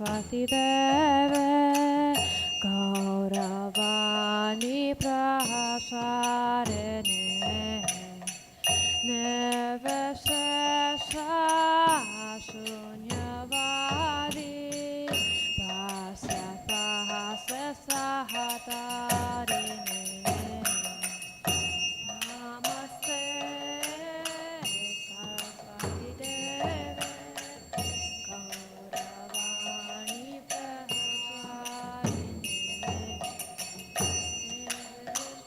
Saraswati Deve Gauravani Prasarene Nirvishesha Shunyavadi Pasya Prahasya Sahatarine Namaste Saraswati Deve Gauravani Prasarine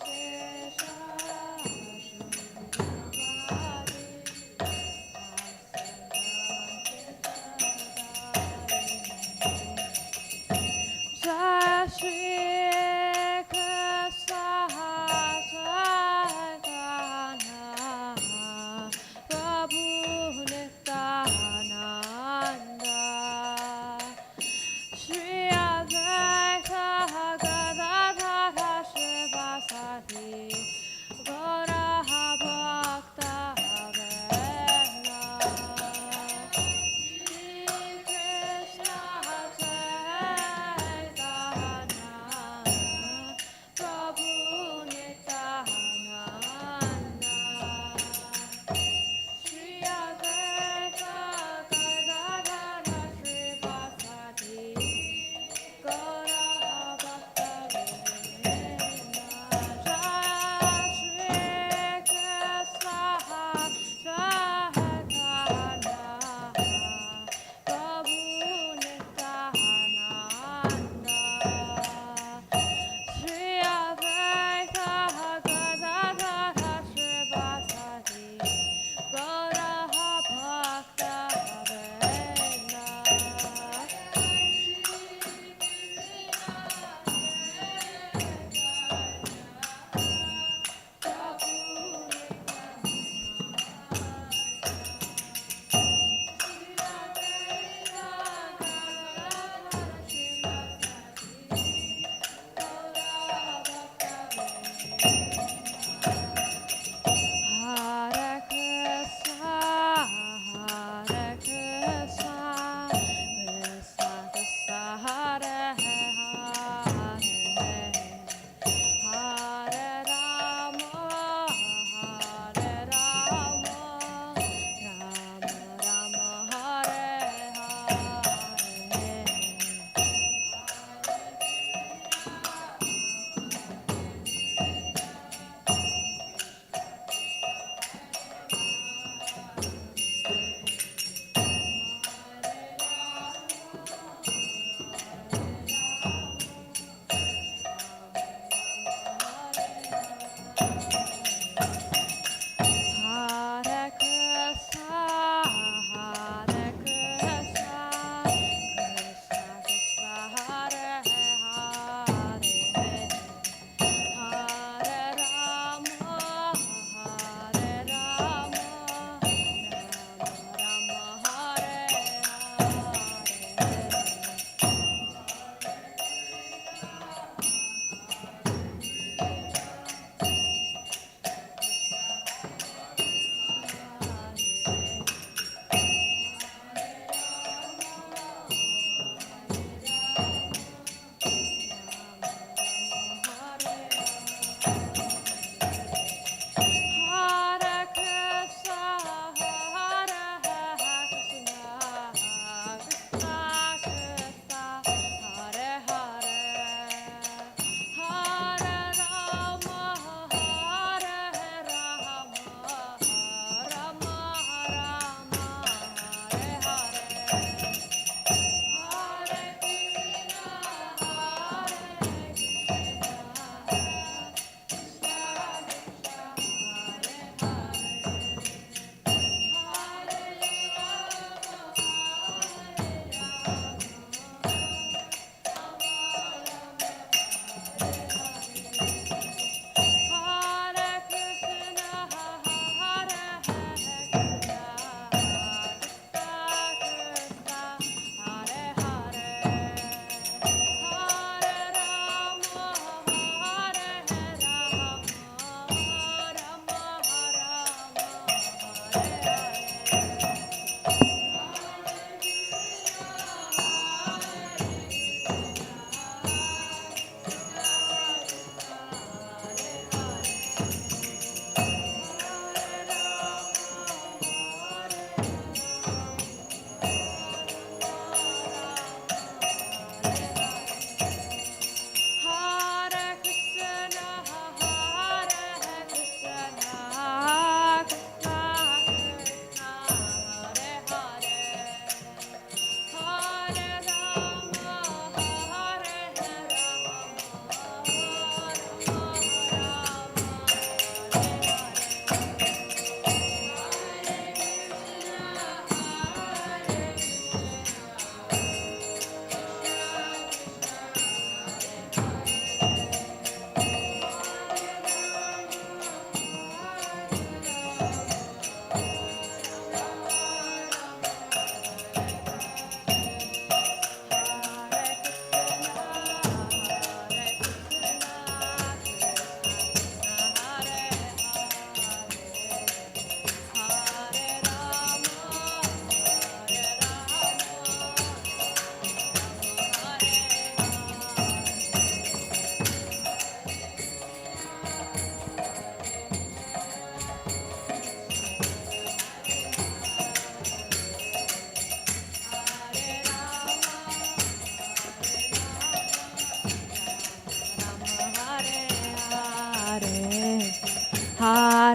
Nirvishesha Shunyavadi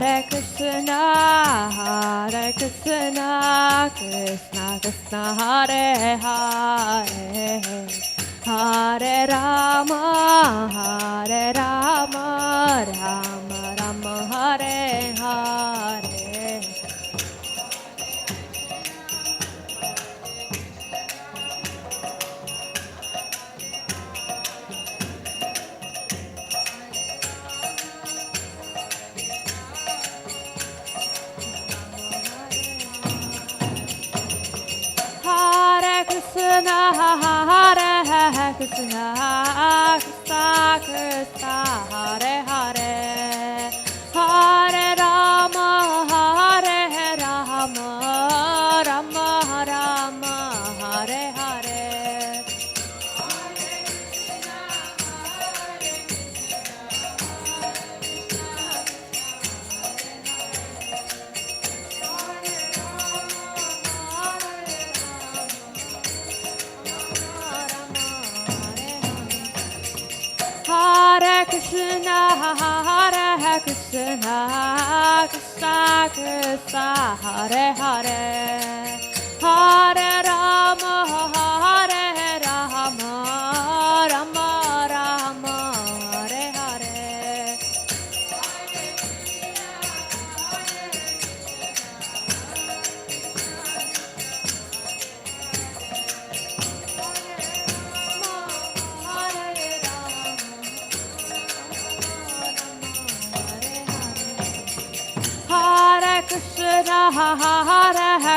Hare Krishna, Krishna Krishna, Hare Hare, Hare Rama, Rama Rama, Hare Hare. Hare Krishna, Krishna Krishna, Hare Hare, Hare Rama, Rama Rama, Hare Hare. Hare Krishna, Krishna Krishna, Hare Hare, Hare Rama, Rama Rama, Hare Hare. Hare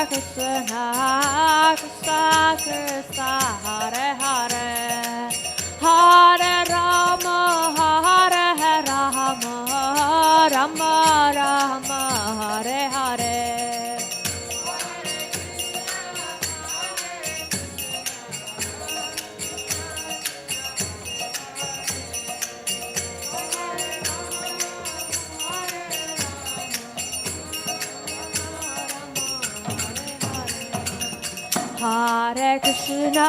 Krishna, Krishna Krishna, Hare Hare, Hare Rama, Rama Rama, Hare Hare. Hare Krishna,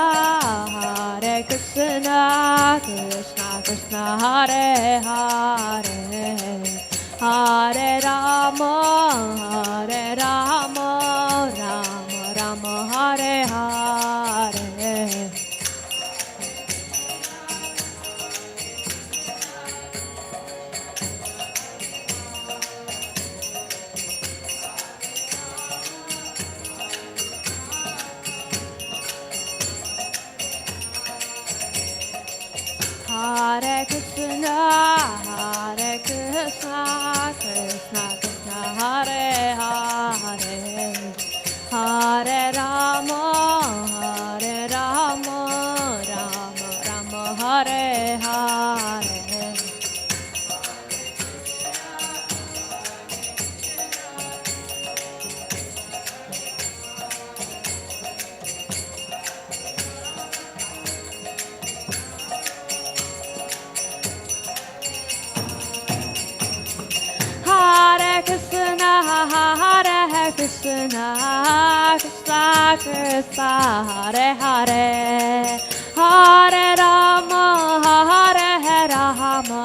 Krishna Krishna, Hare Hare, Hare Rama, Rama Rama, Hare Hare. Hare Krishna, Krishna Krishna, Hare Hare, Hare Rama, Rama Rama, Hare Hare. Hare Krishna, Krishna Krishna, Hare Hare, Hare Rama,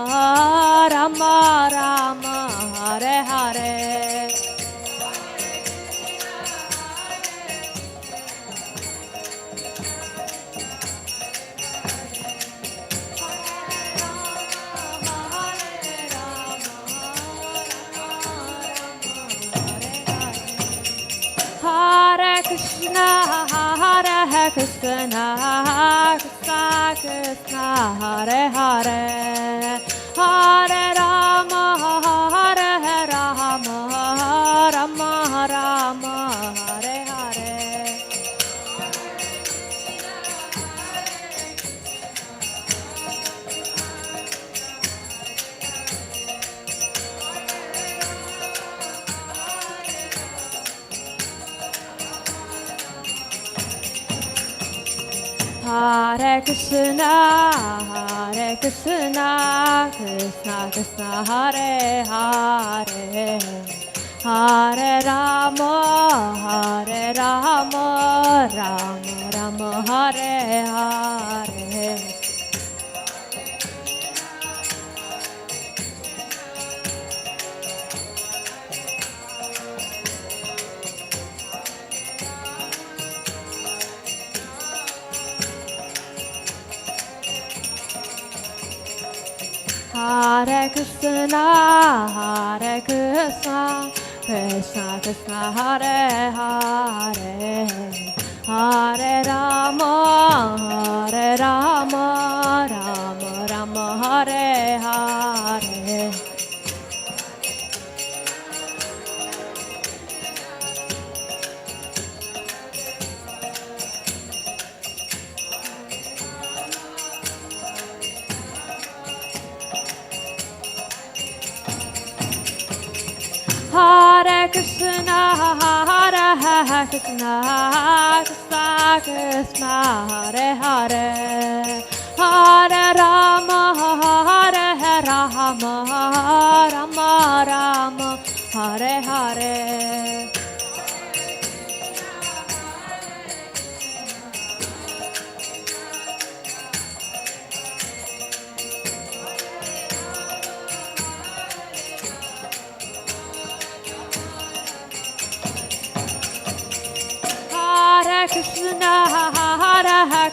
Rama Rama, Hare Hare. Hare Krishna, Krishna Krishna, Hare Hare, Hare Rama, Rama Rama, Hare Hare. Hare Krishna, Krishna Krishna, Hare Hare, Hare Rama, Rama Rama, Hare Hare. Hare Krishna, Krishna Krishna, Hare Hare, Hare Rama, Rama Rama, Hare Hare. Hare Krishna, Krishna Krishna, Hare Hare, Hare Rama, Rama Rama, Hare Hare.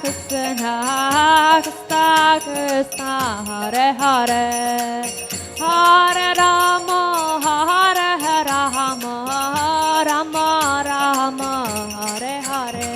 Krishna, Krishna Krishna, Hare Hare, Hare Rama, Rama Rama, Hare Hare.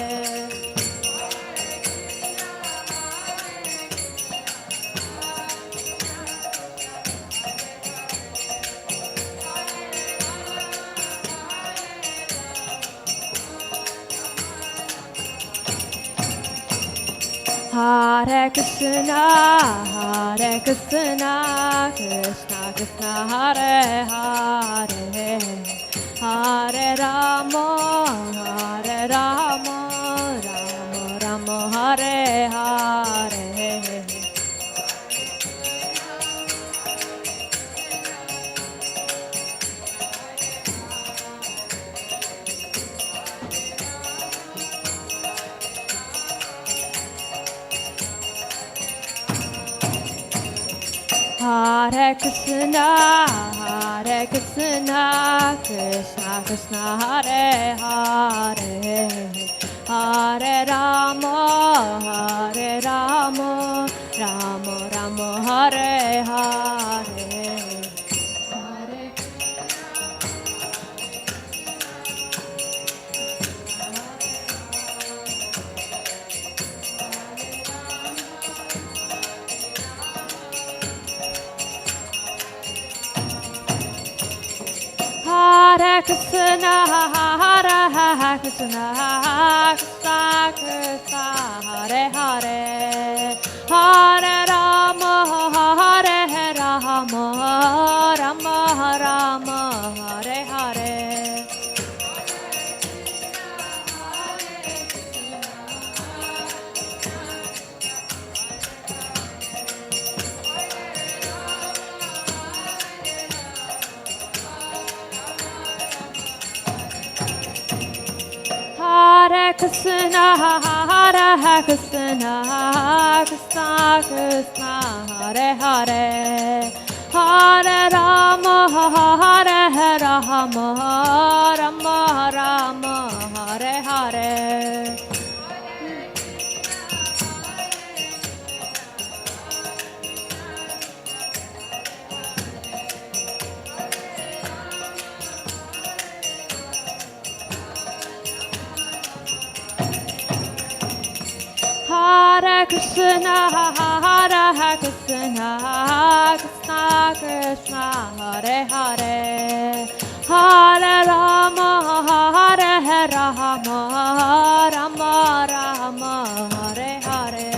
Hare Krishna, Krishna Krishna, Hare Hare, Hare Rama, Rama Rama, Hare Hare. Hare Krishna, Krishna Krishna, Hare Hare, Hare Rama, Rama Rama, Hare Hare. Hare Krishna, Krishna Krishna, Hare Hare, Hare Rama, Rama Rama, Hare Hare. Hare Krishna, Krishna Krishna, Hare Hare, Hare Rama, Rama Rama, Hare Hare. Hare Krishna, Krishna Krishna, Hare Hare, Hare Rama, Rama Rama, Hare Hare.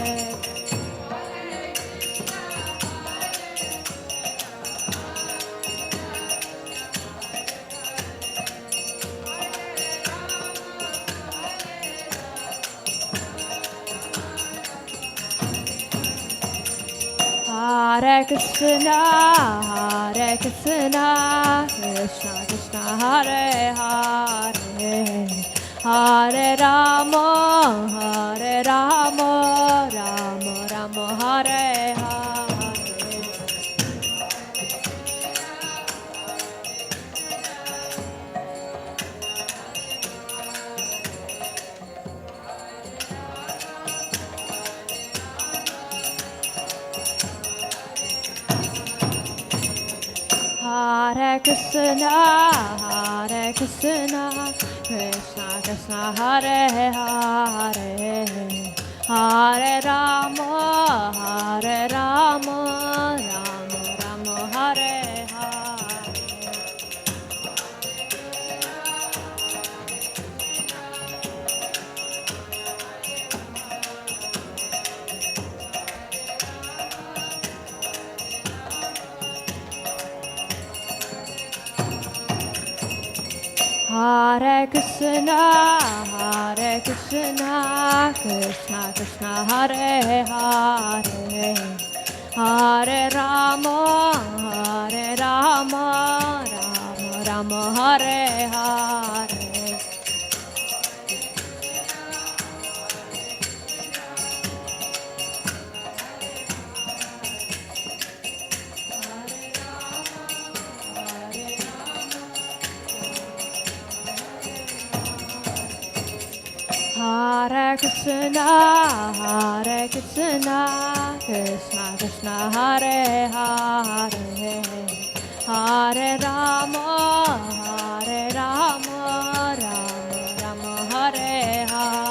Hare Krishna, Krishna Krishna, Hare Hare, Hare Rama, Rama Rama, Hare Hare. Krishna, Krishna Krishna, Hare Hare, Hare Rama, Rama Rama, Hare Hare. Hare Krishna, Krishna Krishna, Hare Hare, Hare Rama, Rama Rama, Hare Hare. Hare Krishna, Krishna Krishna, Hare Hare, Hare Rama, Rama Rama, Hare Hare.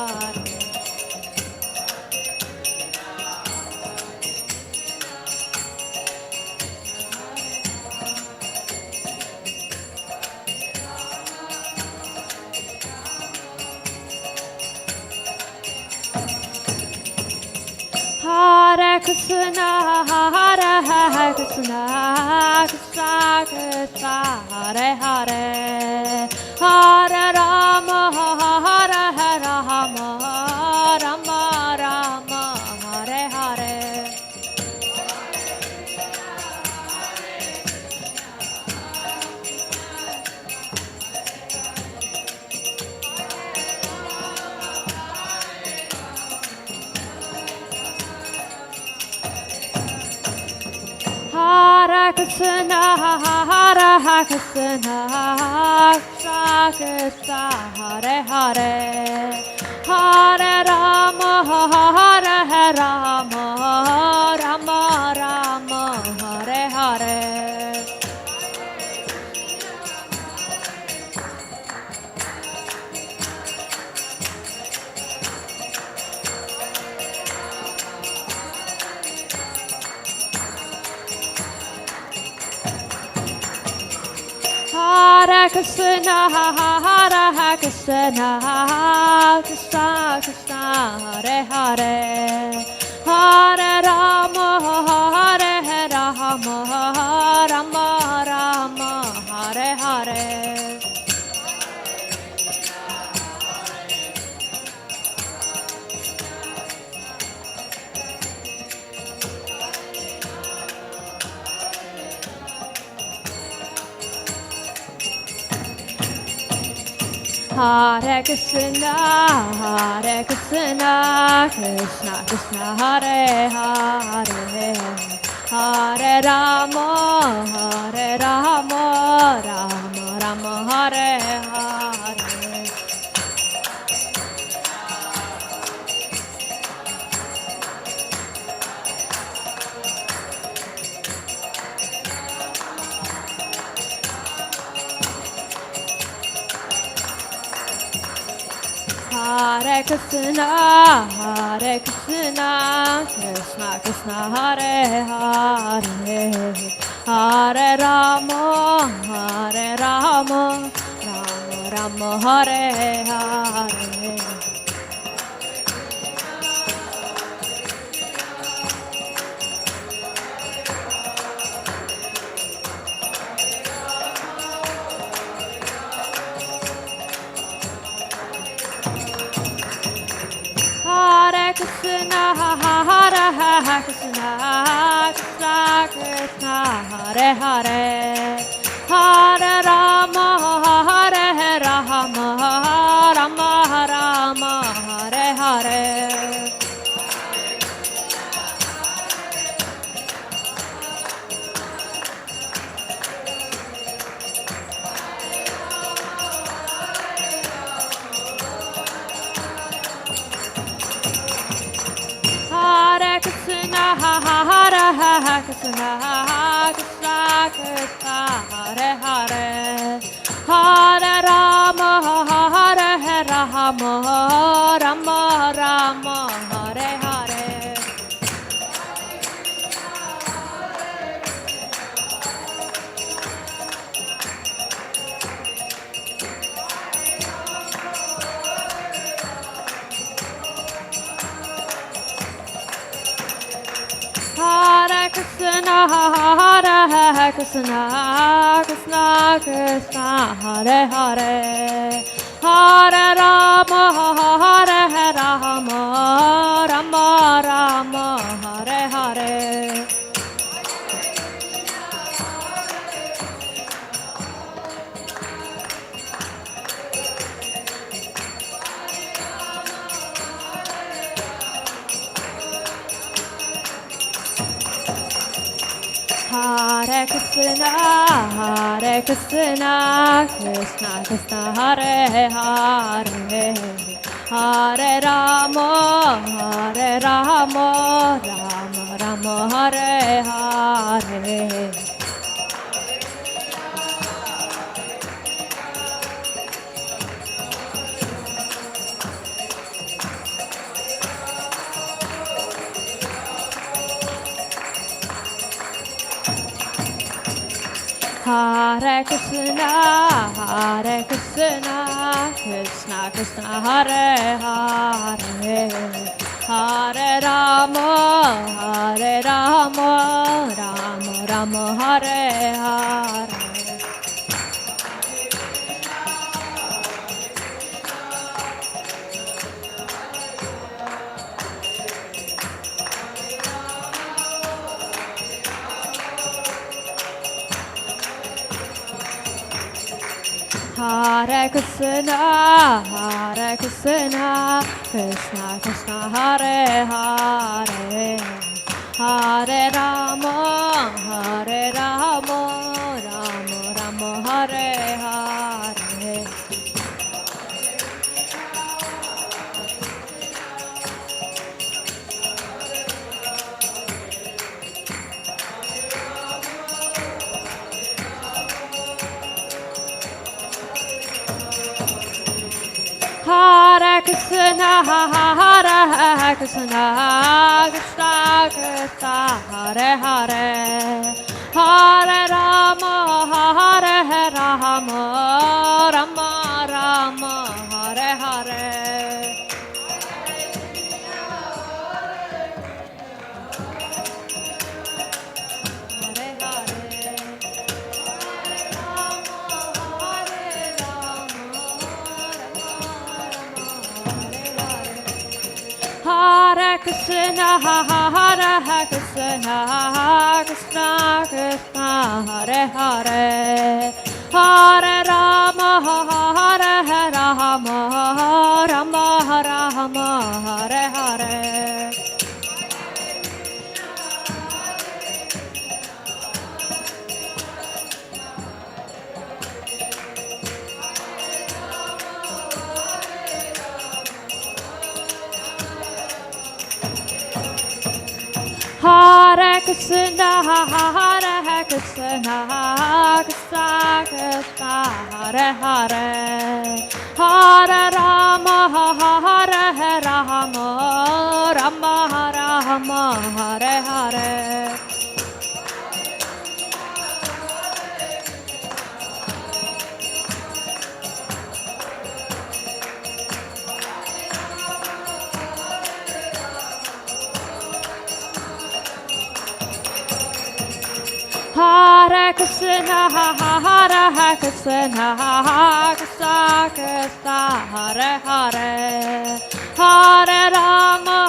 Hare Krishna, Krishna Krishna, Hare Hare, Hare Rama, Rama Rama, Hare Hare. Hare Krishna, Krishna Krishna, Hare Hare, Hare Rama, Rama Rama, Hare Hare. Hare Krishna, Krishna Krishna, Hare Hare, Hare Rama, Rama Rama, Hare Hare. Hare Krishna, Krishna Krishna, Hare Hare, Hare Rama, Rama Rama, Hare Hare. Hare Krishna, Krishna Krishna, Hare Hare, Hare Rama, Rama Rama, Hare Hare. Hare Krishna, Krishna Krishna, Hare Hare, Hare Rama, Rama Rama, Hare Hare. Hare Krishna, Krishna Krishna, Hare Hare, Hare Rama, Hare Rama, Rama Rama, Hare Hare. Hare Krishna, Krishna, Krishna, Krishna, Hare Hare, Hare Rama, Hare Rama, Rama Rama, Hare Hare. Hare Krishna, Krishna Krishna, Hare Hare, Hare Rama, Rama Rama, Hare Hare. Hare Krishna, Krishna Krishna, Hare Hare, Hare Rama, Rama Rama, Hare Hare. Hare Krishna, Krishna Krishna, Hare Hare, Hare Rama, Rama Rama, Hare Hare. Hare Krishna, Krishna Krishna, Hare Hare, Hare Rama, Rama Rama, Hare Hare. Hare Krishna, Krishna Krishna, Hare Hare, Hare Rama, Rama Rama, Hare Hare. Hare Krishna, Krishna Krishna, Hare Hare, Hare Rama, Rama Rama, Hare Hare. Hare Krishna, Krishna Krishna, Hare Hare, Hare Rama,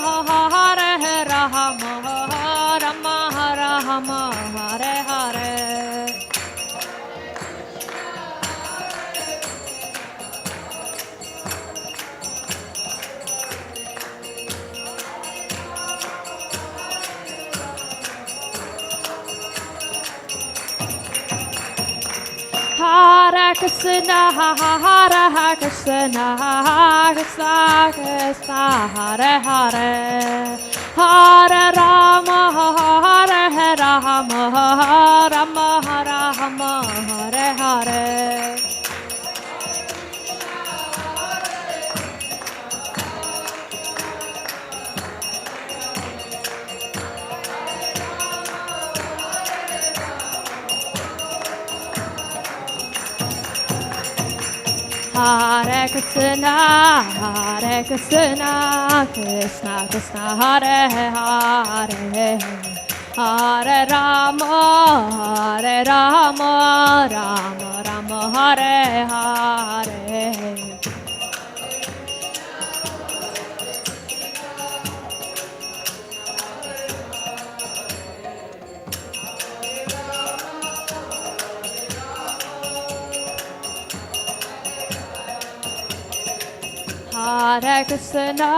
Rama Rama, Hare Hare. Hare Krishna, Krishna Krishna, Krishna Krishna, Hare Hare, Hare Rama, Hare Rama, Rama Rama, Hare Hare. Hare Krishna, Krishna Krishna, Hare Hare, Hare Rama, Rama Rama, Hare Hare. Hare Krishna,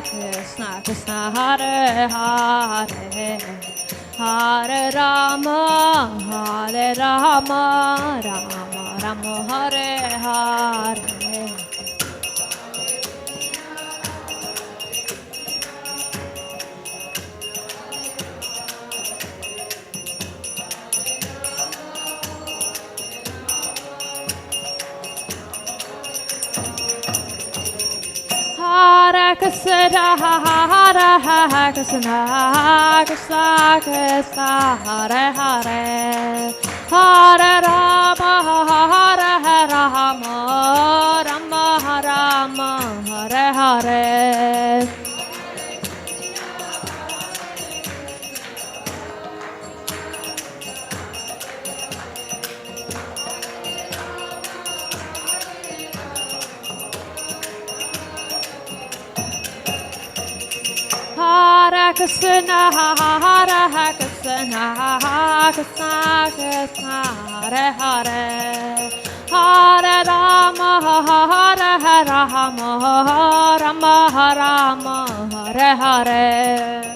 Krishna Krishna, Hare Hare, Hare Rama, Rama Rama, Hare Hare. Hare Krishna, Krishna Krishna, Hare Hare, Hare Rama, Rama Rama, Hare Hare. Hare Krishna, Krishna Krishna, Hare Hare, Hare Rama, Rama Rama, Hare Hare.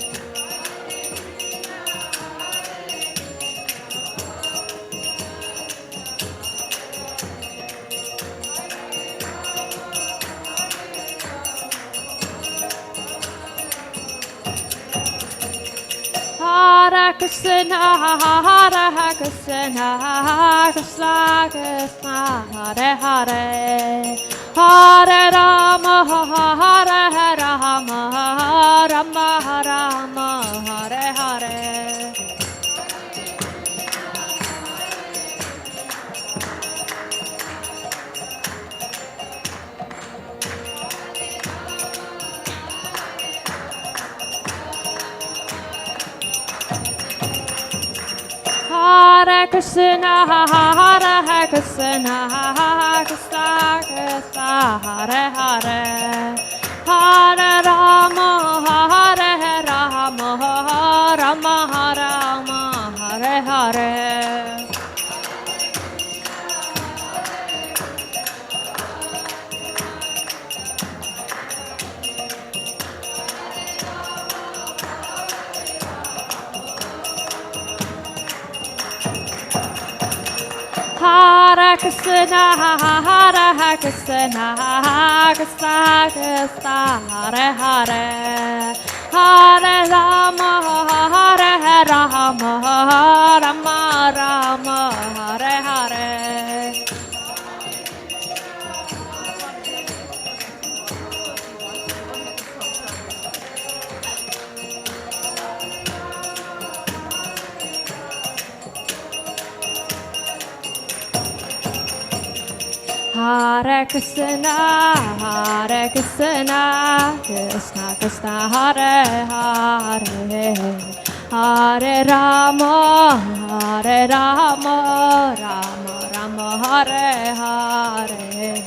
Hare Krishna, Krishna Krishna, Hare Hare, Hare Rama, Rama Rama, Hare Hare. Hare Krishna, Krishna Krishna, Hare Hare, Hare Rama, Rama Rama, Hare Hare. Hare Krishna, Krishna Krishna, Hare Hare, Hare Rama, Rama Rama, Hare Hare. Hare Krishna, Krishna Krishna, Hare Hare, Hare Rama, Rama Rama, Hare Hare.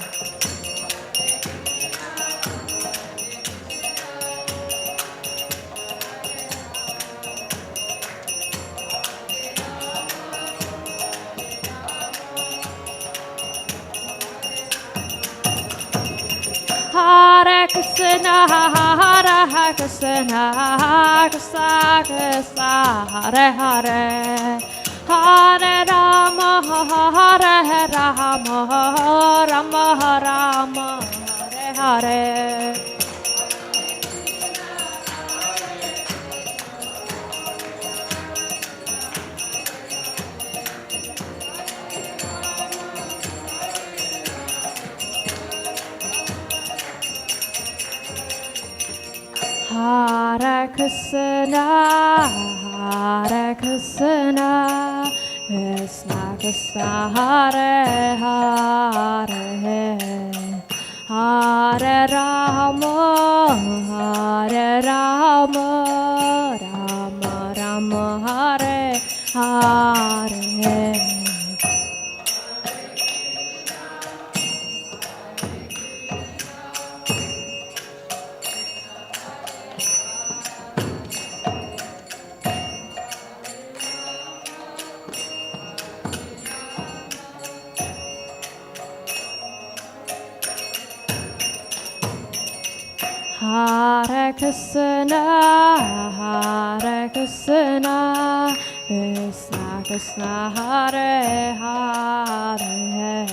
Hare Krishna, Krishna Krishna, Hare Hare, Hare Rama, Hare Rama, Rama Rama, Hare Hare. Hare Krishna, Krishna Krishna, Hare Hare, Hare Rama, Rama Rama, Hare Hare. Hare Krishna, Krishna Krishna, Hare Hare,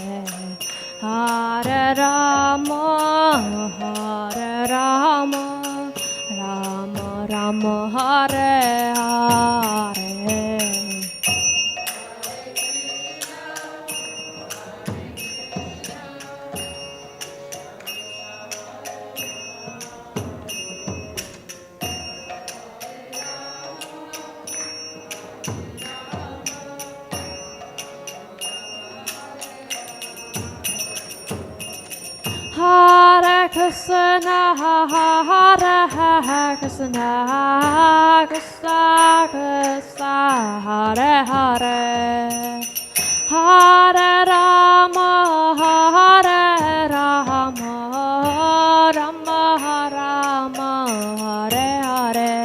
Hare Rama, Rama Rama, Hare Hare. Hare Krishna, Krishna Krishna, Hare Hare, Hare Rama, Rama Rama, Hare Hare.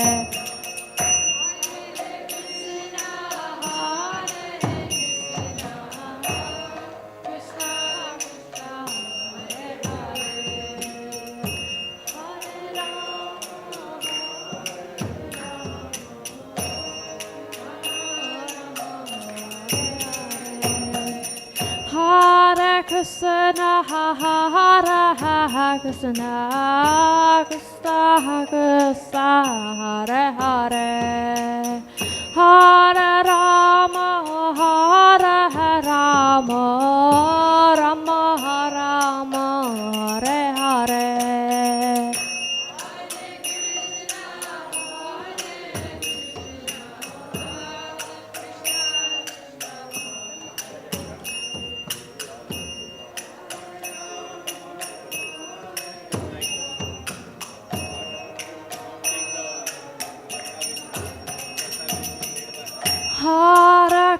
Hare Krishna, Krishna Krishna, Hare Hare, Hare Rama, Rama Rama, Hare Hare. Hare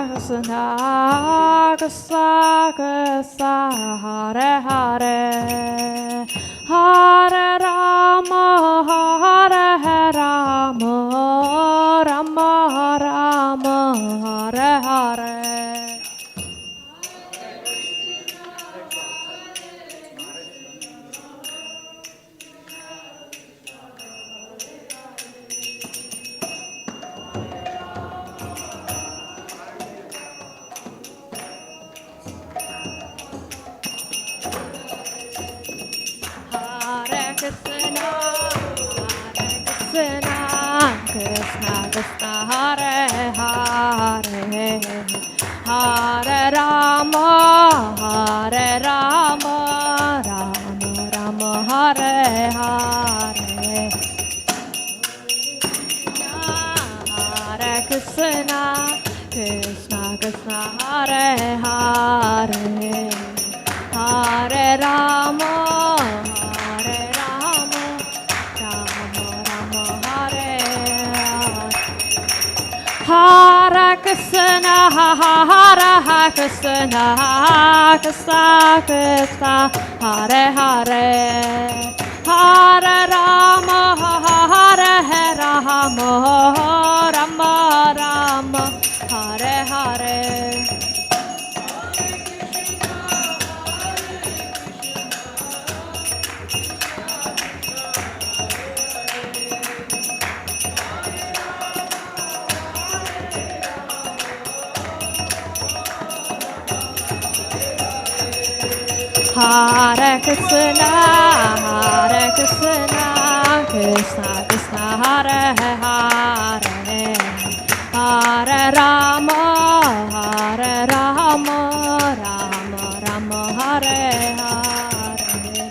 Krishna, Krishna Krishna, Hare Hare, Hare Rama, Rama Rama, Hare Hare. Krishna, Krishna Krishna, Hare Hare, Hare Rama, Rama Rama, Hare Hare. Hare Krishna, Krishna Krishna, Hare Hare, Hare Rama, Rama Rama, Hare Hare. Hare Krishna, Krishna Krishna, Hare Hare, Hare Rama, Rama Rama, Hare Hare. Hare Krishna, Krishna Krishna, Hare Hare, Hare Rama, Rama Rama, Hare Hare.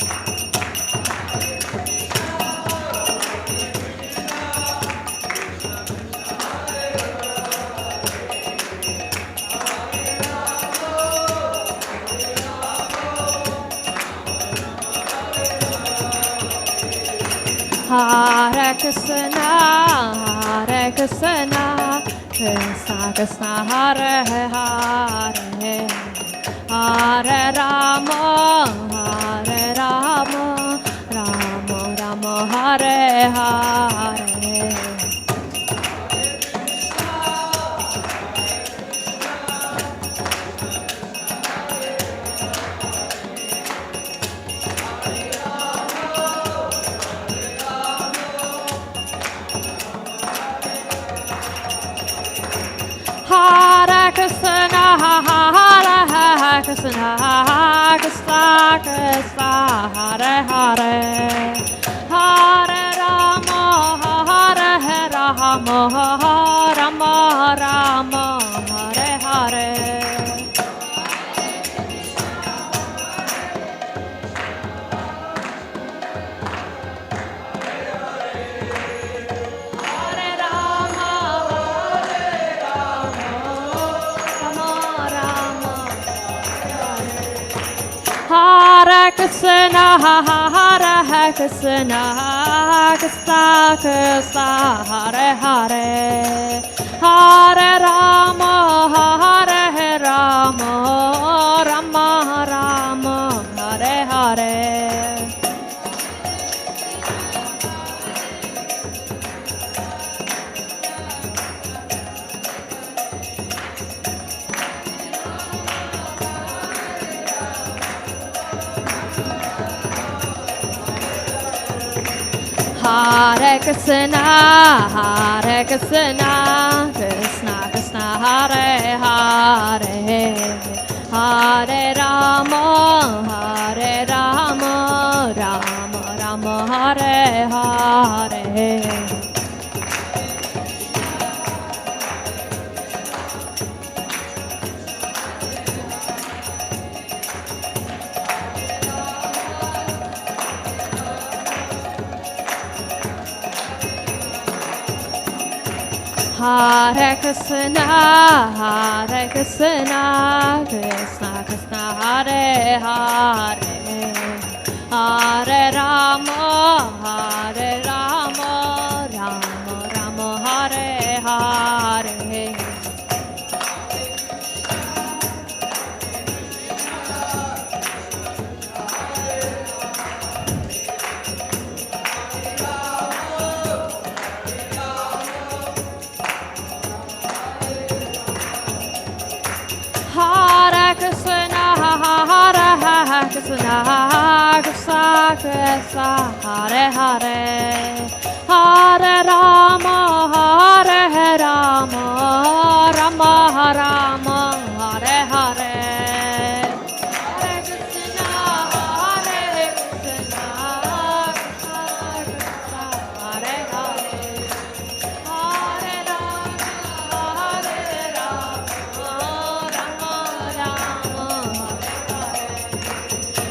Hare Krishna, Krishna Krishna, Hare Hare, Hare Rama, Rama Rama, Hare Hare. Hare Krishna, Krishna Krishna, Hare Hare, Hare Rama, Rama Rama, Hare Hare. Hare Krishna, Krishna Krishna, Hare Hare, Hare Rama, Rama Rama, Hare Hare. Hare Krishna, Krishna Krishna, Hare Hare, Hare Rama, Rama Rama, Hare Hare. Hare Krishna, Krishna Krishna, Hare Hare, Hare Rama, Rama Rama, Hare Hare. Hare Krishna, Krishna Krishna, Hare Hare, Hare Rama, Rama Rama, Hare Hare.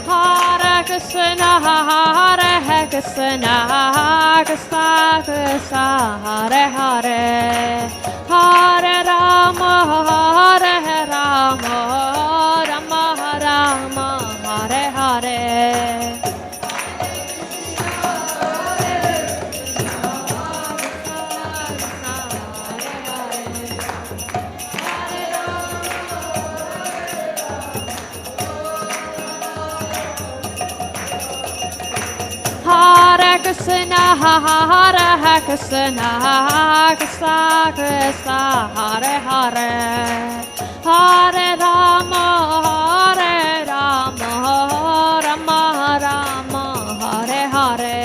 Hare Krishna, Krishna Hare Hare, Hare Krishna, Krishna Krishna, Hare Hare, Hare Rama, Rama Rama, Hare Hare. Hare Krishna, Krishna Krishna, Hare Hare, Hare Rama, Rama Rama, Hare Hare.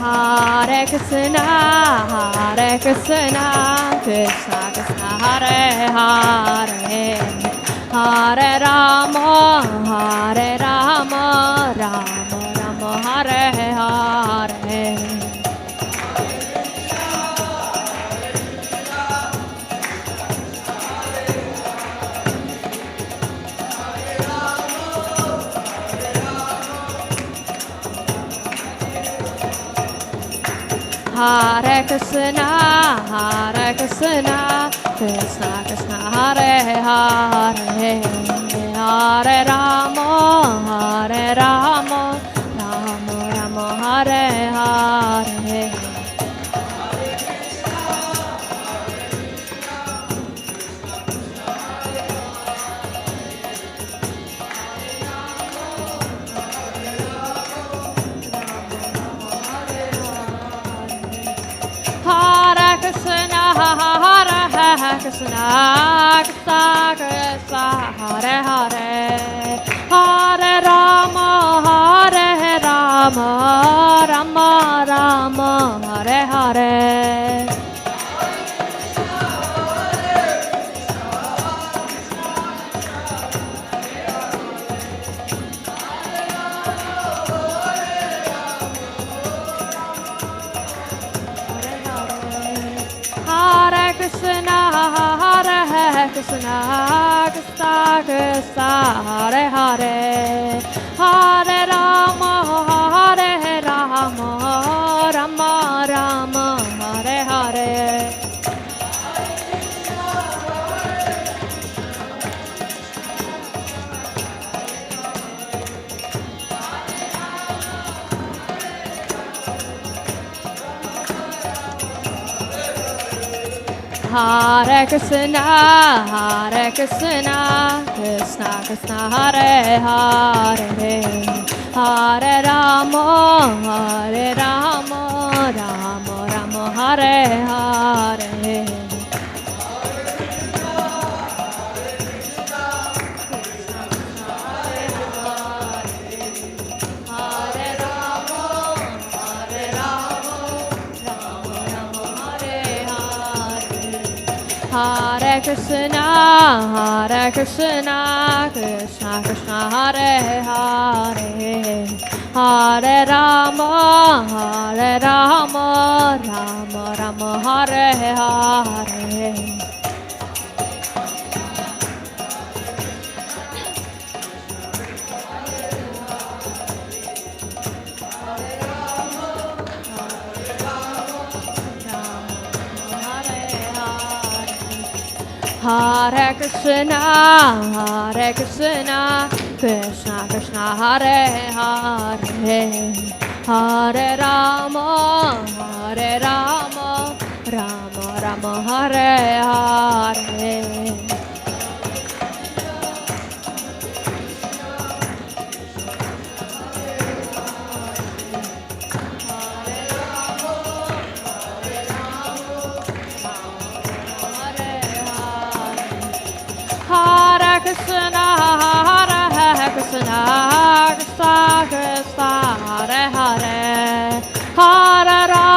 Hare Krishna, Krishna Krishna Hare Hare, Hare Rama, Rama Rama Hare Hare. Hare Krishna, Krishna Krishna Hare Hare, Hare Rama, Rama Rama Hare Hare. Hare Krishna, Krishna Krishna Hare Hare, Hare Rama, Rama Rama Hare Hare. Hare Krishna, Krishna Krishna Hare Hare, Hare Rama, Rama Rama Hare Hare. Hare Krishna, Krishna Krishna Hare Hare, Hare Rama, Rama Rama Hare Hare. Hare Krishna, Krishna Krishna Hare Hare, Hare Rama, Rama Rama Hare Hare. Hare Krishna, Krishna Krishna Hare Hare, Hare Rama, Rama Rama Hare Hare. Hare Krishna, Krishna Krishna Hare Hare, Hare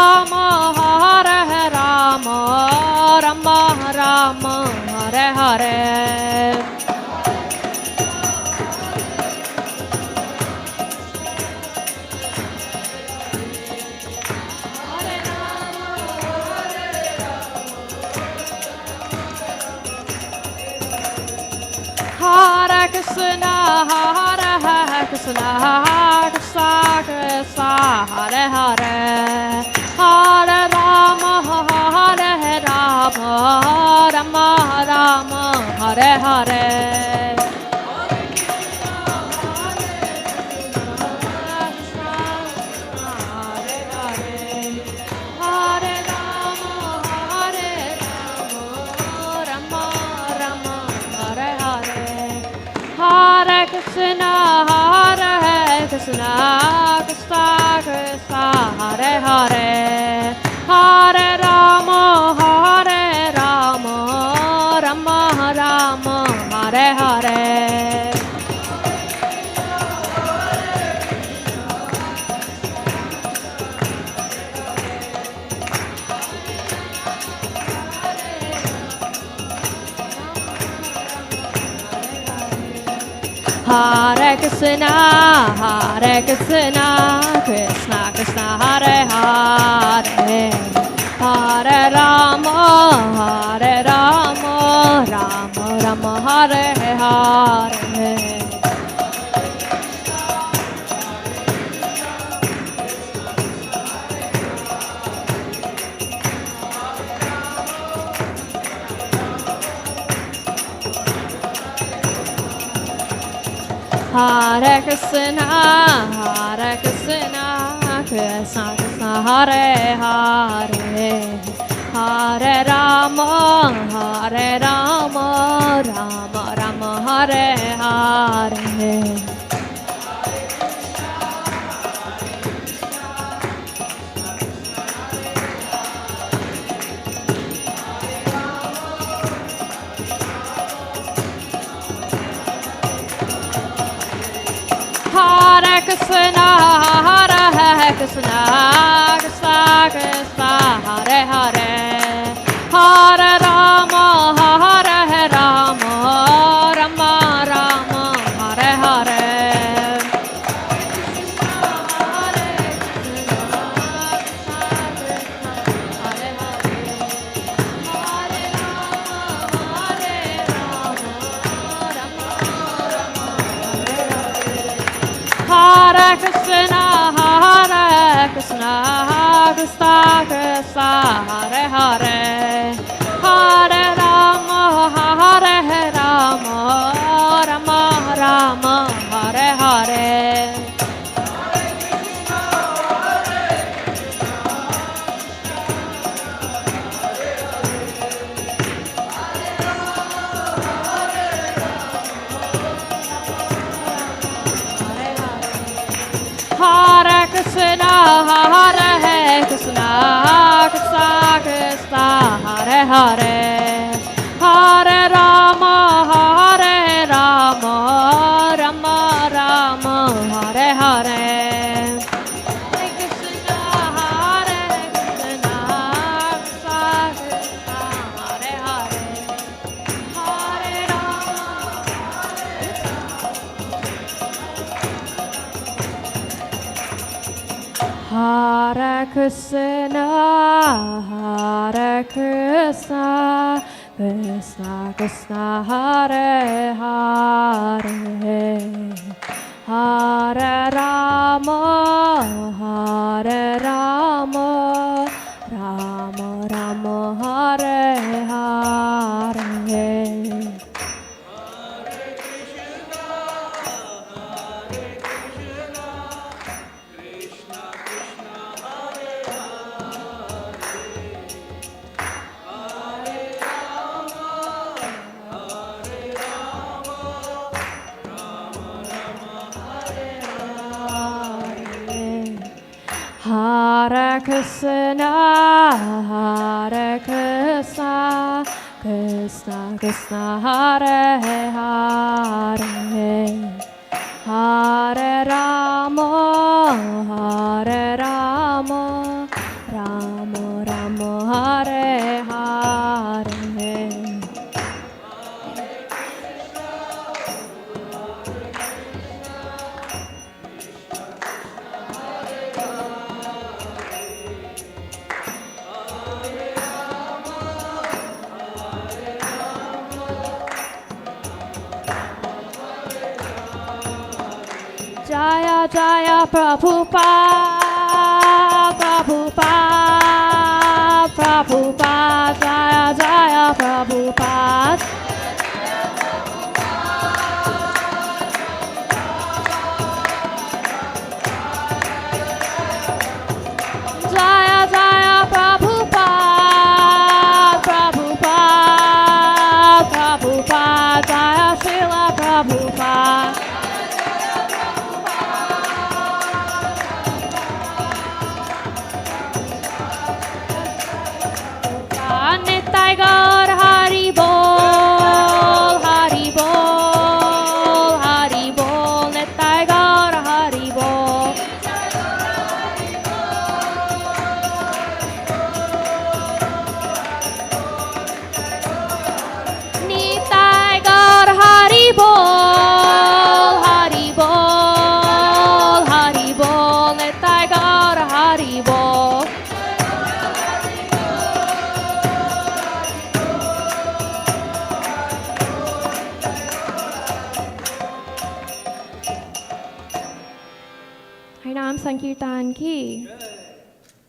Rama, Rama Rama Hare Hare. Hare Krishna, Krishna Krishna Hare Hare, Hare Rama, Rama Rama Hare Hare. Krishna, Krishna Krishna Hare Hare, Hare Rama, Rama Rama Hare Hare. Hare Krishna, Krishna Krishna, Hare Hare, Hare Rama, Rama Rama, Hare Hare. Hare Krishna, Krishna Krishna, Hare Hare, Hare Rama, Rama Rama, Hare Hare. Hare Krishna, Krishna Krishna, Hare Hare, Hare Rama, Rama Rama, Hare Hare. Hare Krishna, Krishna Krishna, Hare Hare, Hare Rama, Rama Rama, Hare Hare. Hare Krishna, Krishna Krishna, Hare Hare, Hare Rama, Rama Rama, Hare Hare. Hare Krishna, Krishna Krishna, Hare Hare, Hare Rama. Hare Krishna, Krishna Krishna, Hare Hare, Hare Rama, Rama Rama, Hare Hare. Hare Krishna, Krishna Krishna, Hare Hare, Hare Rama, Rama Rama, Hare Hare. Jaya Jaya Prabhupada, Prabhupada, Jaya Jaya Prabhupada. Jaya Jaya Prabhupada, Prabhupada, Jaya Srila Prabhupada. Nitai Gaur Hari Bol, Hari Bol, Hari Bol, Nitai Gaur Hari Bol. Nitai Gaur Hari Bol, Sankirtan ki,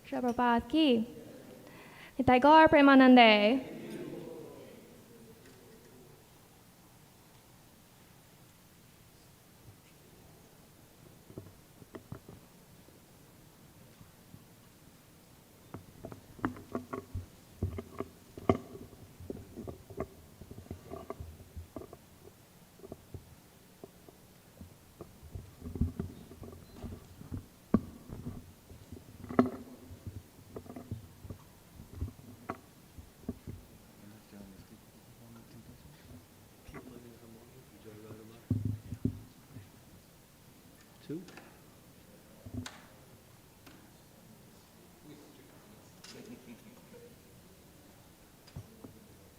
Prabhupada ki, Nitai Gaur Premanande. Two.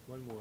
One more.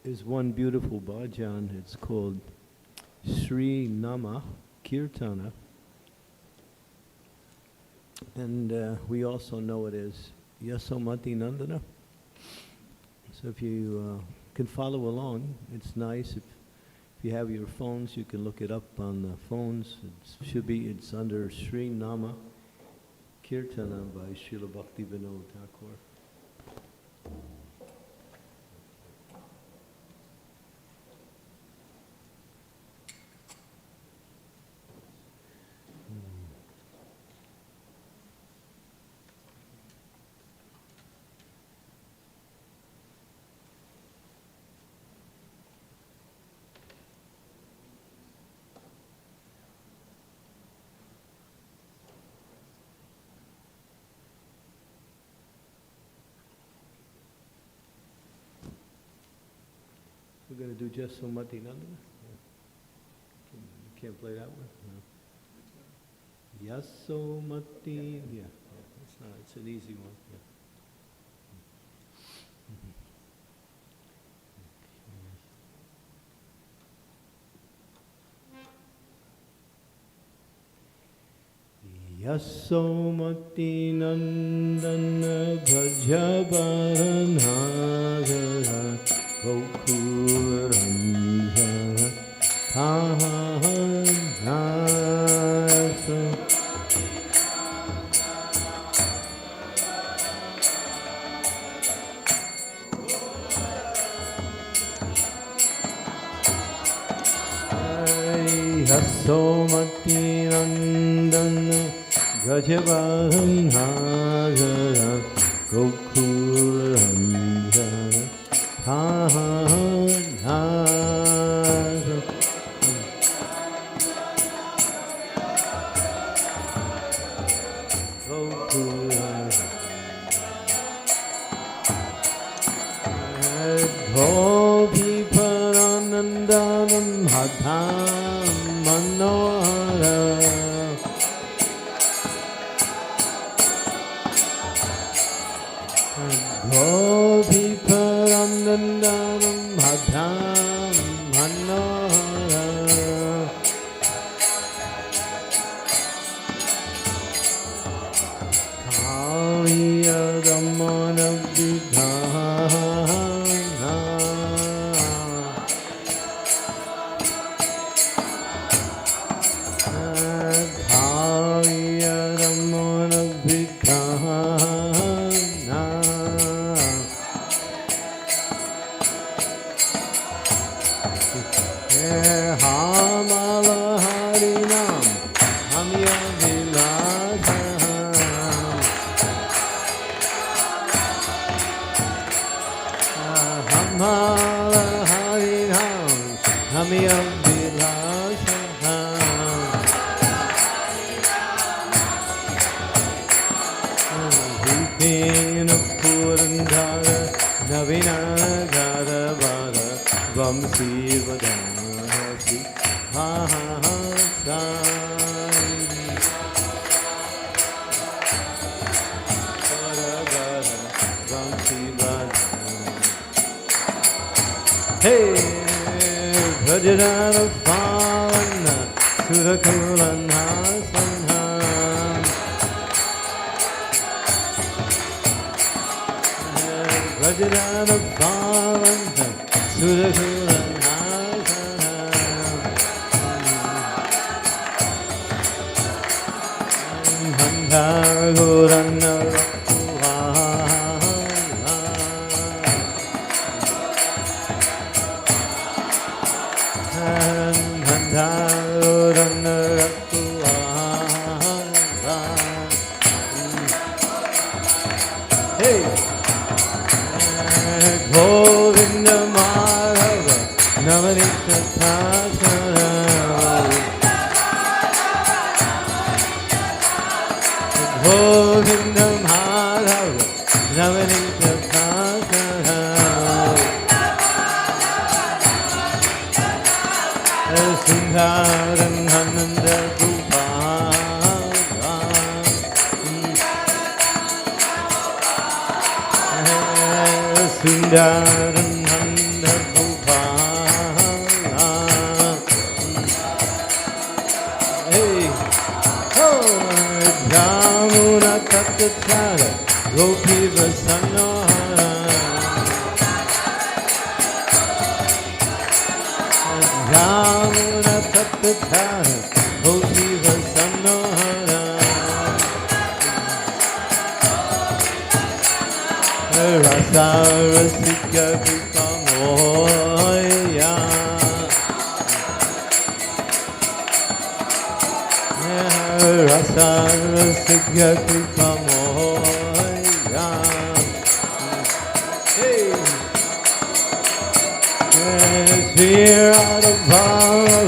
Is one beautiful bhajan. It's called Sri Nama Kirtana. And we also know it as Yasomati Nandana. So if you can follow along, it's nice. If you have your phones, you can look it up on the phones. It's under Sri Nama Kirtana by Srila Bhaktivinoda Thakur. We're going to do just Somati Nandana. You can't play that one? No. Yasomati, yeah, it's an easy one. Yeah. Yasomati Nandana Bhajabaranagara Gokuranjana Tahanasa Yasomati Nandana Gajavanagara Gokuranjana Gopi Paranandanam Hadham Manohara Gopi Paranandanam Hadham Manohara Kaliya Ramana Vidhana Kaliya Ramana Vidhana Hamala Harinam Hamya Vilasa Hamala Harinam Hamya Vilasa Vamsivadasi ha ha ha Sani Saragara Vamsivadasi Hey Bhajana Pavana Surakulana Sanha Bhajana Pavana Surakulana Sanha Bandhar Gurana Hey, Govinda Madhava Namanita Thakara Govinda Madhava Namanita Thakara Sundharan Hananda Sundaram Nanda Gopala Hey Oh Jamuna Tattachara Gopi Vasanohara Jamuna Tattachara Gopi Vasanohara Rasa Rasika Krita Moya Rasa Rasika Krita Moya Hey Sri Radha Bhava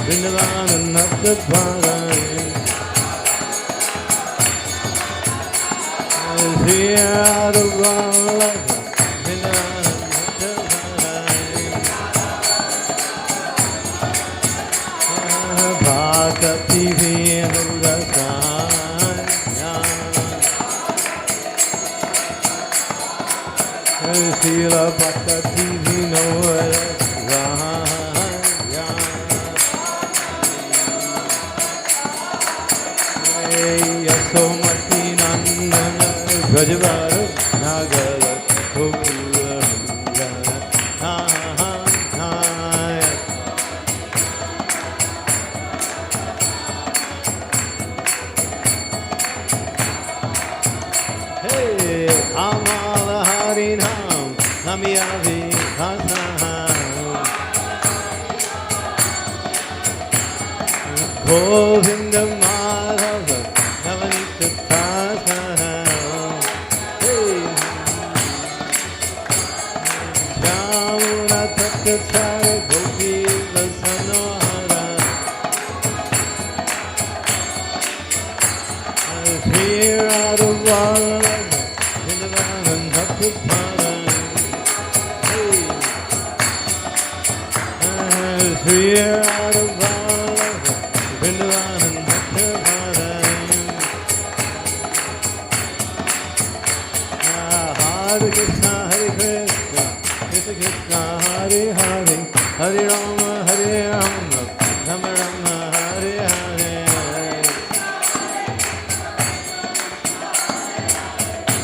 Vindavana Natha Bhava Sri Radha Bhava Bhakti Vinurasanya Srila Bhakti Vinurasanya Yasomati Nandana Brajavara Nagara Gopura Nandana Ha ha ha Hey Amala Harinam Namiyavi Hasaham Govinda Madhava Navanita Thakara Hey Jamuna Tattachara Gopi Vasanohara Sri Radha Vallabha Vindavana Bhaktapara Hey Sri Radha Vallabha Vindavana Bhaktapara Hare Krishna Hare Krishna Krishna Krishna Hare Hare Hare Rama Hare Rama Rama Rama Hare Hare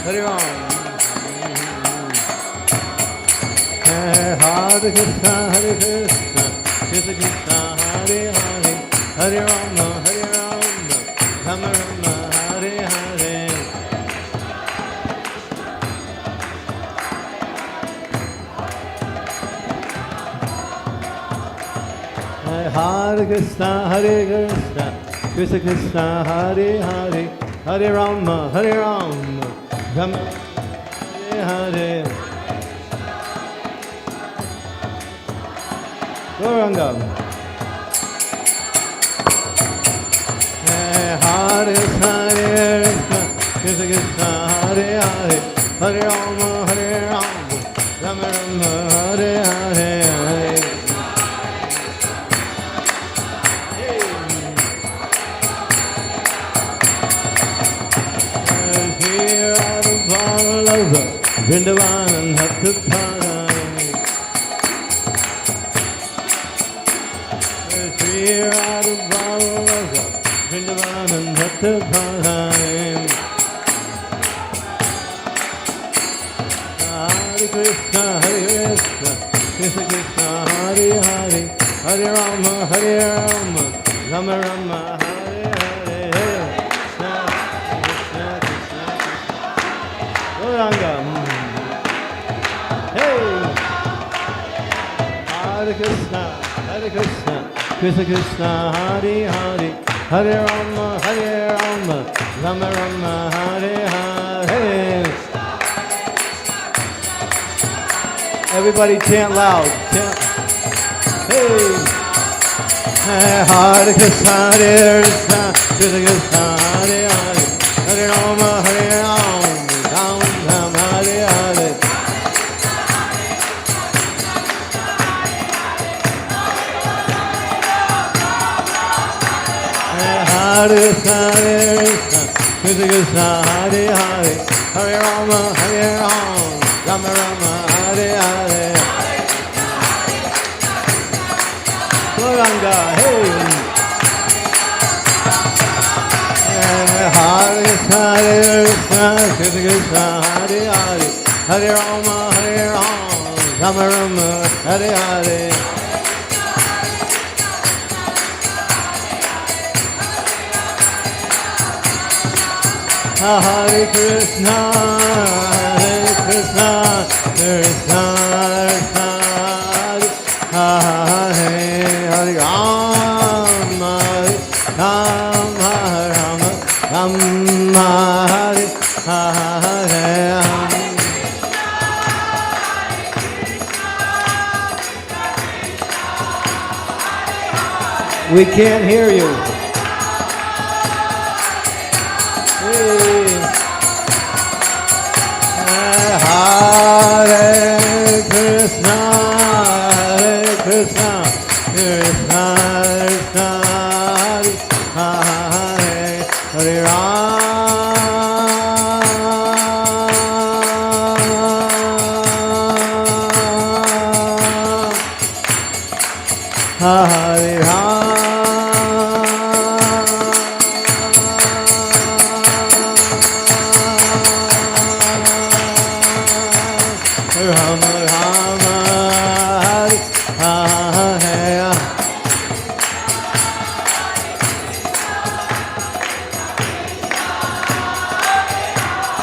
Hare Rama Hare Krishna Hare Krishna Krishna Krishna Hare Hare Hare Rama Hare Rama Rama Rama Hare Hare Hare Krishna Hare Krishna Krishna Krishna Hare Hare Hare Rama Hare Rama Rama Hare Hare Gauranga Hare Krishna Krishna Krishna Hare Hare Hare Rama Hare Rama Rama Rama Hare Hare Vrindavanandhatapadaim. Sri Radha Balaga, Vrindavanandhatapadaim. Hare Krishna, Krishna Krishna, Hare Hare, Hare Rama, Rama Rama, Hare Hare, Krishna Krishna Krishna Krishna. Gauranga. Hey! Hare Krishna, Krishna Krishna, Hare Hare, Hare Rama, Rama Rama, Hare Hare. Everybody chant loud. Chant. Hey! Hare Krishna, Krishna Krishna, Hare Hare, Hare Rama, Rama Rama, Hare Hare. Hare Krishna, Krishna Krishna, Hare Hare, Hare Rama, Rama Rama, Hare Hare. Gauranga, hey! Hare Krishna, Krishna Krishna, Hare Hare, Hare Rama, Rama Rama, Hare Hare. Hare Krishna, Krishna Krishna, Hare Hare Rama, Rama Rama, Rama Hare Hare. We can't hear you. Hare Krishna, Krishna Krishna, Hare Hare Rama, Hare Rama.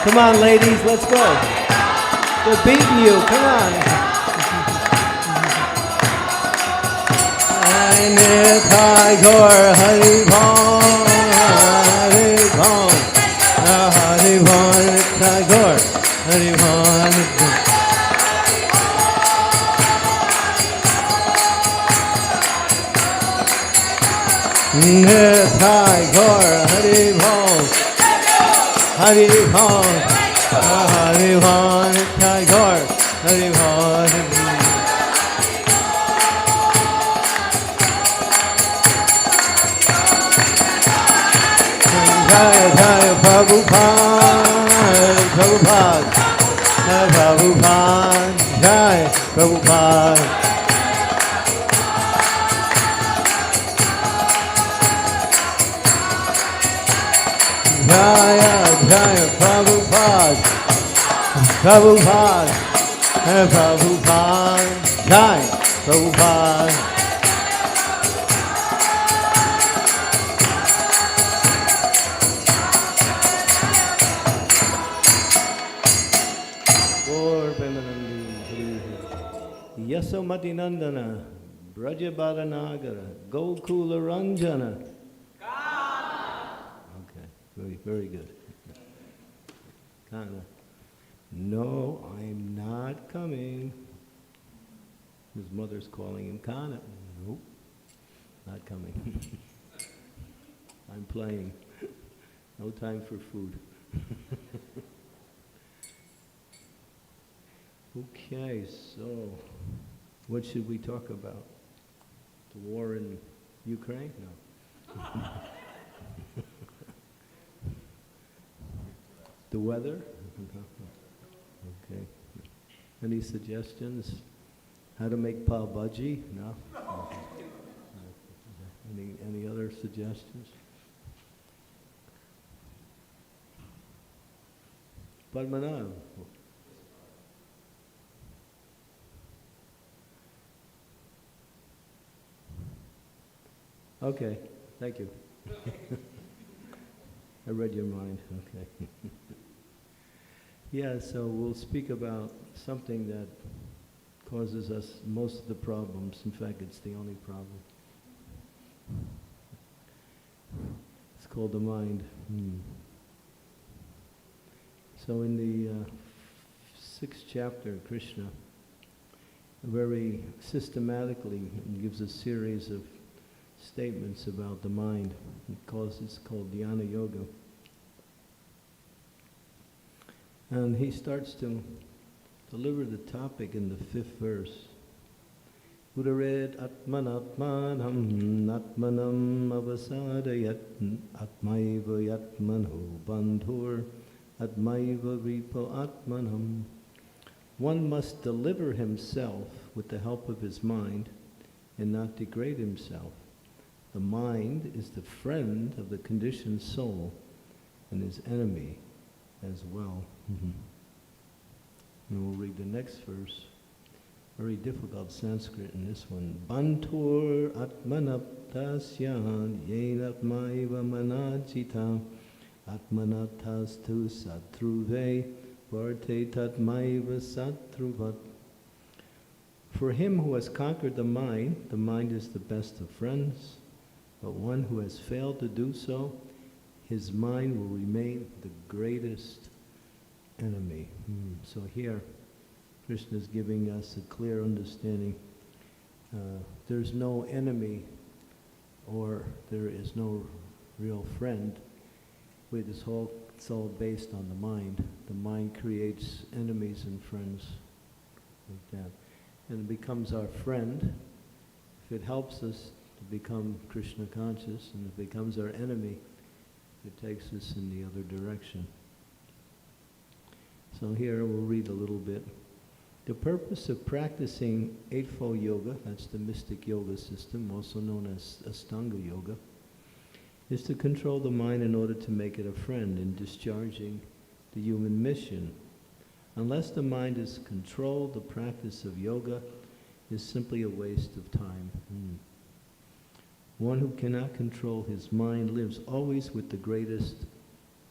Come on, ladies, let's go. They're beating you. Come on. Nitai Gaur Hari Bol, Hari Bol, Hari Bol, Nitai Gaur Hari Bol. Nitai Gaur Hari Bol, Hari Bol, Hari Bol, Nitai Gaur Hari Bol. Jaya Jaya Prabhupada, Prabhupada, Prabhupada, Jaya Prabhupada. Jaya Jaya Prabhupada, Prabhupada, Prabhupada, Jaya Prabhupada. Yasomati Nandana, Brajabala Nagara, Gokula Ranjana. Okay, very good. Kana. No, I'm not coming. His mother's calling him Kana. Nope, not coming. I'm playing. No time for food. Okay, so what should we talk about? The war in Ukraine? No. The weather? Okay. Any suggestions? How to make pav bhaji? No? Any other suggestions? Padmanabh. Okay, thank you. I read your mind, okay. Yeah, so we'll speak about something that causes us most of the problems. In fact, it's the only problem. It's called the mind. So in the 6th chapter, Krishna very systematically gives a series of statements about the mind. It's called Dhyana Yoga. And he starts to deliver the topic in the 5th verse. Udared atmanatmanam atmanam avasadayat atmaiva yatmano bandhur atmaiva ripo atmanam. One must deliver himself with the help of his mind and not degrade himself. The mind is the friend of the conditioned soul and his enemy as well. And we'll read the next verse. Very difficult Sanskrit in this one. Bantur atmanaptasyan yenatmaiva manajita atmanatastu satruve varte tatmaiva satruvat. For him who has conquered the mind is the best of friends. But one who has failed to do so, his mind will remain the greatest enemy. So here, Krishna is giving us a clear understanding. There's no enemy, or there is no real friend. It's all based on the mind. The mind creates enemies and friends, like that. And it becomes our friend if it helps us to become Krishna conscious, and it becomes our enemy if it takes us in the other direction. So here we'll read a little bit. The purpose of practicing Eightfold Yoga, that's the mystic yoga system, also known as Ashtanga Yoga, is to control the mind in order to make it a friend in discharging the human mission. Unless the mind is controlled, the practice of yoga is simply a waste of time. One who cannot control his mind lives always with the greatest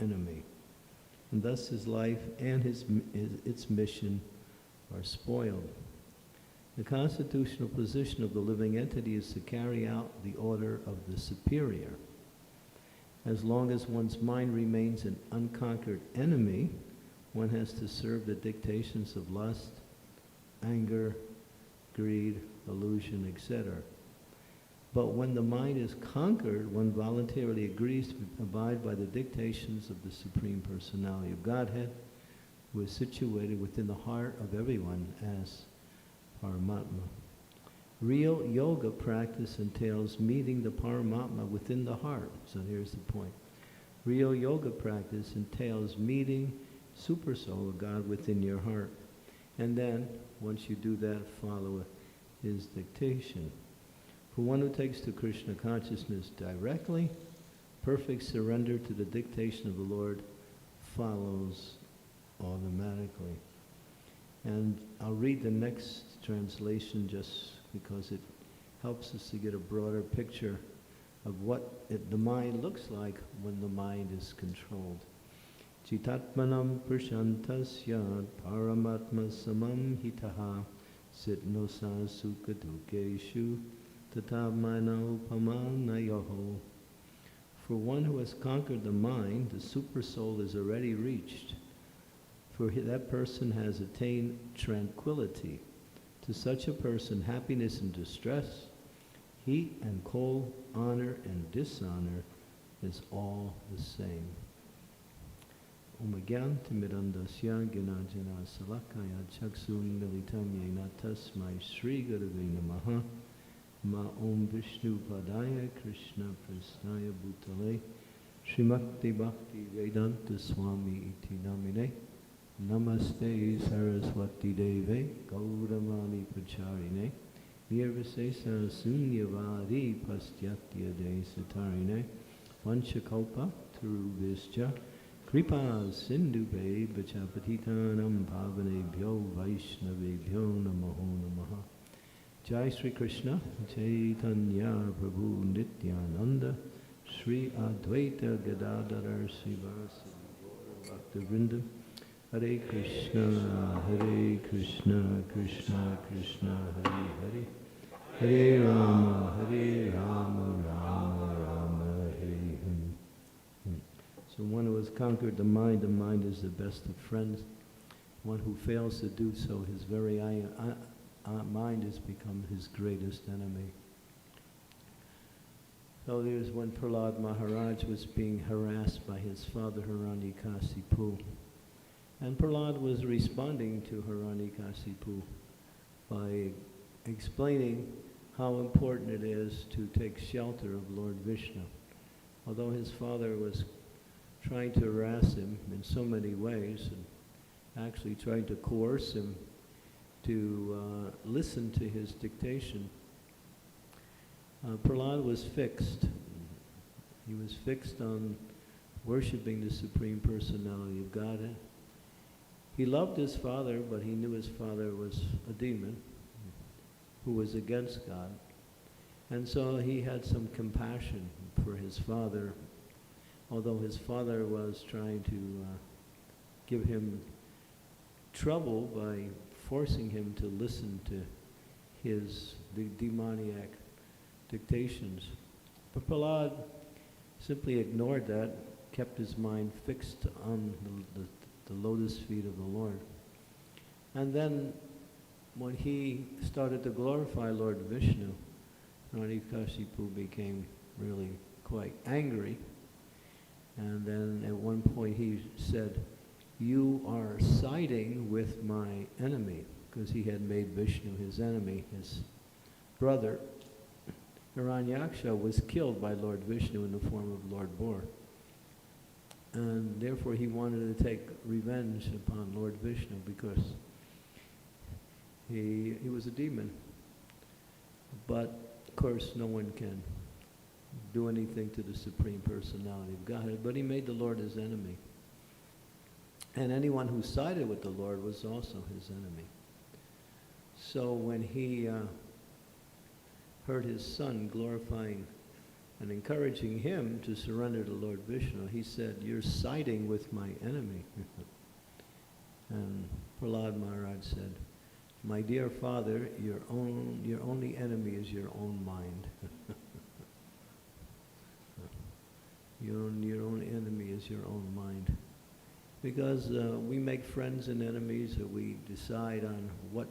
enemy, and thus his life and its mission are spoiled. The constitutional position of the living entity is to carry out the order of the superior. As long as one's mind remains an unconquered enemy, one has to serve the dictations of lust, anger, greed, illusion, etc. But when the mind is conquered, one voluntarily agrees to abide by the dictations of the Supreme Personality of Godhead, who is situated within the heart of everyone as Paramatma. Real yoga practice entails meeting the Paramatma within the heart. So here's the point. Real yoga practice entails meeting Super Soul of God within your heart. And then, once you do that, follow his dictation. For one who takes to Krishna consciousness directly, perfect surrender to the dictation of the Lord follows automatically. And I'll read the next translation just because it helps us to get a broader picture of what the mind looks like when the mind is controlled. Chitatmanam prashantasya paramatma samam hitaha sitnosa sukadukeshu tatamana upamanayoho. For one who has conquered the mind, the super soul is already reached. For that person has attained tranquility. To such a person, happiness and distress, heat and cold, honor and dishonor is all the same. Omagyan timirandasya ginajana salakaya chaksun militam yena tasmai Sri Gurave Namaha Ma Om Vishnu Padaya Krishna Prasnaya Bhutale Srimakti Bhakti Vedanta Swami Iti Namine Namaste Saraswati Deve Gauramani Pacharine Nirvisesa Sunyavadi Pastyatya De Satarine Vanchakalpa Turubhischa Kripa Sindhuve Vachapatitanam Bhavanebhyo Vaishnavebhyo Namaho Namaha. Jai Sri Krishna Chaitanya Prabhu Nityananda Sri Advaita Gadadhara Srivasadi Bhaktivinoda Hare Krishna Krishna Krishna Hare Hare Hare Rama Rama Rama Hare Hare. So one who has conquered the mind is the best of friends. One who fails to do so, his very mind has become his greatest enemy. So there's when Prahlad Maharaj was being harassed by his father Hiranyakasipu. And Prahlad was responding to Hiranyakasipu by explaining how important it is to take shelter of Lord Vishnu. Although his father was trying to harass him in so many ways, and actually trying to coerce him to listen to his dictation, Prahlad was fixed. He was fixed on worshipping the Supreme Personality of Godhead. He loved his father, but he knew his father was a demon who was against God. And so he had some compassion for his father, although his father was trying to give him trouble by forcing him to listen to his demoniac dictations. But Prahlad simply ignored that, kept his mind fixed on the lotus feet of the Lord. And then when he started to glorify Lord Vishnu, Hiranyakasipu became really quite angry. And then at one point he said, "You are siding with my enemy," because he had made Vishnu his enemy. His brother, Hiranyaksha, was killed by Lord Vishnu in the form of Lord Boar. And therefore he wanted to take revenge upon Lord Vishnu because he was a demon. But of course no one can do anything to the Supreme Personality of Godhead, but he made the Lord his enemy. And anyone who sided with the Lord was also his enemy. So when he heard his son glorifying and encouraging him to surrender to Lord Vishnu, he said, "You're siding with my enemy." And Prahlad Maharaj said, "My dear father, your only enemy is your own mind." Your only enemy is your own mind. Because we make friends and enemies, or we decide on what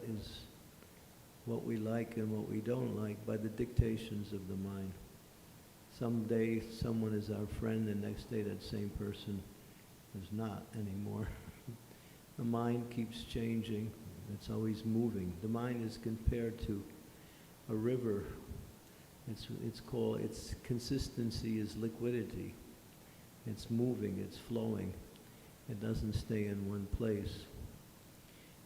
we like and what we don't like by the dictations of the mind. Some day someone is our friend, the next day that same person is not anymore. The mind keeps changing. It's always moving. The mind is compared to a river. Its consistency is liquidity. It's moving, it's flowing. It doesn't stay in one place.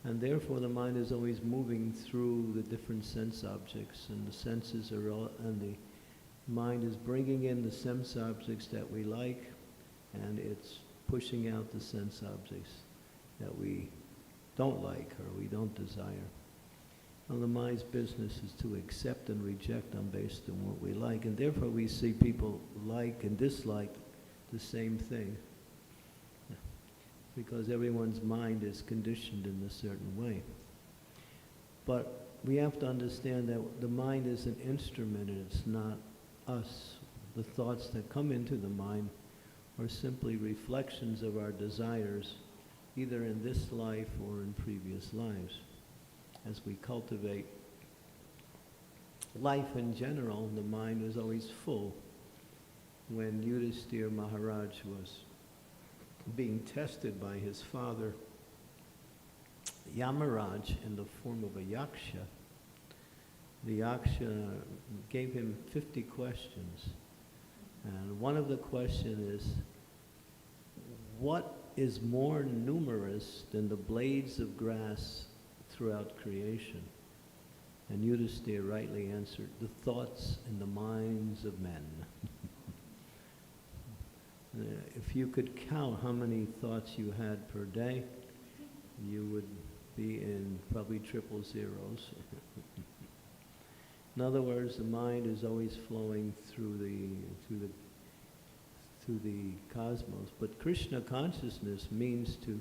And therefore the mind is always moving through the different sense objects, and the senses are all, and the mind is bringing in the sense objects that we like, and it's pushing out the sense objects that we don't like or we don't desire. Well, the mind's business is to accept and reject based on what we like, and therefore we see people like and dislike the same thing, because everyone's mind is conditioned in a certain way. But we have to understand that the mind is an instrument and it's not us. The thoughts that come into the mind are simply reflections of our desires, either in this life or in previous lives. As we cultivate life in general, the mind is always full. When Yudhisthira Maharaj was being tested by his father, Yamaraj, in the form of a yaksha, the yaksha gave him 50 questions. And one of the questions is, what is more numerous than the blades of grass throughout creation. And Yudhisthira rightly answered, the thoughts in the minds of men. If you could count how many thoughts you had per day, you would be in probably triple zeros. In other words, the mind is always flowing through the cosmos. But Krishna consciousness means to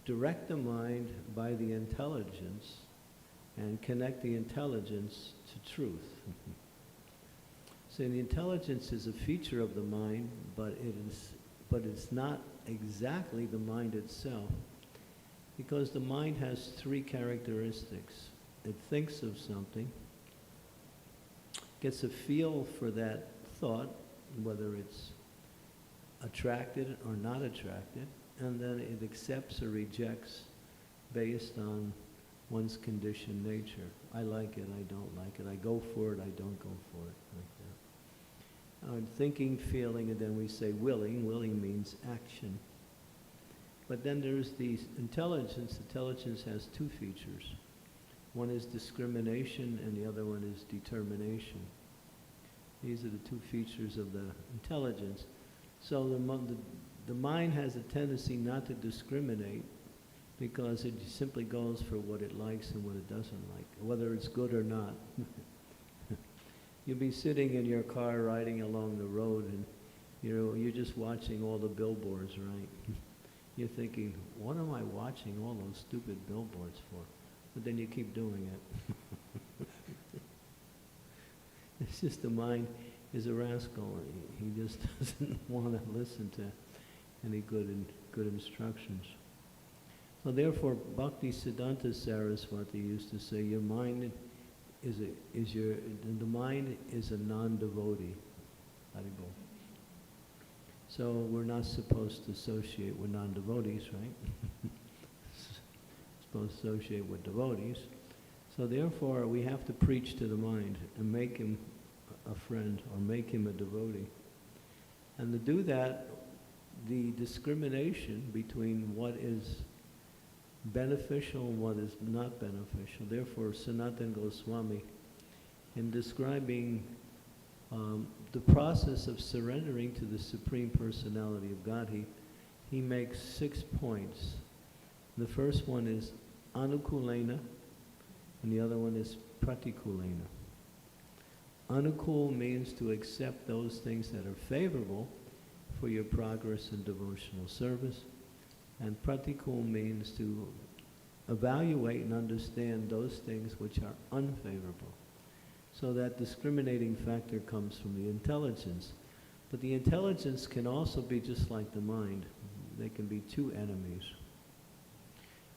direct the mind by the intelligence and connect the intelligence to truth. So the intelligence is a feature of the mind, but it's not exactly the mind itself, because the mind has three characteristics. It thinks of something, gets a feel for that thought, whether it's attracted or not attracted, and then it accepts or rejects based on one's conditioned nature. I like it, I don't like it. I go for it, I don't go for it, like that. Thinking, feeling, and then we say willing. Willing means action. But then there's the intelligence. Intelligence has two features. One is discrimination and the other one is determination. These are the two features of the intelligence. So the mind has a tendency not to discriminate because it simply goes for what it likes and what it doesn't like, whether it's good or not. You'll be sitting in your car riding along the road and you're just watching all the billboards, right? You're thinking, what am I watching all those stupid billboards for? But then you keep doing it. It's just the mind is a rascal. He just doesn't want to listen to any good instructions. So therefore, Bhakti Siddhanta Saraswati used to say, your mind the mind is a non-devotee. Haribol. So we're not supposed to associate with non-devotees, right? Supposed to associate with devotees. So therefore, we have to preach to the mind and make him a friend or make him a devotee. And to do that, the discrimination between what is beneficial and what is not beneficial. Therefore, Sanatana Goswami, in describing the process of surrendering to the Supreme Personality of God, he makes 6 points. The first one is anukulena, and the other one is pratikulena. Anukul means to accept those things that are favorable for your progress in devotional service. And pratikul means to evaluate and understand those things which are unfavorable. So that discriminating factor comes from the intelligence. But the intelligence can also be just like the mind. They can be two enemies.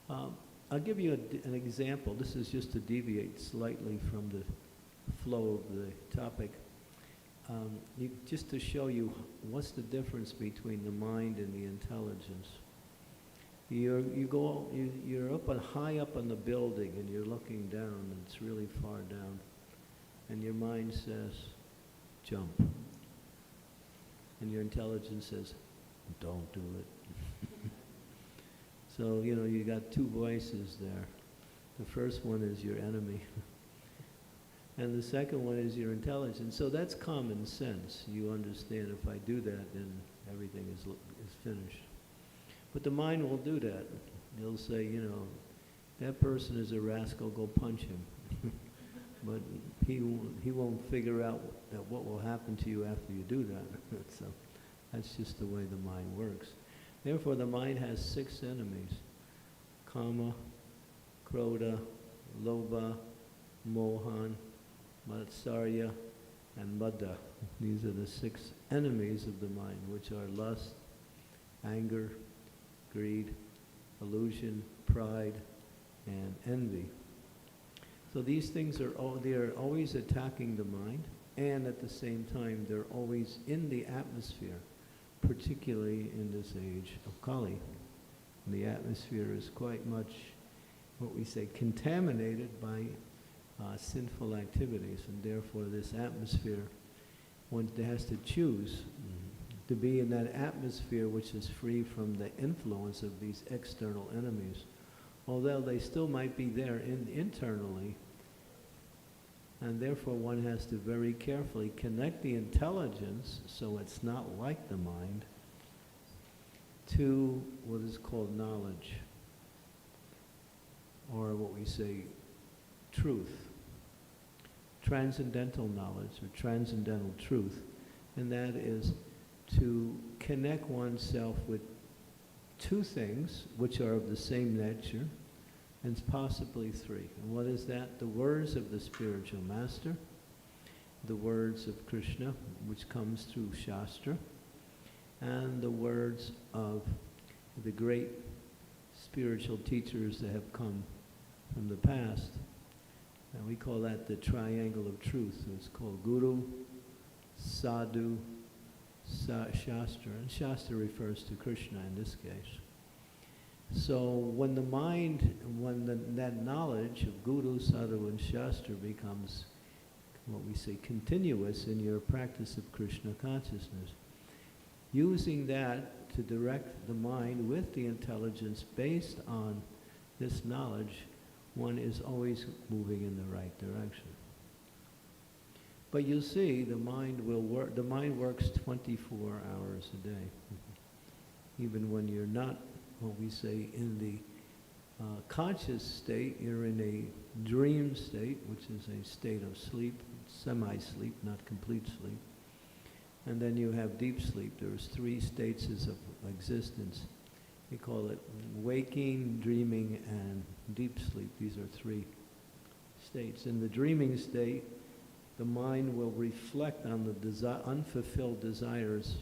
I'll give you an example. This is just to deviate slightly from the flow of the topic. Just to show you what's the difference between the mind and the intelligence. You're high up on the building and you're looking down and it's really far down. And your mind says, jump. And your intelligence says, don't do it. So, you got two voices there. The first one is your enemy. And the second one is your intelligence. So that's common sense. You understand if I do that, then everything is finished. But the mind will do that. It'll say, that person is a rascal, go punch him. But he won't figure out what will happen to you after you do that. So that's just the way the mind works. Therefore, the mind has 6 enemies: kama, krodha, lobha, mohan, matsarya, and madha. These are the 6 enemies of the mind, which are lust, anger, greed, illusion, pride, and envy. So these things are always attacking the mind, and at the same time they're always in the atmosphere, particularly in this age of Kali. And the atmosphere is quite much, what we say, contaminated by sinful activities, and therefore this atmosphere, one has to choose to be in that atmosphere which is free from the influence of these external enemies. Although they still might be there internally, and therefore one has to very carefully connect the intelligence, so it's not like the mind, to what is called knowledge, or what we say, truth, transcendental knowledge or transcendental truth, and that is to connect oneself with two things which are of the same nature, and possibly three. And what is that? The words of the spiritual master, the words of Krishna, which comes through Shastra, and the words of the great spiritual teachers that have come from the past. And we call that the triangle of truth. It's called Guru, Sadhu, Shastra. And Shastra refers to Krishna in this case. So when the mind, that knowledge of Guru, Sadhu, and Shastra becomes what we say continuous in your practice of Krishna consciousness, using that to direct the mind with the intelligence based on this knowledge, one is always moving in the right direction. But you see, the mind works 24 hours a day. Even when you're not, what we say, in the conscious state, you're in a dream state, which is a state of sleep, semi-sleep, not complete sleep. And then you have deep sleep. There's three states of existence. We call it waking, dreaming, and deep sleep. These are three states. In the dreaming state, the mind will reflect on the unfulfilled desires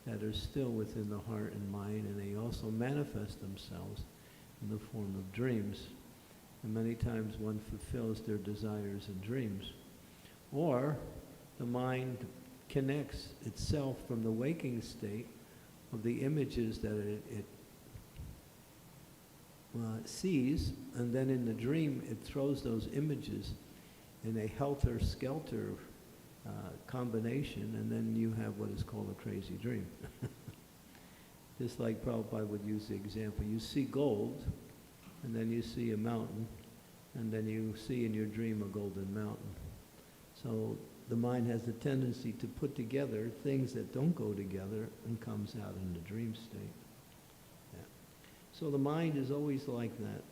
that are still within the heart and mind, and they also manifest themselves in the form of dreams. And many times one fulfills their desires in dreams. Or the mind connects itself from the waking state of the images that it sees, and then in the dream it throws those images in a helter-skelter combination, and then you have what is called a crazy dream. Just like Prabhupada would use the example, you see gold, and then you see a mountain, and then you see in your dream a golden mountain. So the mind has the tendency to put together things that don't go together and comes out in the dream state. Yeah. So the mind is always like that.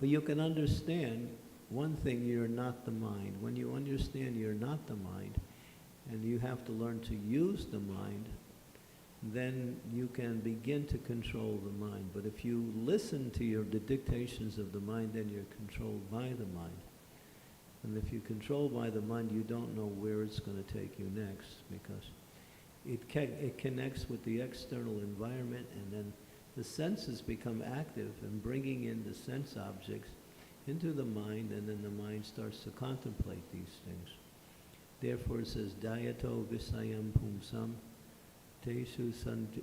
But you can understand one thing, you're not the mind. When you understand you're not the mind, and you have to learn to use the mind, then you can begin to control the mind. But if you listen to the dictations of the mind, then you're controlled by the mind. And if you're controlled by the mind, you don't know where it's going to take you next, because it connects with the external environment, and then the senses become active in bringing in the sense objects into the mind, and then the mind starts to contemplate these things. Therefore it says, Dayato Visayam Pumsam, Teshu Santi,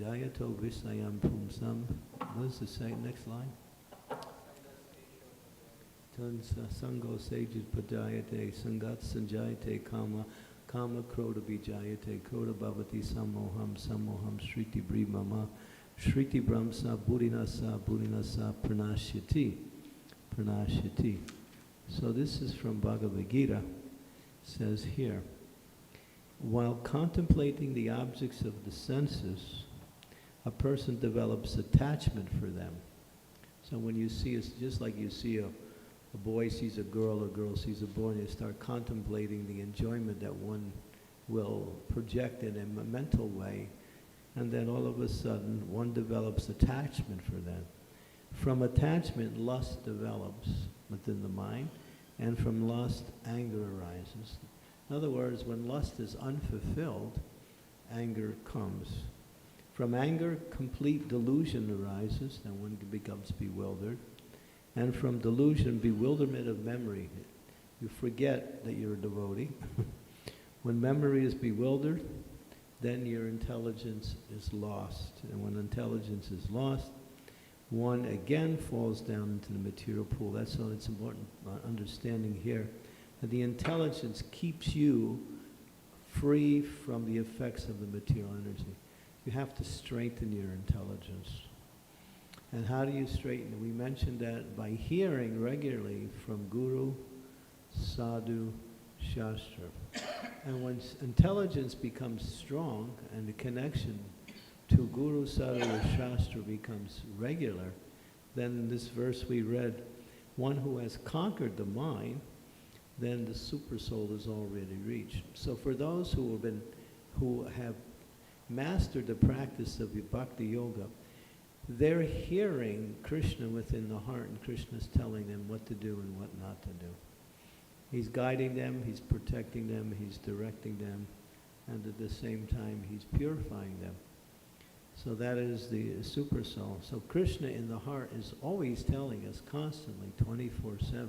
Dayato Visayam Pumsam. What does it say, next line? Sango Sages Padayate, Sangat Sanjayate Kama, Kama Kroda Vijayate, Kroda Bhavati Samoham, Samoham Shriti Brimama, Shriti Brahmsa, Buddhinasa, Buddhinasa, Pranashyati. Pranashyati. So this is from Bhagavad Gita. It says here, while contemplating the objects of the senses, a person develops attachment for them. So when you see, it's just like you see a boy sees a girl sees a boy, and you start contemplating the enjoyment that one will project in a mental way, and then all of a sudden one develops attachment for them. From attachment, lust develops within the mind, and from lust, anger arises. In other words, when lust is unfulfilled, anger comes. From anger, complete delusion arises, and one becomes bewildered. And from delusion, bewilderment of memory. You forget that you're a devotee. When memory is bewildered, then your intelligence is lost. And when intelligence is lost, one again falls down into the material pool. That's why it's important understanding here that the intelligence keeps you free from the effects of the material energy. You have to strengthen your intelligence. And how do you straighten it? We mentioned that by hearing regularly from Guru, Sadhu, Shastra. And when intelligence becomes strong and the connection to Guru, Sadhu, or Shastra becomes regular, then this verse we read, one who has conquered the mind, then the super soul is already reached. So for those who have mastered the practice of Bhakti Yoga, they're hearing Krishna within the heart, and Krishna's telling them what to do and what not to do. He's guiding them, he's protecting them, he's directing them, and at the same time he's purifying them. So that is the super soul. So Krishna in the heart is always telling us constantly, 24/7,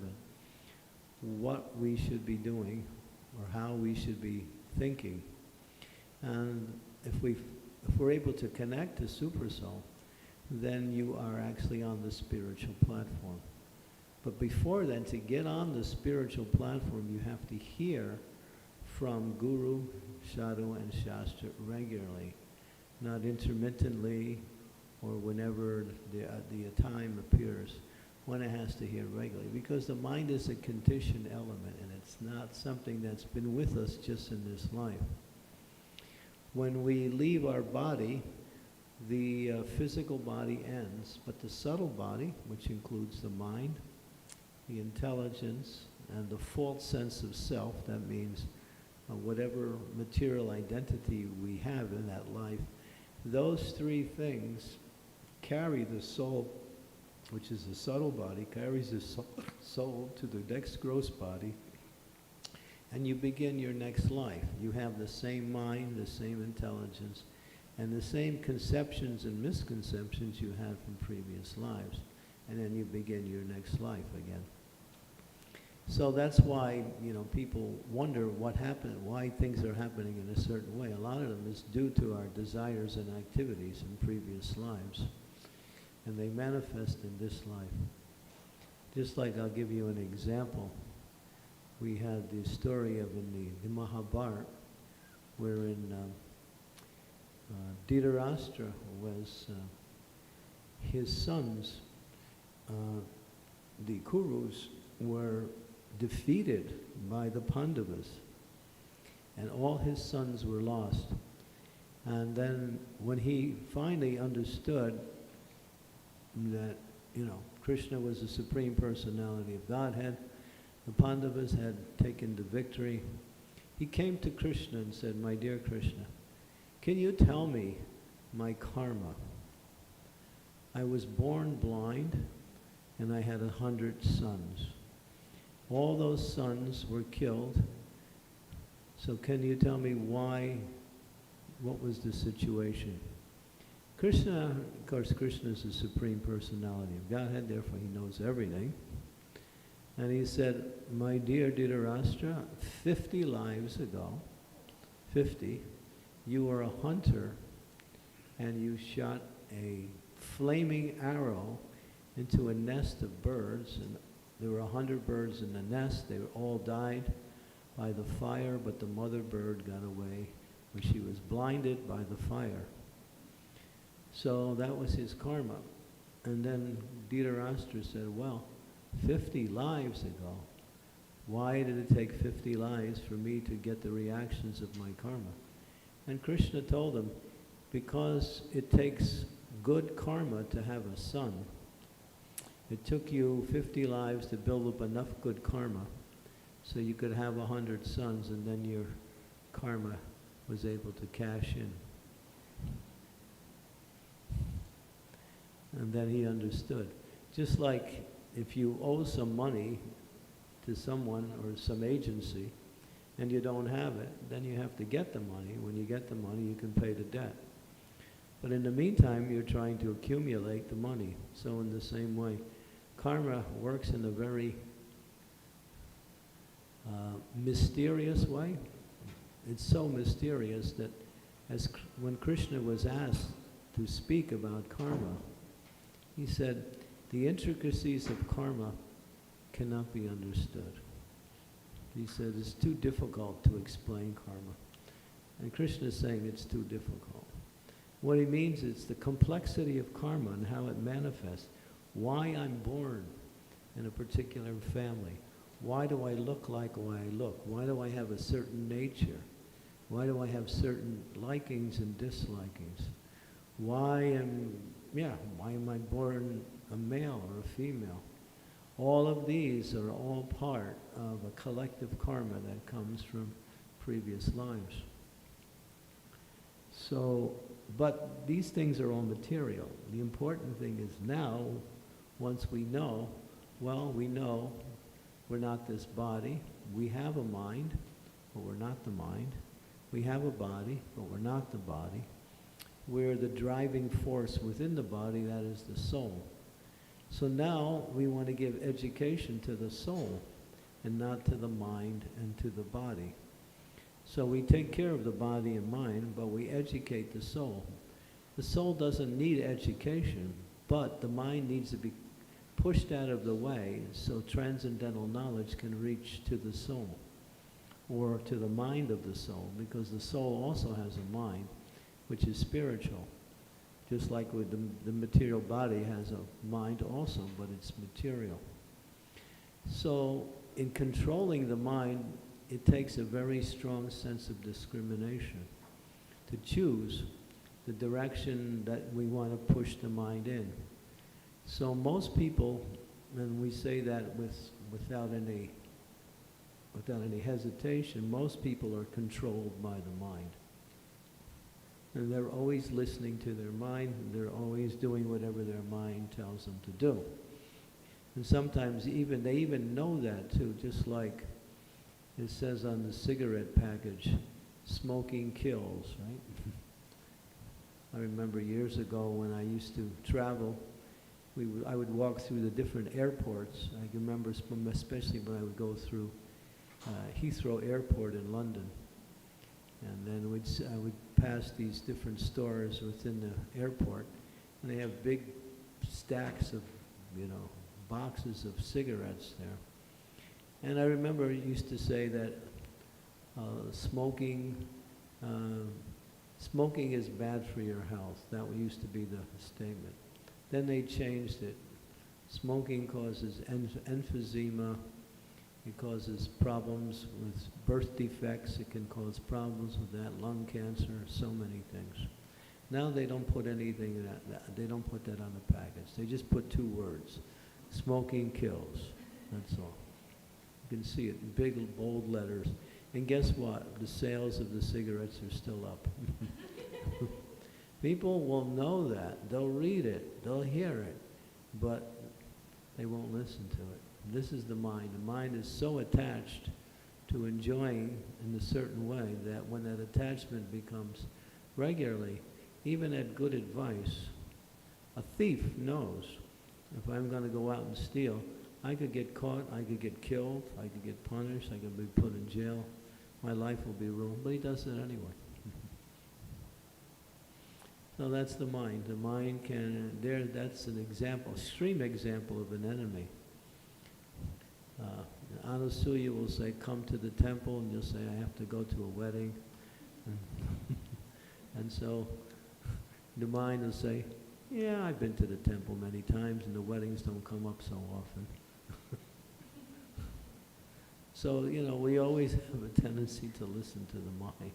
what we should be doing or how we should be thinking. And if we're able to connect to super soul, then you are actually on the spiritual platform. But before then, to get on the spiritual platform, you have to hear from Guru, Sadhu, and Shastra regularly, not intermittently or whenever the time appears. One has to hear regularly, because the mind is a conditioned element, and it's not something that's been with us just in this life. When we leave our body, the physical body ends, but the subtle body, which includes the mind, the intelligence, and the false sense of self, that means whatever material identity we have in that life, those three things carry the soul, which is the subtle body, carries the soul to the next gross body, and you begin your next life. You have the same mind, the same intelligence, and the same conceptions and misconceptions you had from previous lives. And then you begin your next life again. So that's why, people wonder what happened, why things are happening in a certain way. A lot of them is due to our desires and activities in previous lives. And they manifest in this life. Just like, I'll give you an example. We had the story of in the Mahabharata, wherein Dhritarashtra was, his sons, the Kurus, were defeated by the Pandavas, and all his sons were lost. And then when he finally understood that, Krishna was the Supreme Personality of Godhead, the Pandavas had taken the victory, he came to Krishna and said, "My dear Krishna, can you tell me my karma? I was born blind, and I had 100 sons. All those sons were killed. So can you tell me why, what was the situation?" Krishna, of course, Krishna is the Supreme Personality of Godhead, therefore he knows everything. And he said, "My dear Dhritarashtra, 50 lives ago, 50, you were a hunter, and you shot a flaming arrow into a nest of birds, and there were 100 birds in the nest. They all died by the fire, but the mother bird got away when she was blinded by the fire." So that was his karma. And then Dhritarashtra said, "Well, 50 lives ago, why did it take 50 lives for me to get the reactions of my karma?" And Krishna told him, because it takes good karma to have a son. It took you 50 lives to build up enough good karma so you could have 100 sons, and then your karma was able to cash in. And then he understood. Just like if you owe some money to someone or some agency and you don't have it, then you have to get the money. When you get the money, you can pay the debt. But in the meantime, you're trying to accumulate the money. So in the same way, karma works in a very mysterious way. It's so mysterious that when Krishna was asked to speak about karma, he said, "The intricacies of karma cannot be understood." He said, "It's too difficult to explain karma." And Krishna is saying it's too difficult. What he means is the complexity of karma and how it manifests. Why I'm born in a particular family. Why do I look like the way I look? Why do I have a certain nature? Why do I have certain likings and dislikings? Why am I born a male or a female? All of these are all part of a collective karma that comes from previous lives. So, but these things are all material. The important thing is now, once we know, we know we're not this body. We have a mind, but we're not the mind. We have a body, but we're not the body. We're the driving force within the body, that is the soul. So now we want to give education to the soul and not to the mind and to the body. So we take care of the body and mind, but we educate the soul. The soul doesn't need education, but the mind needs to be pushed out of the way so transcendental knowledge can reach to the soul or to the mind of the soul, because the soul also has a mind which is spiritual. Just like with the material body has a mind also, but it's material. So in controlling the mind, it takes a very strong sense of discrimination to choose the direction that we want to push the mind in. So most people, and we say that without any hesitation, most people are controlled by the mind. And they're always listening to their mind, and they're always doing whatever their mind tells them to do. And sometimes they even know that too, just like it says on the cigarette package, smoking kills, right? I remember years ago when I used to travel, I would walk through the different airports. I can remember especially when I would go through Heathrow Airport in London. And then I would pass these different stores within the airport, and they have big stacks of, boxes of cigarettes there. And I remember it used to say that smoking is bad for your health. That used to be the statement. Then they changed it. Smoking causes emphysema. It causes problems with birth defects. It can cause problems with that, lung cancer, so many things. Now they don't put anything they don't put that on the package. They just put 2 words: smoking kills. That's all. You can see it in big, bold letters. And guess what? The sales of the cigarettes are still up. People will know that. They'll read it. They'll hear it. But they won't listen to it. This is the mind. The mind is so attached to enjoying in a certain way that when that attachment becomes regularly, even at good advice, a thief knows if I'm going to go out and steal, I could get caught, I could get killed, I could get punished, I could be put in jail, my life will be ruined, but he does it anyway. So that's the mind. The mind that's an example, extreme example of an enemy. Anasuya will say, come to the temple, and you'll say, I have to go to a wedding. And so the mind will say, yeah, I've been to the temple many times, and the weddings don't come up so often. So, we always have a tendency to listen to the mind.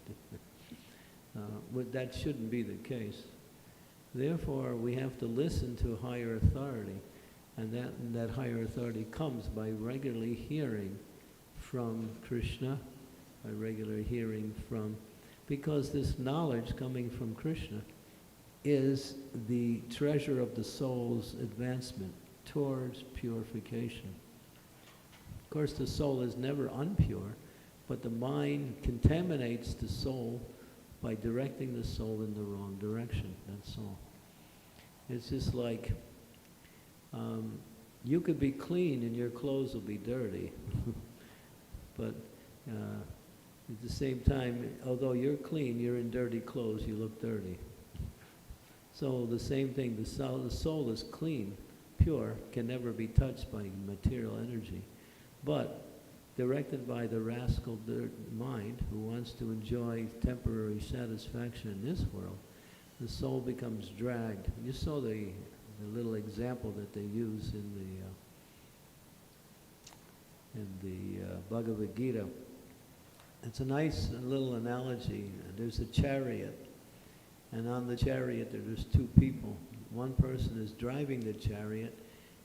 That shouldn't be the case. Therefore, we have to listen to higher authority. And that higher authority comes by regularly hearing from Krishna, by regularly hearing because this knowledge coming from Krishna is the treasure of the soul's advancement towards purification. Of course, the soul is never unpure, but the mind contaminates the soul by directing the soul in the wrong direction, that's all. It's just like you could be clean and your clothes will be dirty. But at the same time, although you're clean, you're in dirty clothes, you look dirty. So the same thing, the soul is clean, pure, can never be touched by material energy. But directed by the rascal mind who wants to enjoy temporary satisfaction in this world, the soul becomes dragged. You saw the little example that they use in the Bhagavad Gita. It's a nice little analogy. There's a chariot, and on the chariot there's two people. One person is driving the chariot,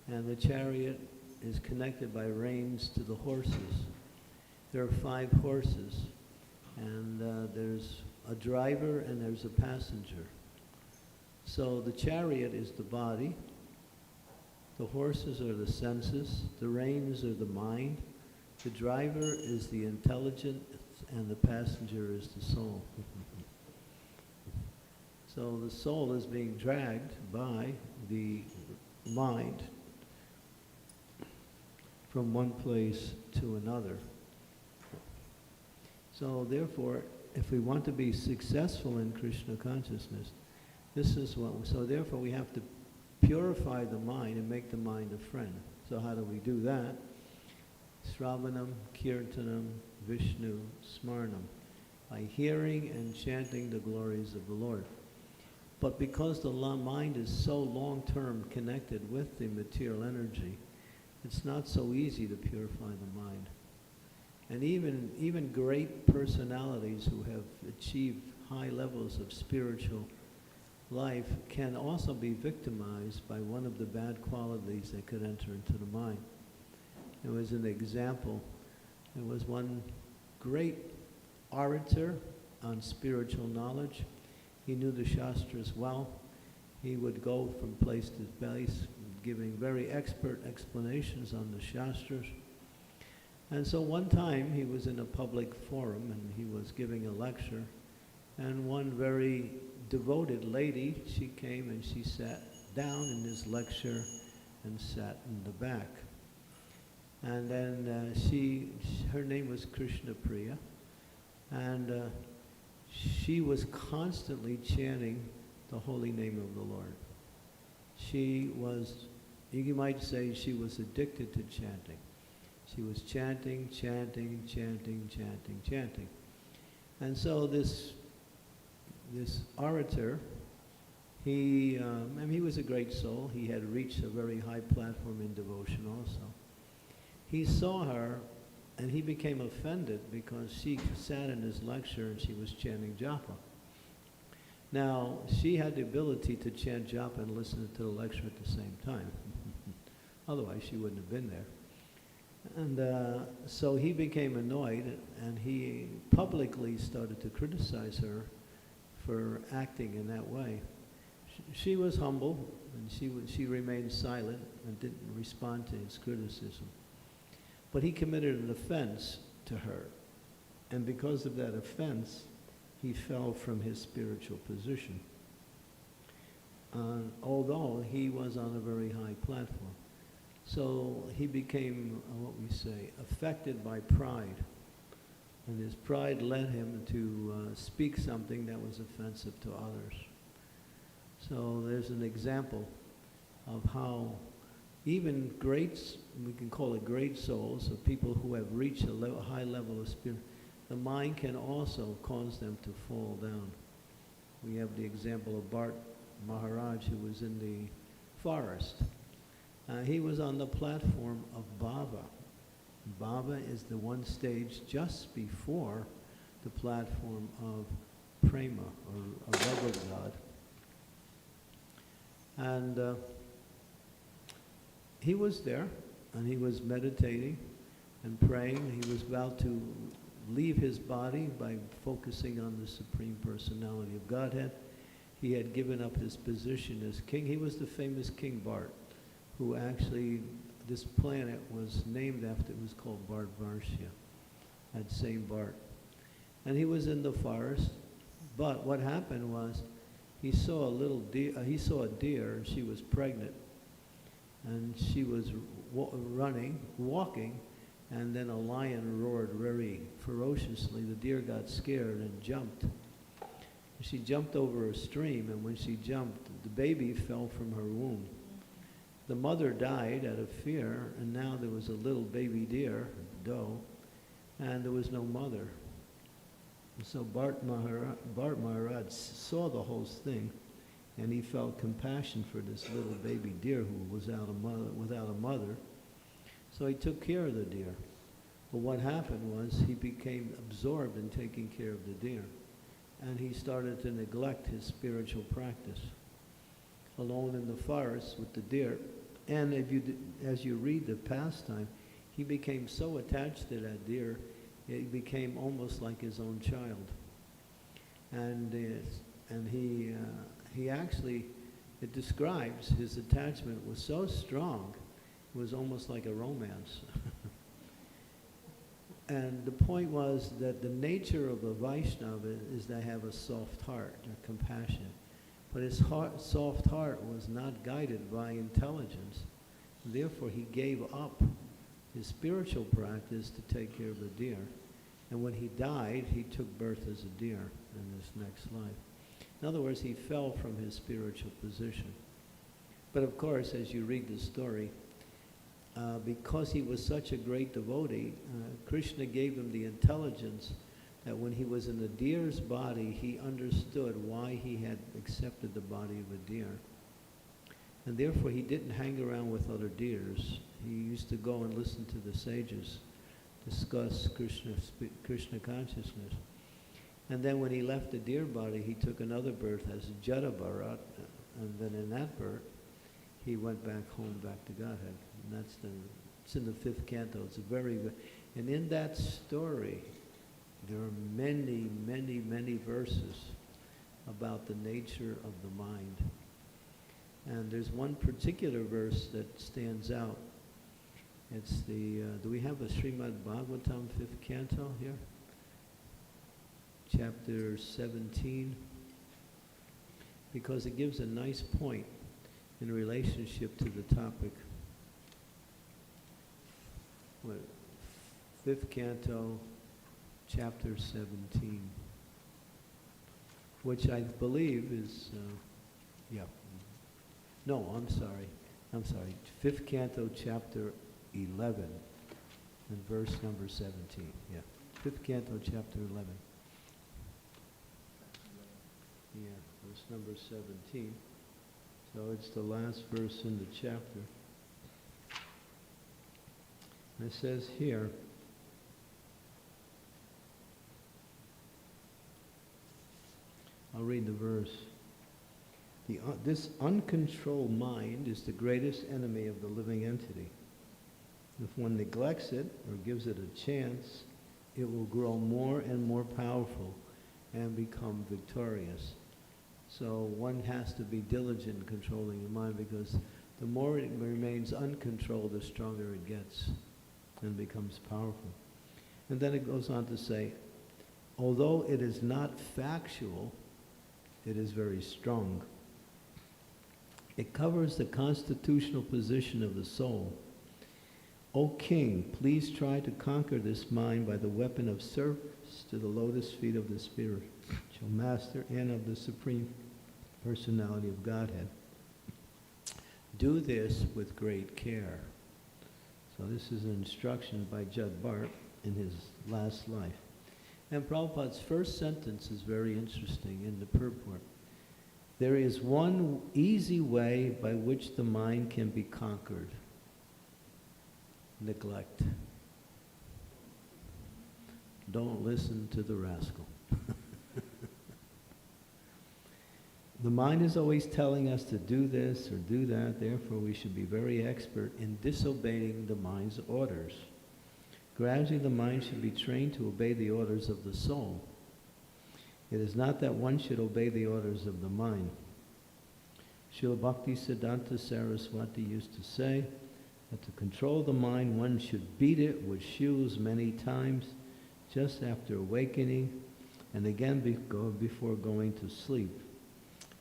and the chariot is connected by reins to the horses. There are 5 horses, and there's a driver and there's a passenger. So the chariot is the body, the horses are the senses, the reins are the mind, the driver is the intelligence, and the passenger is the soul. So the soul is being dragged by the mind from one place to another. So therefore, if we want to be successful in Krishna consciousness, this is so therefore we have to purify the mind and make the mind a friend. So how do we do that? Sravanam, Kirtanam, Vishnu, Smarnam, by hearing and chanting the glories of the Lord. But because the mind is so long-term connected with the material energy, it's not so easy to purify the mind. And even great personalities who have achieved high levels of spiritual life can also be victimized by one of the bad qualities that could enter into the mind. There was an example. There was one great orator on spiritual knowledge. He knew the Shastras well. He would go from place to place, giving very expert explanations on the Shastras. And so one time he was in a public forum and he was giving a lecture, and one very devoted lady, she came and she sat down in his lecture and sat in the back. And then her name was Krishna Priya, and she was constantly chanting the holy name of the Lord. She was, you might say, she was addicted to chanting. She was chanting, chanting, chanting, chanting, chanting. And so this orator, he was a great soul. He had reached a very high platform in devotion also. He saw her and he became offended because she sat in his lecture and she was chanting japa. Now, she had the ability to chant japa and listen to the lecture at the same time. Otherwise, she wouldn't have been there. And so he became annoyed, and he publicly started to criticize her for acting in that way. She was humble, and she remained silent and didn't respond to his criticism. But he committed an offense to her, and because of that offense, he fell from his spiritual position, although he was on a very high platform. So he became, what we say, affected by pride. And his pride led him to speak something that was offensive to others. So there's an example of how even greats, we can call it great souls, or people who have reached a high level of spirit, the mind can also cause them to fall down. We have the example of Bharat Maharaj, who was in the forest. He was on the platform of Bhava. Bhava is the one stage just before the platform of Prema, or a love of God. And he was there, and he was meditating and praying. He was about to leave his body by focusing on the Supreme Personality of Godhead. He had given up his position as king. He was the famous King Bharat, who actually, this planet was named after, it was called Bharatvarsha, that same Bharat. And he was in the forest, but what happened was, he saw a deer, and she was pregnant. And she was walking, and then a lion roared very ferociously. The deer got scared and jumped. She jumped over a stream, and when she jumped, the baby fell from her womb. The mother died out of fear, and now there was a little baby deer, doe, and there was no mother. And so Bart Maharaj saw the whole thing, and he felt compassion for this little baby deer who was without a mother. So he took care of the deer. But what happened was he became absorbed in taking care of the deer, and he started to neglect his spiritual practice. Alone in the forest with the deer, and as you read the pastime, he became so attached to that deer, it became almost like his own child. And he actually, it describes his attachment was so strong, it was almost like a romance. And the point was that the nature of a Vaishnava is they have a soft heart, a compassion. But his soft heart was not guided by intelligence. Therefore, he gave up his spiritual practice to take care of the deer. And when he died, he took birth as a deer in this next life. In other words, he fell from his spiritual position. But of course, as you read the story, because he was such a great devotee, Krishna gave him the intelligence that when he was in the deer's body, he understood why he had accepted the body of a deer. And therefore, he didn't hang around with other deers. He used to go and listen to the sages discuss Krishna consciousness. And then when he left the deer body, he took another birth as Jada Bharat, and then in that birth, he went back home, back to Godhead. And it's in the 5th canto. It's a and in that story, there are many, many, many verses about the nature of the mind. And there's one particular verse that stands out. It's the, do we have a Srimad Bhagavatam 5th canto here? Chapter 17. Because it gives a nice point in relationship to the topic. 5th canto, chapter 17, which I believe is, no, I'm sorry, 5th canto, chapter 11, and verse number 17, 5th canto, chapter 11, verse number 17, so it's the last verse in the chapter. And it says here, I'll read the verse. This uncontrolled mind is the greatest enemy of the living entity. If one neglects it or gives it a chance, it will grow more and more powerful and become victorious. So one has to be diligent in controlling your mind, because the more it remains uncontrolled, the stronger it gets and becomes powerful. And then it goes on to say, although it is not factual, it is very strong. It covers the constitutional position of the soul. O king, please try to conquer this mind by the weapon of service to the lotus feet of the spiritual master and of the Supreme Personality of Godhead. Do this with great care. So this is an instruction by Jad Bharat in his last life. And Prabhupada's first sentence is very interesting in the purport. There is one easy way by which the mind can be conquered. Neglect. Don't listen to the rascal. The mind is always telling us to do this or do that, therefore we should be very expert in disobeying the mind's orders. Gradually the mind should be trained to obey the orders of the soul. It is not that one should obey the orders of the mind. Srila Bhakti Siddhanta Saraswati used to say that to control the mind one should beat it with shoes many times just after awakening and again before going to sleep.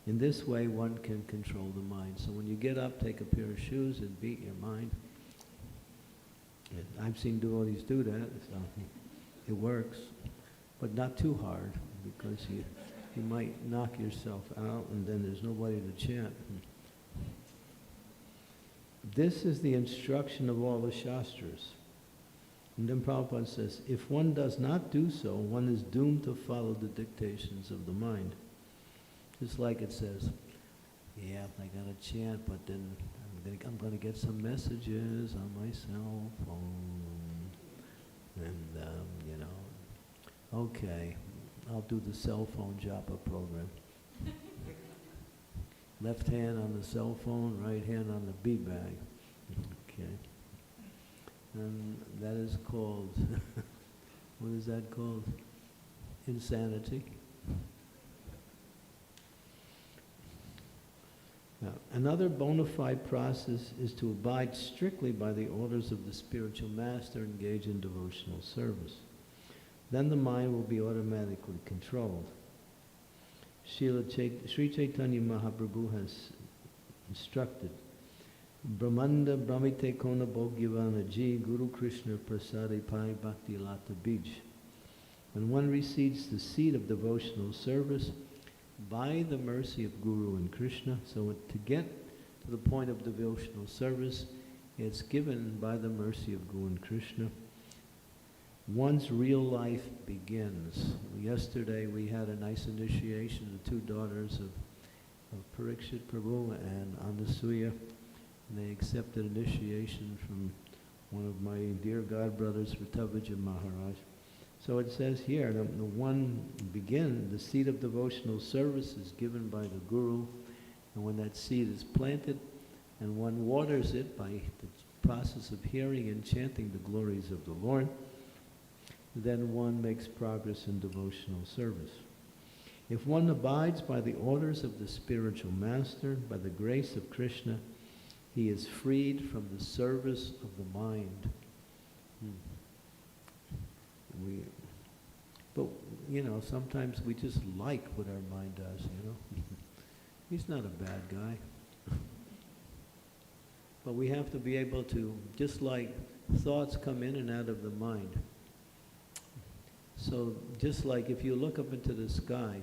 In this way one can control the mind. So when you get up, take a pair of shoes and beat your mind. And I've seen devotees do that, so it works, but not too hard, because you might knock yourself out and then there's nobody to chant. This is the instruction of all the Shastras. And then Prabhupada says, if one does not do so, one is doomed to follow the dictations of the mind. Just like it says, yeah, I gotta chant, but then I'm gonna get some messages on my cell phone. And, okay, I'll do the cell phone japa program. Left hand on the cell phone, right hand on the bead bag. Okay. And that is called, what is that called? Insanity. Now, another bona fide process is to abide strictly by the orders of the spiritual master, engage in devotional service. Then the mind will be automatically controlled. Sri Chaitanya Mahaprabhu has instructed, Brahmanda Brahmite Kona Bhogyavana Ji Guru Krishna Prasade Pai Bhakti Lata Bij. When one receives the seed of devotional service by the mercy of Guru and Krishna, so to get to the point of devotional service, it's given by the mercy of Guru and Krishna. One's real life begins. Yesterday we had a nice initiation of the two daughters of Parikshit Prabhu and Anasuya. They accepted initiation from one of my dear godbrothers, Ritavaja Maharaj. So it says here, the one the seed of devotional service is given by the Guru, and when that seed is planted, and one waters it by the process of hearing and chanting the glories of the Lord, then one makes progress in devotional service. If one abides by the orders of the spiritual master, by the grace of Krishna, he is freed from the service of the mind. But sometimes we just like what our mind does, He's not a bad guy. But we have to be able to, just like thoughts come in and out of the mind. So just like if you look up into the sky,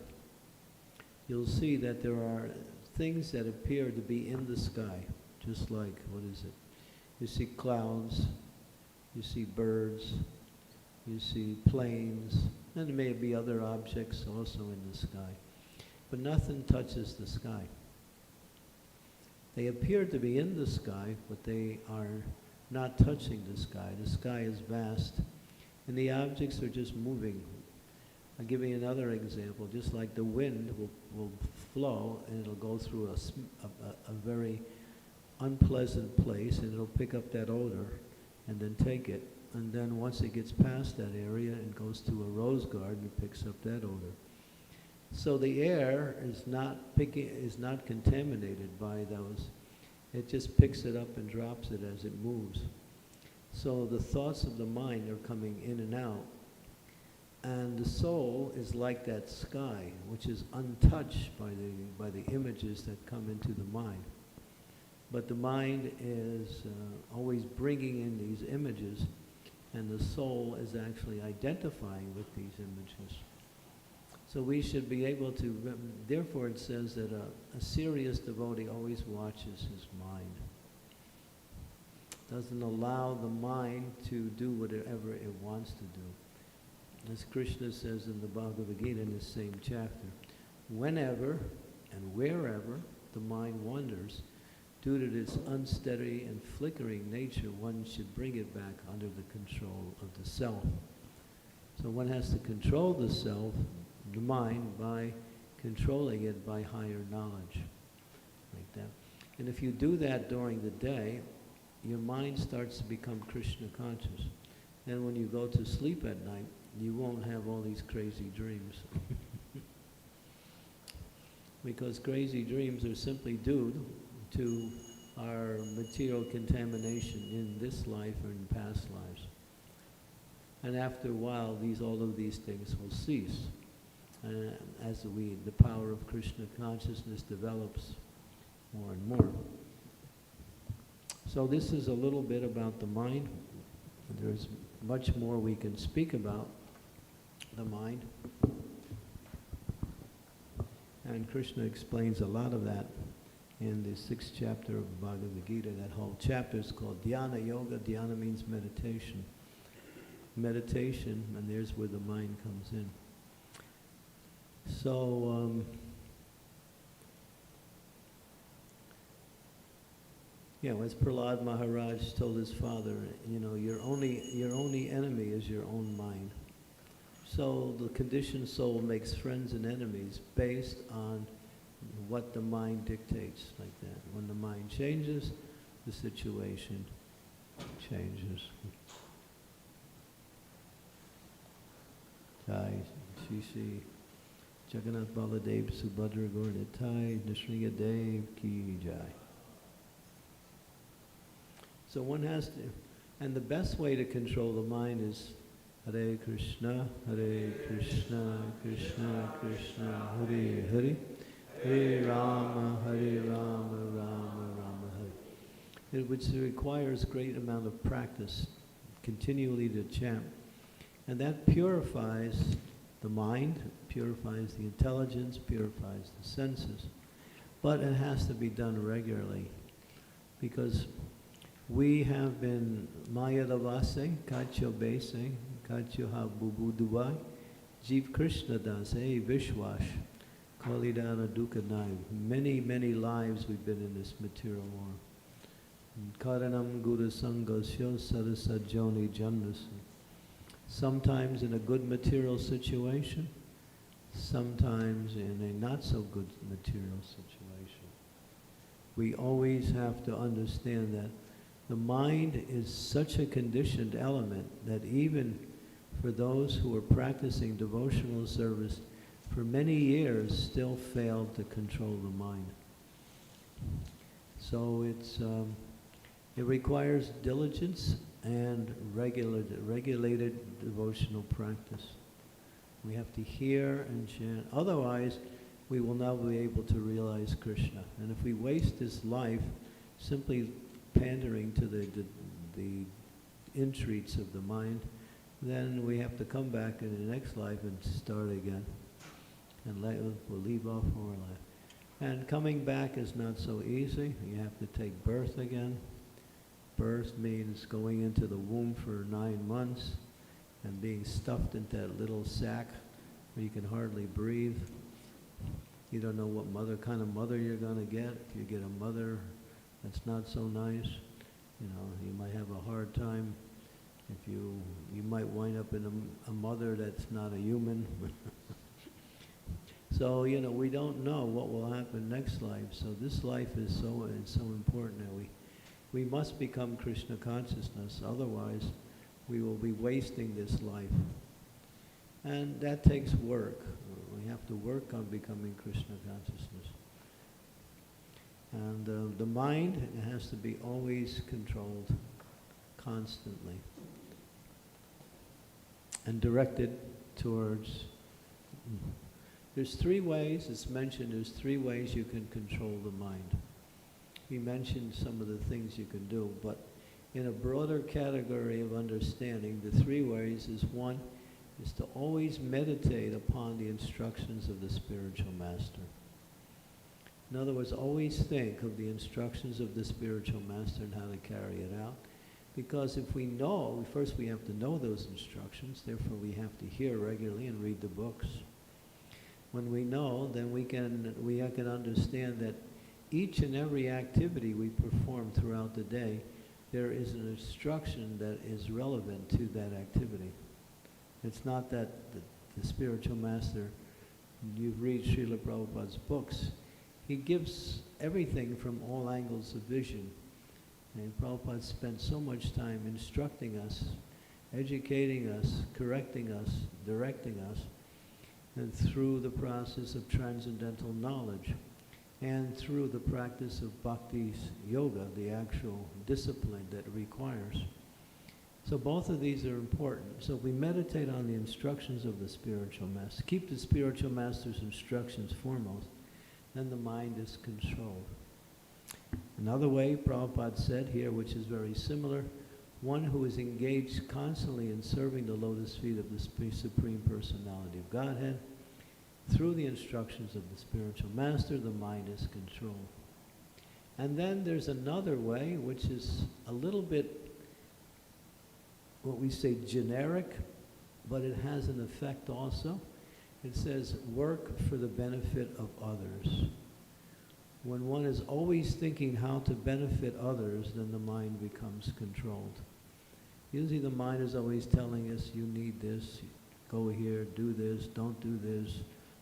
you'll see that there are things that appear to be in the sky. Just like, you see clouds, you see birds, you see planes, and there may be other objects also in the sky. But nothing touches the sky. They appear to be in the sky, but they are not touching the sky. The sky is vast, and the objects are just moving. I'll give you another example. Just like the wind will flow, and it'll go through a very unpleasant place, and it'll pick up that odor and then take it. And then once it gets past that area and goes to a rose garden, it picks up that odor. So the air is not contaminated by those. It just picks it up and drops it as it moves. So the thoughts of the mind are coming in and out. And the soul is like that sky, which is untouched by the images that come into the mind. But the mind is always bringing in these images, and the soul is actually identifying with these images. So we should be able to, therefore it says that a serious devotee always watches his mind. Doesn't allow the mind to do whatever it wants to do. As Krishna says in the Bhagavad Gita in this same chapter, whenever and wherever the mind wanders, due to its unsteady and flickering nature, one should bring it back under the control of the self. So one has to control the self, the mind, by controlling it by higher knowledge, like that. And if you do that during the day, your mind starts to become Krishna conscious. Then when you go to sleep at night, you won't have all these crazy dreams. Because crazy dreams are simply due to our material contamination in this life or in past lives. And after a while, all of these things will cease. As the power of Krishna consciousness develops more and more. So this is a little bit about the mind. There's much more we can speak about the mind. And Krishna explains a lot of that in the 6th chapter of Bhagavad Gita. That whole chapter is called Dhyana Yoga. Dhyana means meditation. meditation, and there's where the mind comes in. So, as Prahlad Maharaj told his father, your only enemy is your own mind. So the conditioned soul makes friends and enemies based on what the mind dictates, like that. When the mind changes, the situation changes. Jai Shri Jagannath Baladev Subhadra Gaurnitai Nrsingadev Ki Jai. So one has to, and the best way to control the mind is Hare Krishna, Krishna Krishna, Hare Hare, Hare Rama, Rama Rama Hare. Which requires great amount of practice, continually to chant. And that purifies the mind, purifies the intelligence, purifies the senses. But it has to be done regularly, because we have been Mayadavase, Kacho Bese, Kacho Ha Bubu Dubai, Jeev Krishna Dase, Vishwash, Kalidana Dukanai. Many, many lives we've been in this material world. Karanam Guru Sangasyo Sarasa Joni Jandas. Sometimes in a good material situation, sometimes in a not so good material situation. We always have to understand that the mind is such a conditioned element that even for those who are practicing devotional service for many years still fail to control the mind. So it requires diligence and regulated devotional practice. We have to hear and chant. Otherwise, we will not be able to realize Krishna. And if we waste this life simply pandering to the entreats of the mind, then we have to come back in the next life and start again. And we'll leave off our life. And coming back is not so easy. You have to take birth again. Birth means going into the womb for 9 months and being stuffed into that little sack where you can hardly breathe. You don't know what kind of mother you're going to get. If you get a mother that's not so nice, you might have a hard time. If you might wind up in a mother that's not a human. So, we don't know what will happen next life. So this life is so important that we must become Krishna consciousness. Otherwise, we will be wasting this life. And that takes work. We have to work on becoming Krishna consciousness. And the mind has to be always controlled, constantly, and directed towards. There's 3 ways, it's mentioned, there's 3 ways you can control the mind. We mentioned some of the things you can do, but in a broader category of understanding, the 3 ways is: 1 is to always meditate upon the instructions of the spiritual master. In other words, always think of the instructions of the spiritual master and how to carry it out. Because if we know, first we have to know those instructions, therefore we have to hear regularly and read the books. When we know, then we can understand that each and every activity we perform throughout the day, there is an instruction that is relevant to that activity. It's not that the spiritual master, you read Srila Prabhupada's books, he gives everything from all angles of vision. And Prabhupada spent so much time instructing us, educating us, correcting us, directing us, and through the process of transcendental knowledge, and through the practice of bhakti yoga, the actual discipline that it requires. So both of these are important. So we meditate on the instructions of the spiritual master. Keep the spiritual master's instructions foremost, then the mind is controlled. Another way, Prabhupada said here, which is very similar, one who is engaged constantly in serving the lotus feet of the Supreme Personality of Godhead, through the instructions of the spiritual master, the mind is controlled. And then there's another way, which is a little bit what we say generic, but it has an effect also. It says, work for the benefit of others. When one is always thinking how to benefit others, then the mind becomes controlled. Usually the mind is always telling us, you need this, go here, do this, don't do this.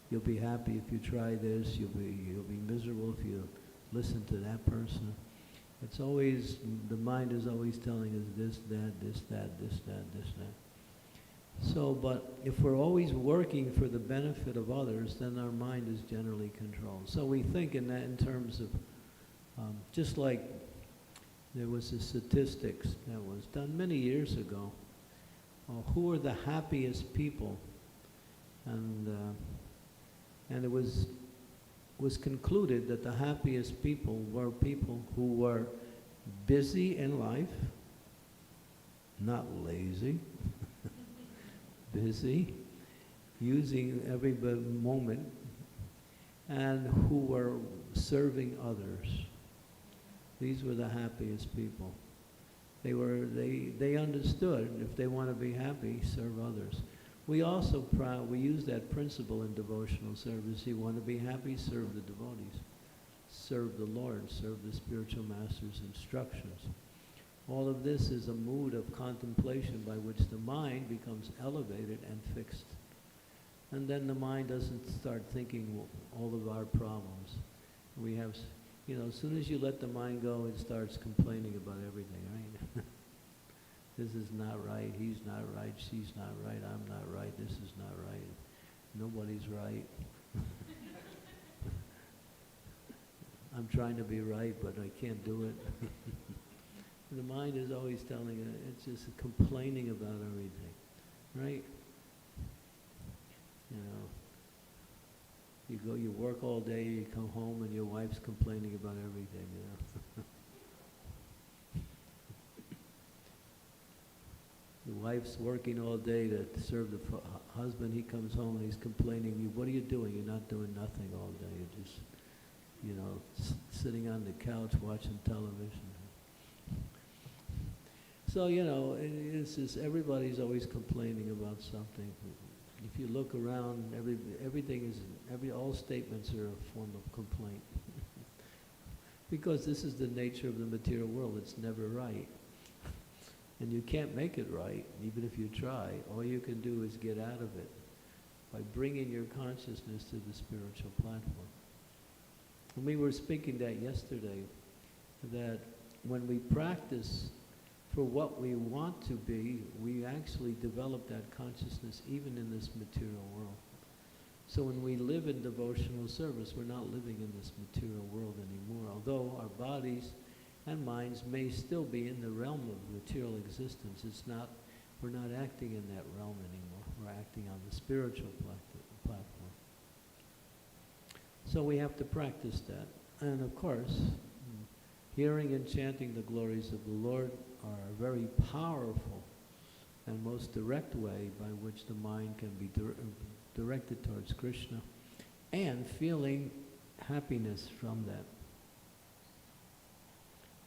You'll be happy if you try this, you'll be miserable if you listen to that person. It's always, the mind is always telling us this, that, this, that, this, that, this, that. So, but if we're always working for the benefit of others, then our mind is generally controlled. So we think in that in terms of, just like there was a statistics that was done many years ago, who are the happiest people? And it was concluded that the happiest people were people who were busy in life, not lazy, busy, using every moment, and who were serving others. These were the happiest people. They understood if they want to be happy, serve others. We also we use that principle in devotional service. You want to be happy, serve the devotees. Serve the Lord, serve the spiritual master's instructions. All of this is a mood of contemplation by which the mind becomes elevated and fixed. And then the mind doesn't start thinking all of our problems. We have, as soon as you let the mind go, it starts complaining about everything, right? This is not right, he's not right, she's not right, I'm not right, this is not right, nobody's right. I'm trying to be right, but I can't do it. The mind is always telling it, it's just complaining about everything, right? You work all day, you come home and your wife's complaining about everything, The wife's working all day to serve the husband. He comes home and he's complaining, what are you doing? You're not doing nothing all day. You're just, sitting on the couch watching television. So, it's just everybody's always complaining about something. If you look around, all statements are a form of complaint. Because this is the nature of the material world. It's never right. And you can't make it right, even if you try. All you can do is get out of it by bringing your consciousness to the spiritual platform. And we were speaking that yesterday, that when we practice for what we want to be, we actually develop that consciousness even in this material world. So when we live in devotional service, we're not living in this material world anymore. Although our bodies and minds may still be in the realm of material existence, we're not acting in that realm anymore. We're acting on the spiritual platform. So we have to practice that. And of course, hearing and chanting the glories of the Lord are a very powerful and most direct way by which the mind can be directed towards Krishna and feeling happiness from that.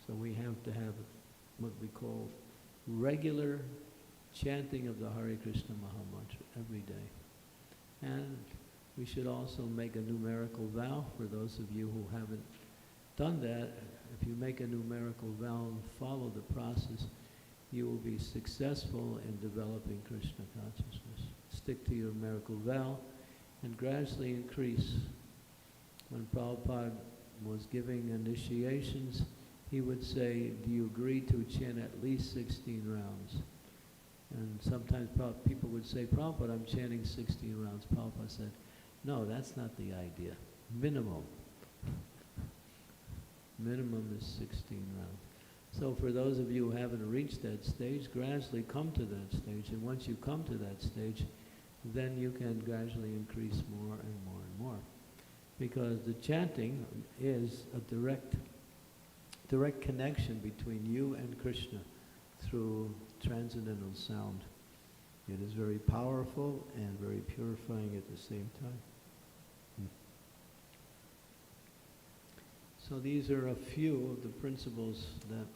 So we have to have what we call regular chanting of the Hare Krishna Mahamantra every day. And we should also make a numerical vow. For those of you who haven't done that, if you make a numerical vow and follow the process, you will be successful in developing Krishna consciousness. Stick to your numerical vow and gradually increase. When Prabhupada was giving initiations, he would say, do you agree to chant at least 16 rounds? And sometimes people would say, Prabhupada, I'm chanting 16 rounds. Prabhupada said, no, that's not the idea. Minimum. Minimum is 16 rounds. So for those of you who haven't reached that stage, gradually come to that stage. And once you come to that stage, then you can gradually increase more and more and more. Because the chanting is a direct connection between you and Krishna through transcendental sound. It is very powerful and very purifying at the same time. So these are a few of the principles that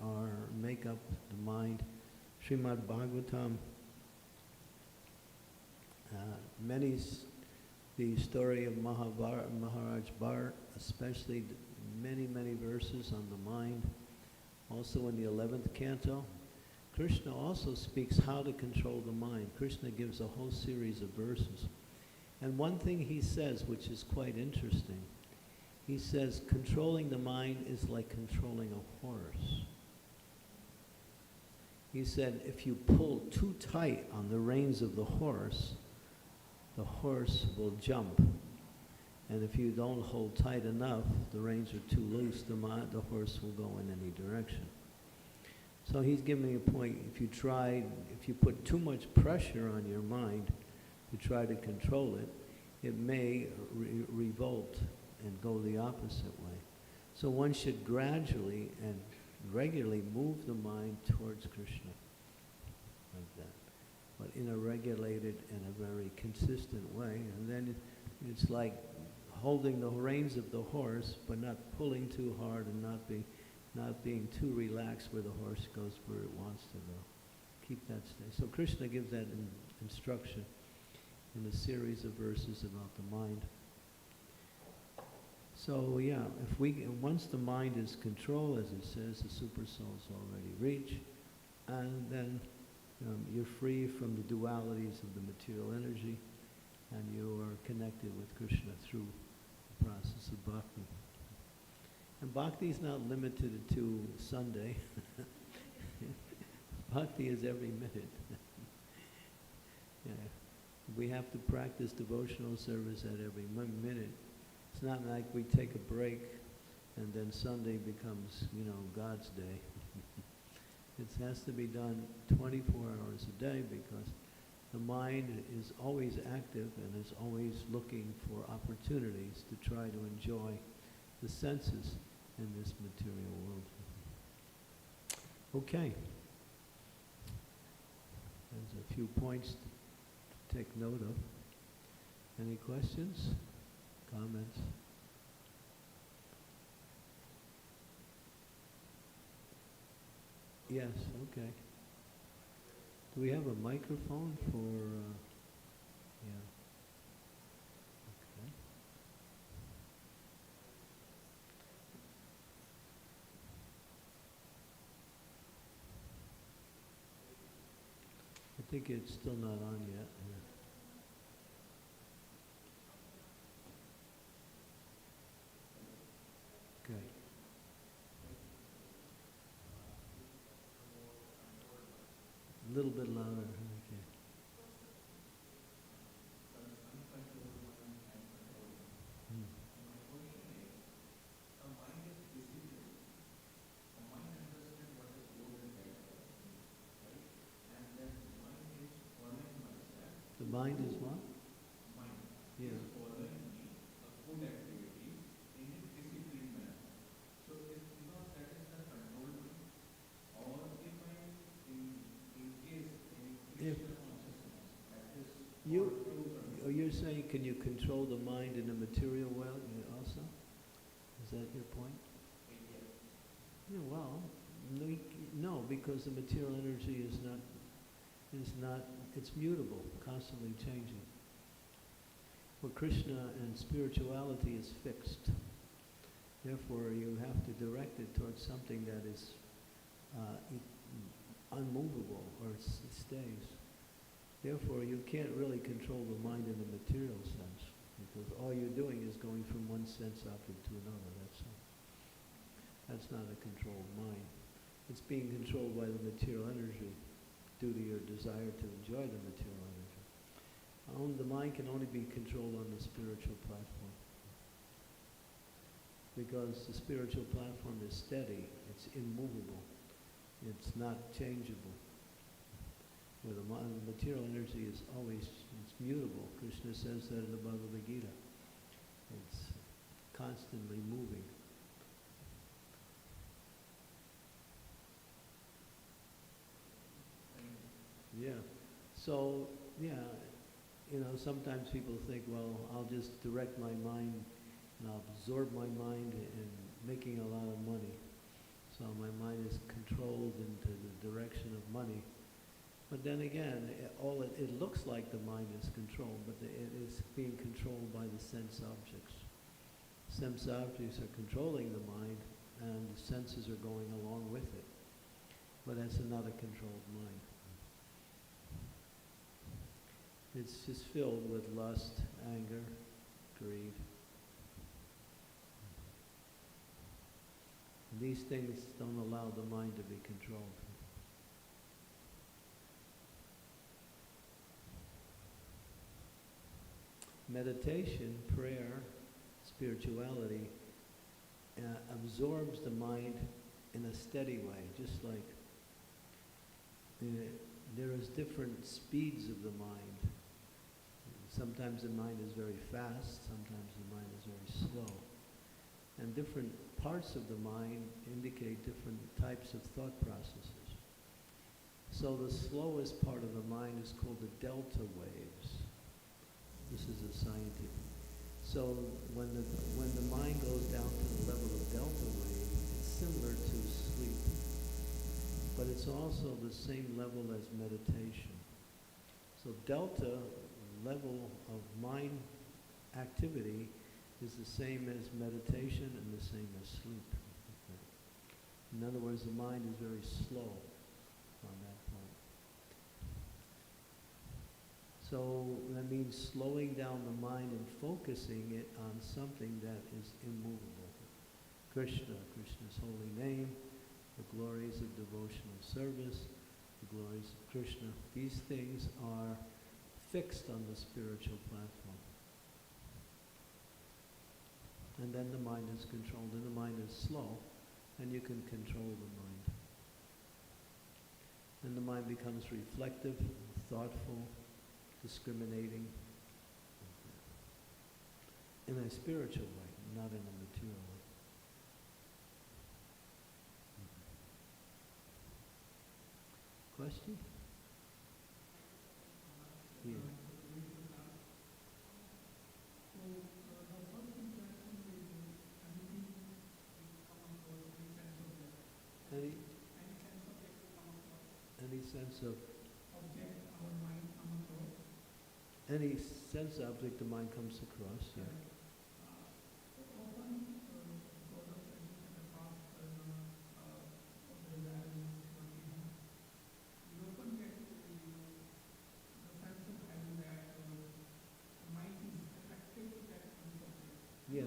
make up the mind Srimad Bhagavatam, the story of Maharaj Bharat, especially many verses on the mind. Also in the 11th canto, Krishna also speaks how to control the mind. Krishna gives a whole series of verses. And one thing he says, which is quite interesting, he says controlling the mind is like controlling a horse. He said if you pull too tight on the reins of the horse will jump. And if you don't hold tight enough, the reins are too loose, the horse will go in any direction. So he's giving me a point. If you put too much pressure on your mind to try to control it, it may revolt and go the opposite way. So one should gradually and regularly move the mind towards Krishna, like that, but in a regulated and a very consistent way. And then it's like holding the reins of the horse, but not pulling too hard and not being too relaxed where the horse goes where it wants to go. Keep that steady. So Krishna gives that instruction in a series of verses about the mind. So yeah, once the mind is controlled, as it says, the super soul's already reached, and then you're free from the dualities of the material energy, and you are connected with Krishna through the process of bhakti. And bhakti is not limited to Sunday. Bhakti is every minute. Yeah. We have to practice devotional service at every minute. It's not like we take a break and then Sunday becomes, God's day. It has to be done 24 hours a day because the mind is always active and is always looking for opportunities to try to enjoy the senses in this material world. Okay. There's a few points to take note of. Any questions? Comments? Yes, okay. Do we have a microphone for, yeah. Okay. I think it's still not on yet. Yeah. Okay. A little bit louder. Okay. The mind is what? Yeah. If you're saying, can you control the mind in a material way also? Is that your point? Yeah, well, no, because the material energy is not, it's mutable, constantly changing. Well, Krishna and spirituality is fixed. Therefore, you have to direct it towards something that is unmovable or stays. Therefore, you can't really control the mind in the material sense, because all you're doing is going from one sense object to another, that's all. That's not a controlled mind. It's being controlled by the material energy due to your desire to enjoy the material energy. The mind can only be controlled on the spiritual platform, because the spiritual platform is steady, it's immovable, it's not changeable. Where the material energy is always, it's mutable. Krishna says that in the Bhagavad Gita. It's constantly moving. Yeah. So, yeah, sometimes people think, well, I'll just direct my mind and I'll absorb my mind in making a lot of money. So my mind is controlled into the direction of money. But then again, it looks like the mind is controlled, but it is being controlled by the sense objects. Sense objects are controlling the mind, and the senses are going along with it. But that's another controlled mind. It's just filled with lust, anger, greed. And these things don't allow the mind to be controlled. Meditation, prayer, spirituality absorbs the mind in a steady way, just like there is different speeds of the mind. Sometimes the mind is very fast, sometimes the mind is very slow. And different parts of the mind indicate different types of thought processes. So the slowest part of the mind is called the delta waves. This is a scientific. So when the mind goes down to the level of delta wave, it's similar to sleep. But it's also the same level as meditation. So delta level of mind activity is the same as meditation and the same as sleep. In other words, the mind is very slow on that point. So that means slowing down the mind and focusing it on something that is immovable. Krishna, Krishna's holy name, the glories of devotional service, the glories of Krishna. These things are fixed on the spiritual platform. And then the mind is controlled, and the mind is slow, and you can control the mind. And the mind becomes reflective, thoughtful, discriminating, in a spiritual way, not in a material way. Question? Yeah. Any sense of any sense object the mind comes across, yeah. Yeah,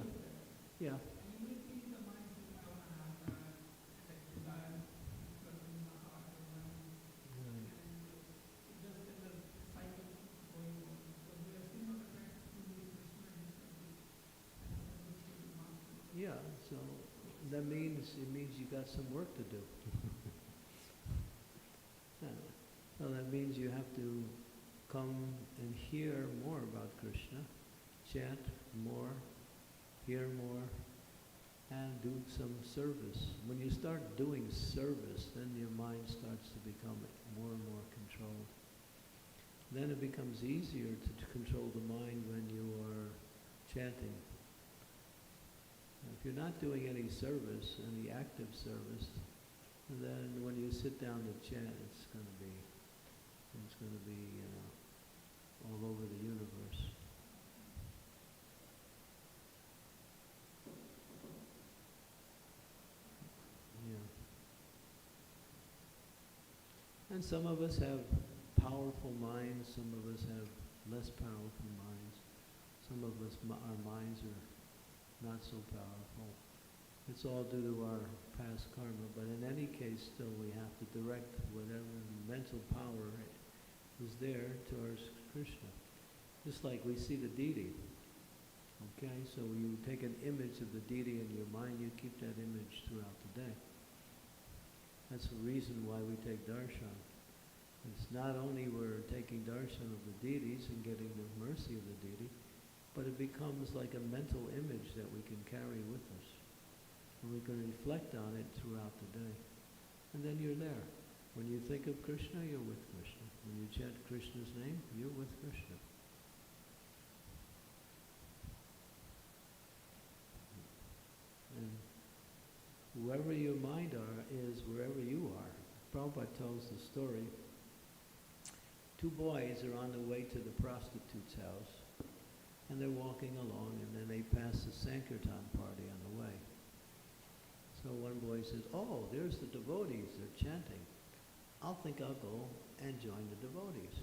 yeah. Yeah, so that means, it means you got some work to do. Yeah. Well, that means you have to come and hear more about Krishna, chant more, hear more, and do some service. When you start doing service, then your mind starts to become more and more controlled. Then it becomes easier to control the mind when you are chanting. If you're not doing any service, any active service, then when you sit down to chant, it's going to be all over the universe. Yeah. And some of us have powerful minds, some of us have less powerful minds. Some of us, our minds are not so powerful. It's all due to our past karma, but in any case, still we have to direct whatever mental power is there towards Krishna. Just like we see the deity. Okay, so you take an image of the deity in your mind, you keep that image throughout the day. That's the reason why we take darshan. It's not only we're taking darshan of the deities and getting the mercy of the deity, but it becomes like a mental image that we can carry with us. And we can reflect on it throughout the day. And then you're there. When you think of Krishna, you're with Krishna. When you chant Krishna's name, you're with Krishna. And whoever your mind is wherever you are. Prabhupada tells the story two boys are on the way to the prostitute's house, and they're walking along, and then they pass the Sankirtan party on the way. So one boy says, "Oh, there's the devotees, they're chanting. I'll go and join the devotees."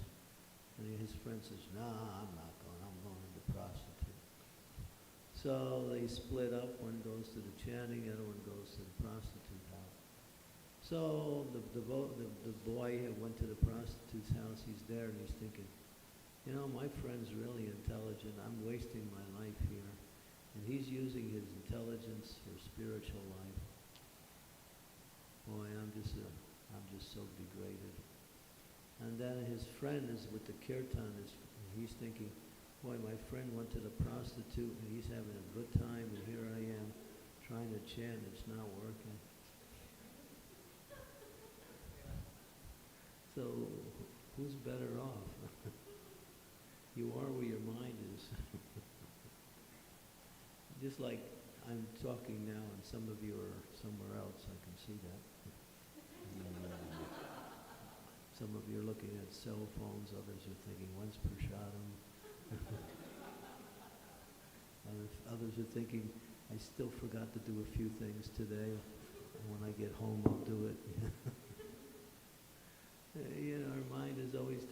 And his friend says, "Nah, I'm not going, I'm going to the prostitute." So they split up, one goes to the chanting, the other one goes to the prostitute house. So the boy who went to the prostitute's house, he's there and he's thinking, you know, my friend's really intelligent, I'm wasting my life here. And he's using his intelligence for spiritual life. Boy, I'm just so degraded. And then his friend is with the kirtan, he's thinking, boy, my friend went to the prostitute and he's having a good time, and here I am trying to chant, it's not working. So, who's better off? You are where your mind is. Just like I'm talking now and some of you are somewhere else, I can see that. Some of you are looking at cell phones, others are thinking, when's Prashadam? Others are thinking, I still forgot to do a few things today. When I get home, I'll do it. You know, our mind is always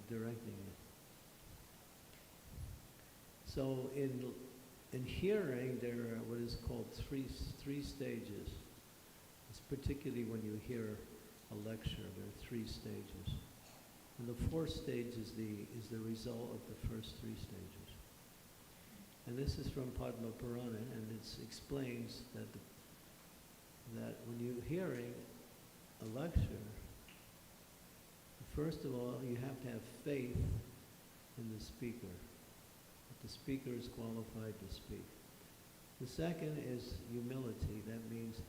directing it. So in hearing, there are what is called three stages. It's particularly when you hear a lecture, there are 3 stages. And the 4th stage is the result of the first 3 stages. And this is from Padma Purana, and it explains that when you're hearing a lecture, first of all, you have to have faith in the speaker, that the speaker is qualified to speak. The second is humility. That means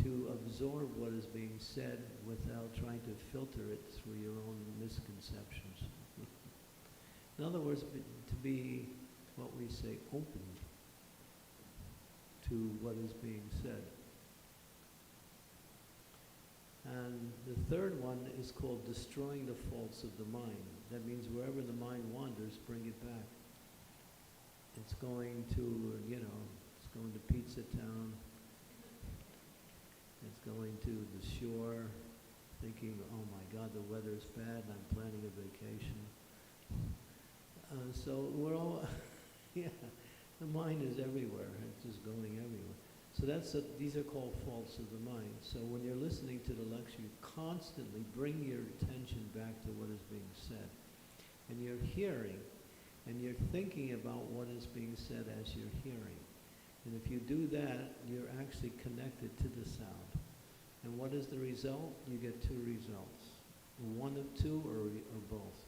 to absorb what is being said without trying to filter it through your own misconceptions. In other words, to be, what we say, open to what is being said. And the third one is called destroying the faults of the mind. That means wherever the mind wanders, bring it back. It's going to, it's going to Pizza Town. It's going to the shore, thinking, oh my God, the weather's bad, and I'm planning a vacation. So we're all, the mind is everywhere. It's just going everywhere. So these are called faults of the mind. So when you're listening to the lecture, you constantly bring your attention back to what is being said. And you're hearing, and you're thinking about what is being said as you're hearing. And if you do that, you're actually connected to the sound. And what is the result? You get 2 results. One of 2 or both.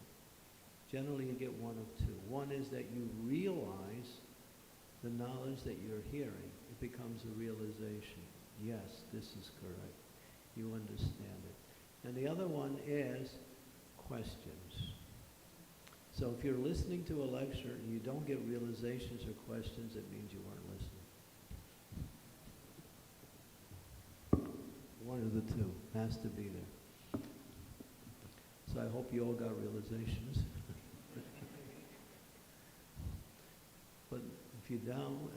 Generally, you get one of 2. One is that you realize the knowledge that you're hearing. It becomes a realization. Yes, this is correct. You understand it. And the other one is questions. So if you're listening to a lecture and you don't get realizations or questions, it means you weren't listening. One of the 2 has to be there. So I hope you all got realizations. But if you don't,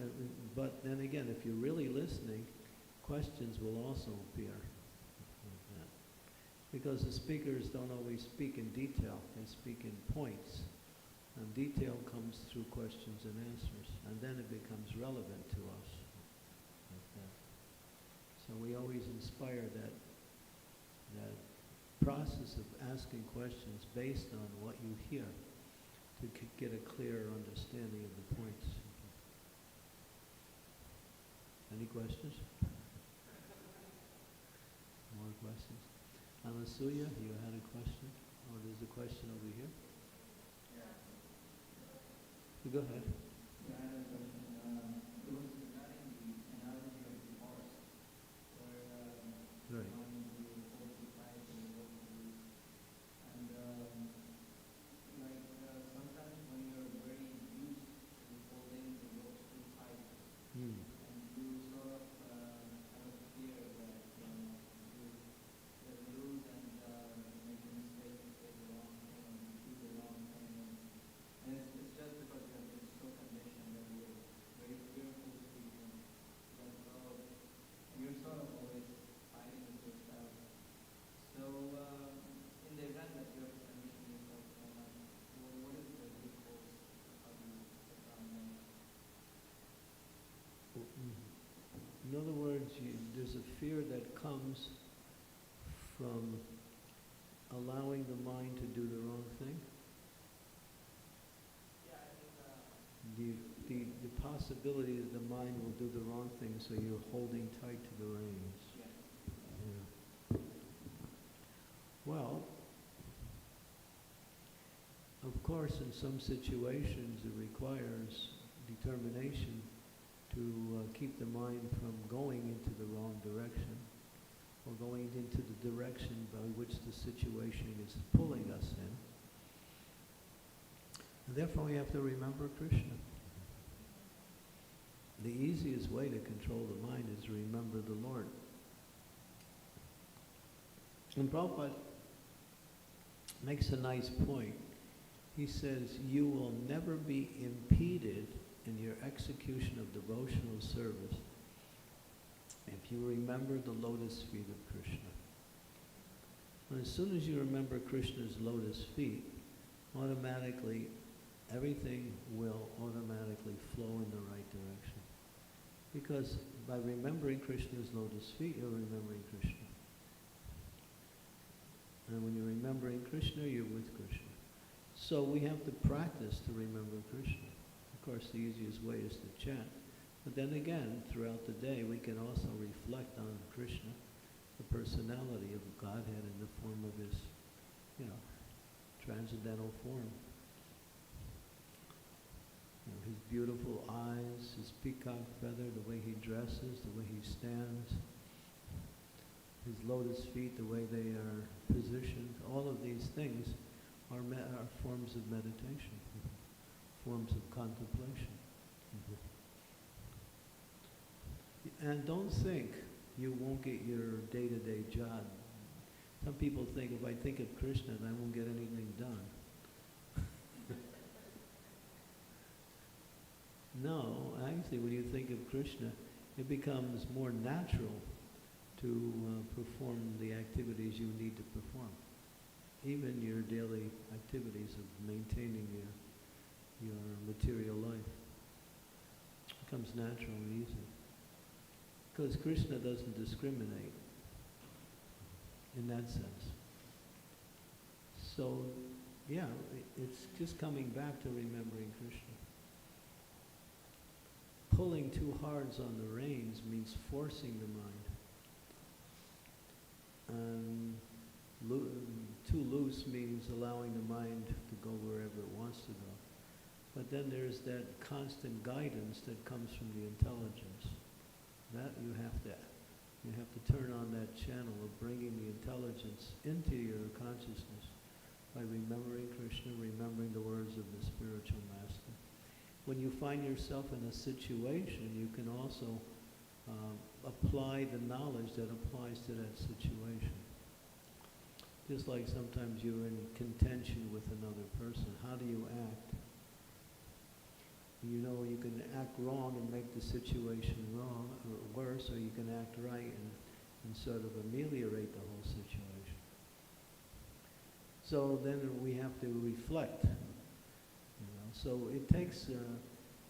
but then again, if you're really listening, questions will also appear like that. Because the speakers don't always speak in detail, they speak in points. And detail comes through questions and answers, and then it becomes relevant to us. Like that. So we always inspire that process of asking questions based on what you hear to get a clearer understanding of the points. Any questions? More questions? Anasuya, you had a question? Oh, there's a question over here. Yeah. Go ahead. Yeah, I had a question. It was regarding the analogy of the horse, where Right. one will hold too tight and hold too loose. And sometimes when you're very used to holding the ropes too tight, and you sort of have a fear that you let loose and make a mistake, take the wrong thing, and other words, there's a fear that comes from allowing the mind to do the wrong thing. Yeah, I think The possibility that the mind will do the wrong thing, so you're holding tight to the reins. Yeah. Well, of course, in some situations it requires determination to keep the mind from going into the wrong direction, or going into the direction by which the situation is pulling us in. And therefore we have to remember Krishna. The easiest way to control the mind is to remember the Lord. And Prabhupada makes a nice point. He says, you will never be impeded in your execution of devotional service if you remember the lotus feet of Krishna. And as soon as you remember Krishna's lotus feet, automatically everything will automatically flow in the right direction. Because by remembering Krishna's lotus feet, you're remembering Krishna. And when you're remembering Krishna, you're with Krishna. So we have to practice to remember Krishna. Of course, the easiest way is to chant. But then again, throughout the day, we can also reflect on Krishna, the personality of Godhead in the form of his, transcendental form. His beautiful eyes, his peacock feather, the way he dresses, the way he stands, his lotus feet, the way they are positioned. All of these things are forms of meditation, forms of contemplation. And don't think you won't get your day-to-day job. Some people think, if I think of Krishna, then I won't get anything done. No, actually, when you think of Krishna, it becomes more natural to perform the activities you need to perform. Even your daily activities of maintaining your material life becomes natural and easy. Because Krishna doesn't discriminate in that sense. So, yeah, it's just coming back to remembering Krishna. Pulling too hard on the reins means forcing the mind. Too loose means allowing the mind to go wherever it wants to go. But then there's that constant guidance that comes from the intelligence. That you have to turn on that channel of bringing the intelligence into your consciousness by remembering Krishna, remembering the words of the spiritual master. When you find yourself in a situation, you can also apply the knowledge that applies to that situation. Just like sometimes you're in contention with another person, how do you act? You know, you can act wrong and make the situation wrong or worse, or you can act right and sort of ameliorate the whole situation. So then we have to reflect. So it takes,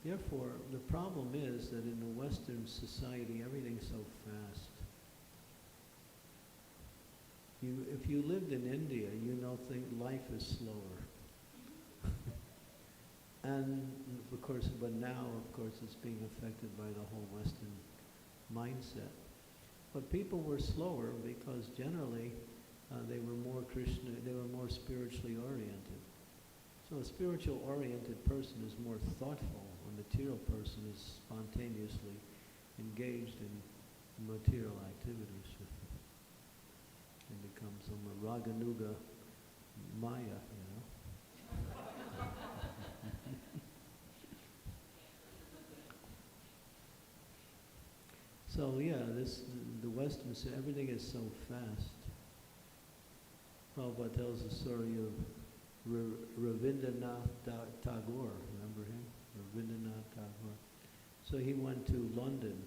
therefore, the problem is that in the Western society, everything's so fast. If you lived in India, think life is slower. And of course, but now, of course, it's being affected by the whole Western mindset. But people were slower because generally they were more spiritually oriented. So a spiritual oriented person is more thoughtful. A material person is spontaneously engaged in material activities. And becomes some Raganuga Maya, So yeah, the Western, everything is so fast. Prabhupada tells the story of Rabindranath Tagore, remember him? Rabindranath Tagore. So he went to London,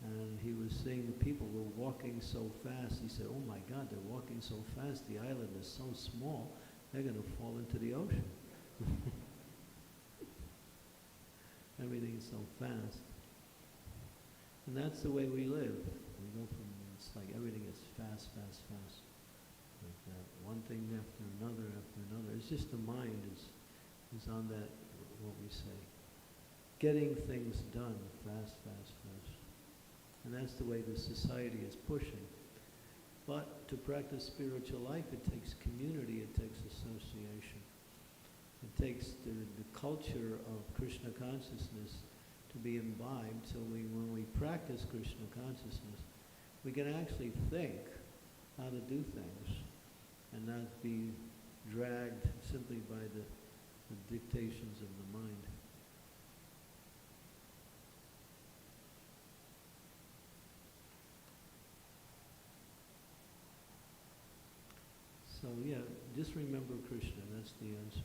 and he was seeing the people were walking so fast. He said, oh my God, they're walking so fast, the island is so small, they're going to fall into the ocean. Everything is so fast. And that's the way we live. We go from, it's like everything is fast, fast, fast. Like that, one thing after another after another. It's just the mind is on that, what we say, getting things done fast, fast, fast. And that's the way the society is pushing. But to practice spiritual life, it takes community, it takes association. It takes the culture of Krishna consciousness to be imbibed, so when we practice Krishna consciousness, we can actually think how to do things and not be dragged simply by the dictations of the mind. So yeah, just remember Krishna, that's the answer.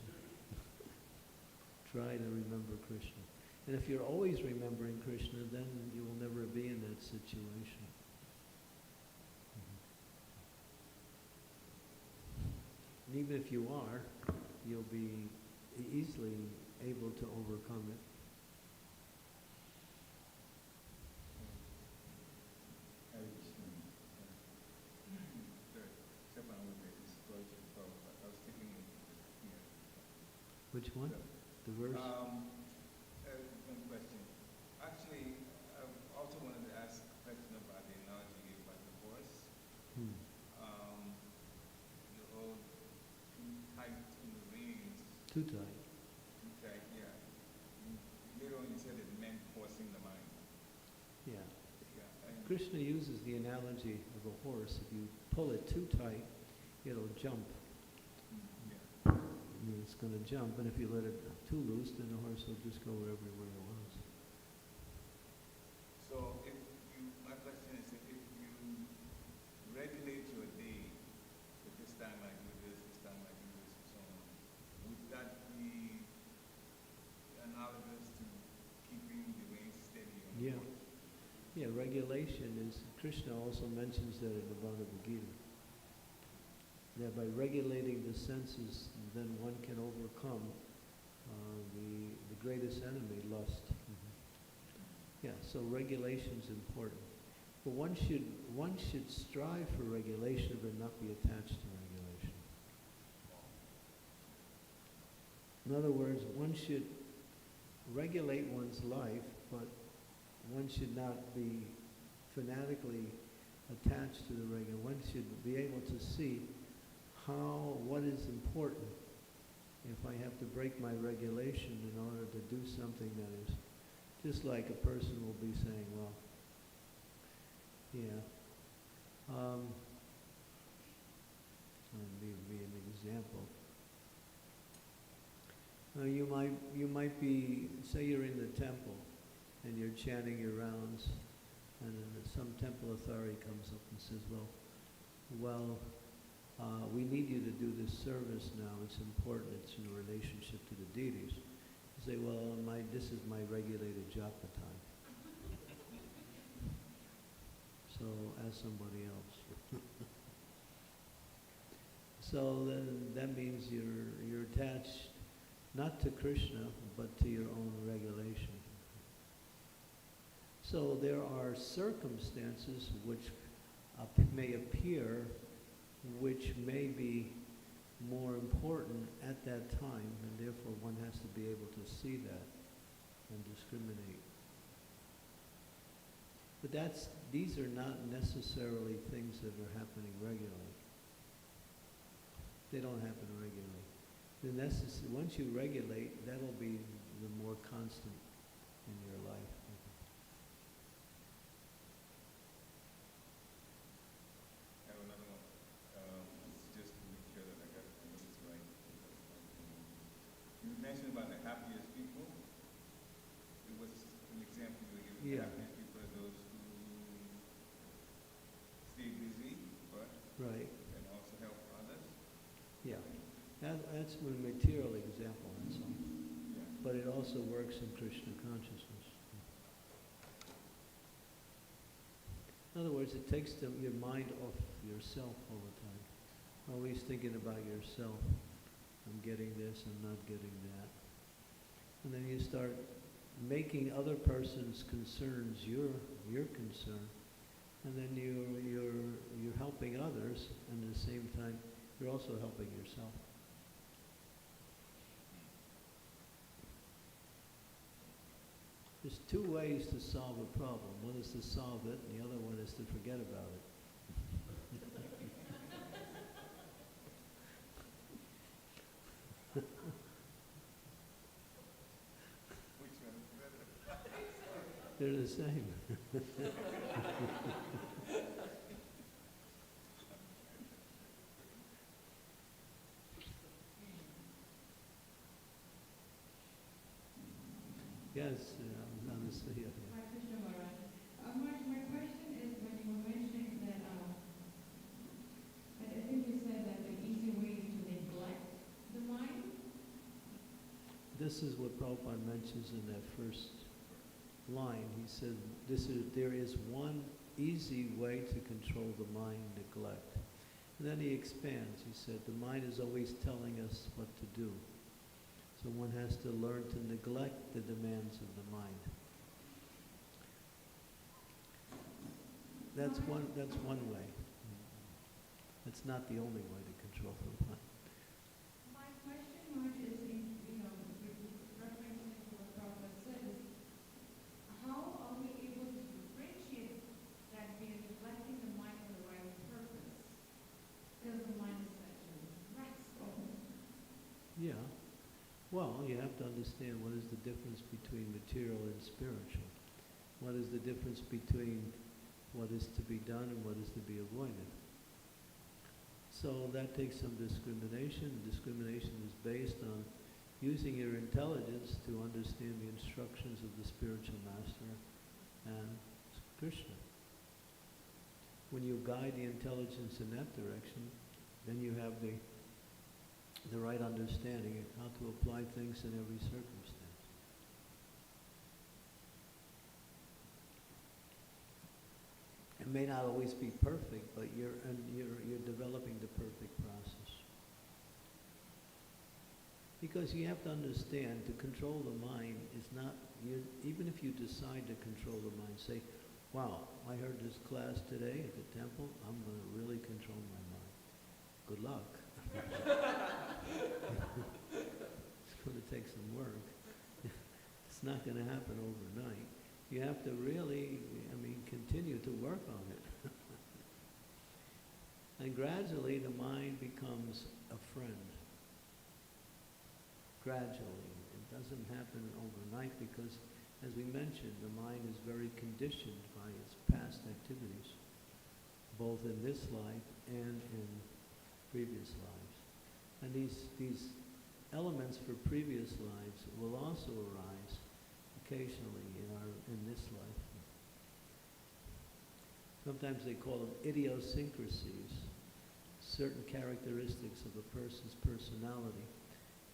Try to remember Krishna. And if you're always remembering Krishna, then you will never be in that situation. And even if you are, you'll be easily able to overcome it. Which one? The verse? One question. Actually, I also wanted to ask a question about the analogy about the horse. The whole too tight in the reins. Too tight. Too tight, yeah. Later on you said it meant forcing the mind. Yeah. Yeah. Krishna uses the analogy of a horse. If you pull it too tight, it'll jump. Yeah. It's going to jump, and if you let it too loose, then the horse will just go wherever it wants. So my question is, if you regulate your day, at this time I do this time I do this, and so on, would that be analogous to keeping the reins steady on the horse? Yeah, regulation is, Krishna also mentions that in the Bhagavad Gita. That by regulating the senses, then one can overcome the greatest enemy, lust. Yeah, so regulation is important. But one should strive for regulation but not be attached to regulation. In other words, one should regulate one's life, but one should not be fanatically attached to the regulation. One should be able to see what is important. If I have to break my regulation in order to do something that is, just like a person will be saying, well, yeah, let me be an example. You might be, say you're in the temple and you're chanting your rounds, and then some temple authority comes up and says, well, we need you to do this service now. It's important. It's in relationship to the deities. You say, well, this is my regulated japa time. So ask somebody else. So then that means you're attached not to Krishna, but to your own regulation. So there are circumstances which may appear which may be more important at that time, and therefore one has to be able to see that and discriminate. But these are not necessarily things that are happening regularly. They don't happen regularly. Once you regulate, that'll be the more constant in your life. You mentioned about the happiest people. It was an example you were giving. Yeah. The happiest people are those who stay busy, but Right. and also help others. Yeah. That's a material example, that's all. Yeah. But it also works in Krishna consciousness. In other words, it takes your mind off yourself all the time. Always thinking about yourself. I'm getting this, I'm not getting that. And then you start making other person's concerns your concern, and then you're helping others, and at the same time you're also helping yourself. There's two ways to solve a problem. One is to solve it, and the other one is to forget about it. Which one is better? They're the same. Yes, Anastasia. Hi, Krishna Maharaj. My question is, when you were mentioning that, I think you said that the easy way is to neglect the mind. This is what Prabhupada mentions in that first line. He said, there is one easy way to control the mind, neglect. And then he expands. He said, the mind is always telling us what to do. So one has to learn to neglect the demands of the mind. That's one way. That's not the only way to control the mind. My question, Maharaj, is, referencing to what Prabhupada said, is how are we able to differentiate that we are neglecting the mind for the right purpose? Because the mind is such a restful. Yeah. Well, you have to understand what is the difference between material and spiritual. What is the difference between what is to be done and what is to be avoided. So that takes some discrimination. Discrimination is based on using your intelligence to understand the instructions of the spiritual master and Krishna. When you guide the intelligence in that direction, then you have the right understanding of how to apply things in every circumstance. It may not always be perfect, but you're developing the perfect process. Because you have to understand, to control the mind is not, even if you decide to control the mind, say, wow, I heard this class today at the temple, I'm going to really control my mind. Good luck. It's going to take some work. It's not going to happen overnight. You have to really, continue to work on it. And gradually the mind becomes a friend. Gradually. It doesn't happen overnight because, as we mentioned, the mind is very conditioned by its past activities, both in this life and in previous lives. And these elements for previous lives will also arise occasionally in this life. Sometimes they call them idiosyncrasies, certain characteristics of a person's personality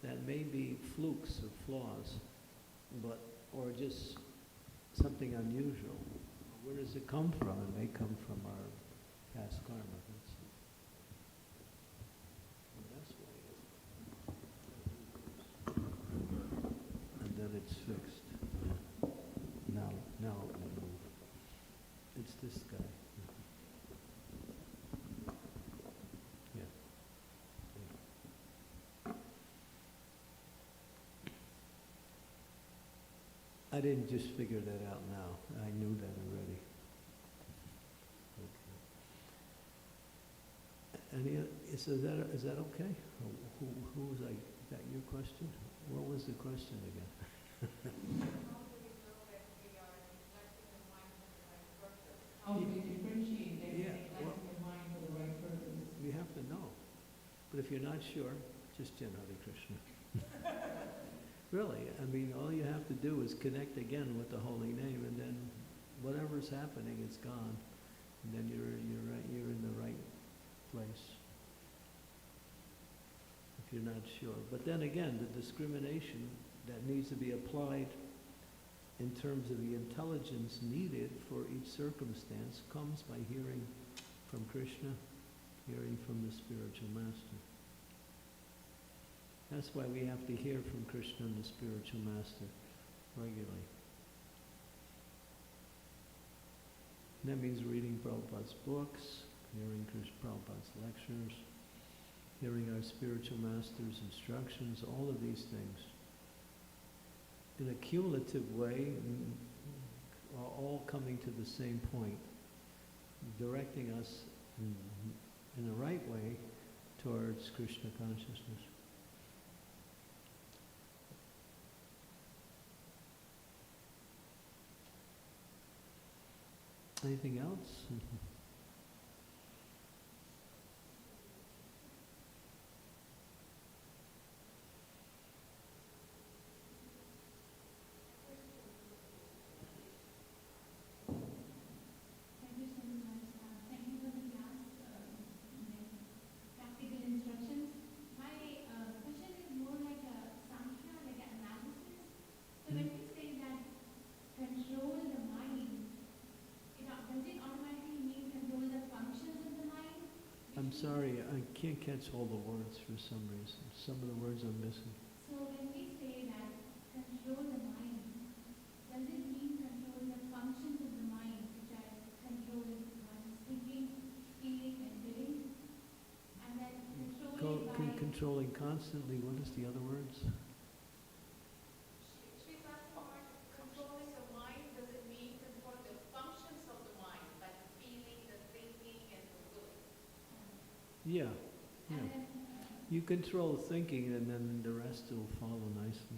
that may be flukes or flaws, or just something unusual. Where does it come from? It may come from our past karma. And then it's fixed. Now it will move. It's this guy. Yeah. I didn't just figure that out now. I knew that already. Okay. Is that okay? Who was I? Is that your question? What was the question again? How do we differentiate that Yeah, neglecting the mind for the right purpose? You have to know. But if you're not sure, just chant Hare Krishna. Really, all you have to do is connect again with the holy name, and then whatever's happening is gone, and then you're in the right place. If you're not sure. But then again, the discrimination that needs to be applied in terms of the intelligence needed for each circumstance comes by hearing from Krishna, hearing from the spiritual master. That's why we have to hear from Krishna and the spiritual master regularly. And that means reading Prabhupada's books, hearing Krishna Prabhupada's lectures, hearing our spiritual masters' instructions, all of these things. In a cumulative way, are all coming to the same point, directing us in the right way towards Krishna consciousness. Anything else? Thank you so much. Thank you for the class, practical instructions. My question is more like a samkhya, like an analysis. So when we say that control the mind, does it automatically mean control the functions of the mind? I'm sorry, I can't catch all the words for some reason. Some of the words I'm missing. So when we say that control the mind, does it mean control the functions of the mind, which are controlling one's thinking, feeling, and doing? And then control it by... Controlling constantly, what is the other words? She's asking about controlling the mind. Does it mean controlling the functions of the mind, like the feeling, the thinking, and the willing? Yeah, And yeah. then, You control thinking and then the rest will follow nicely.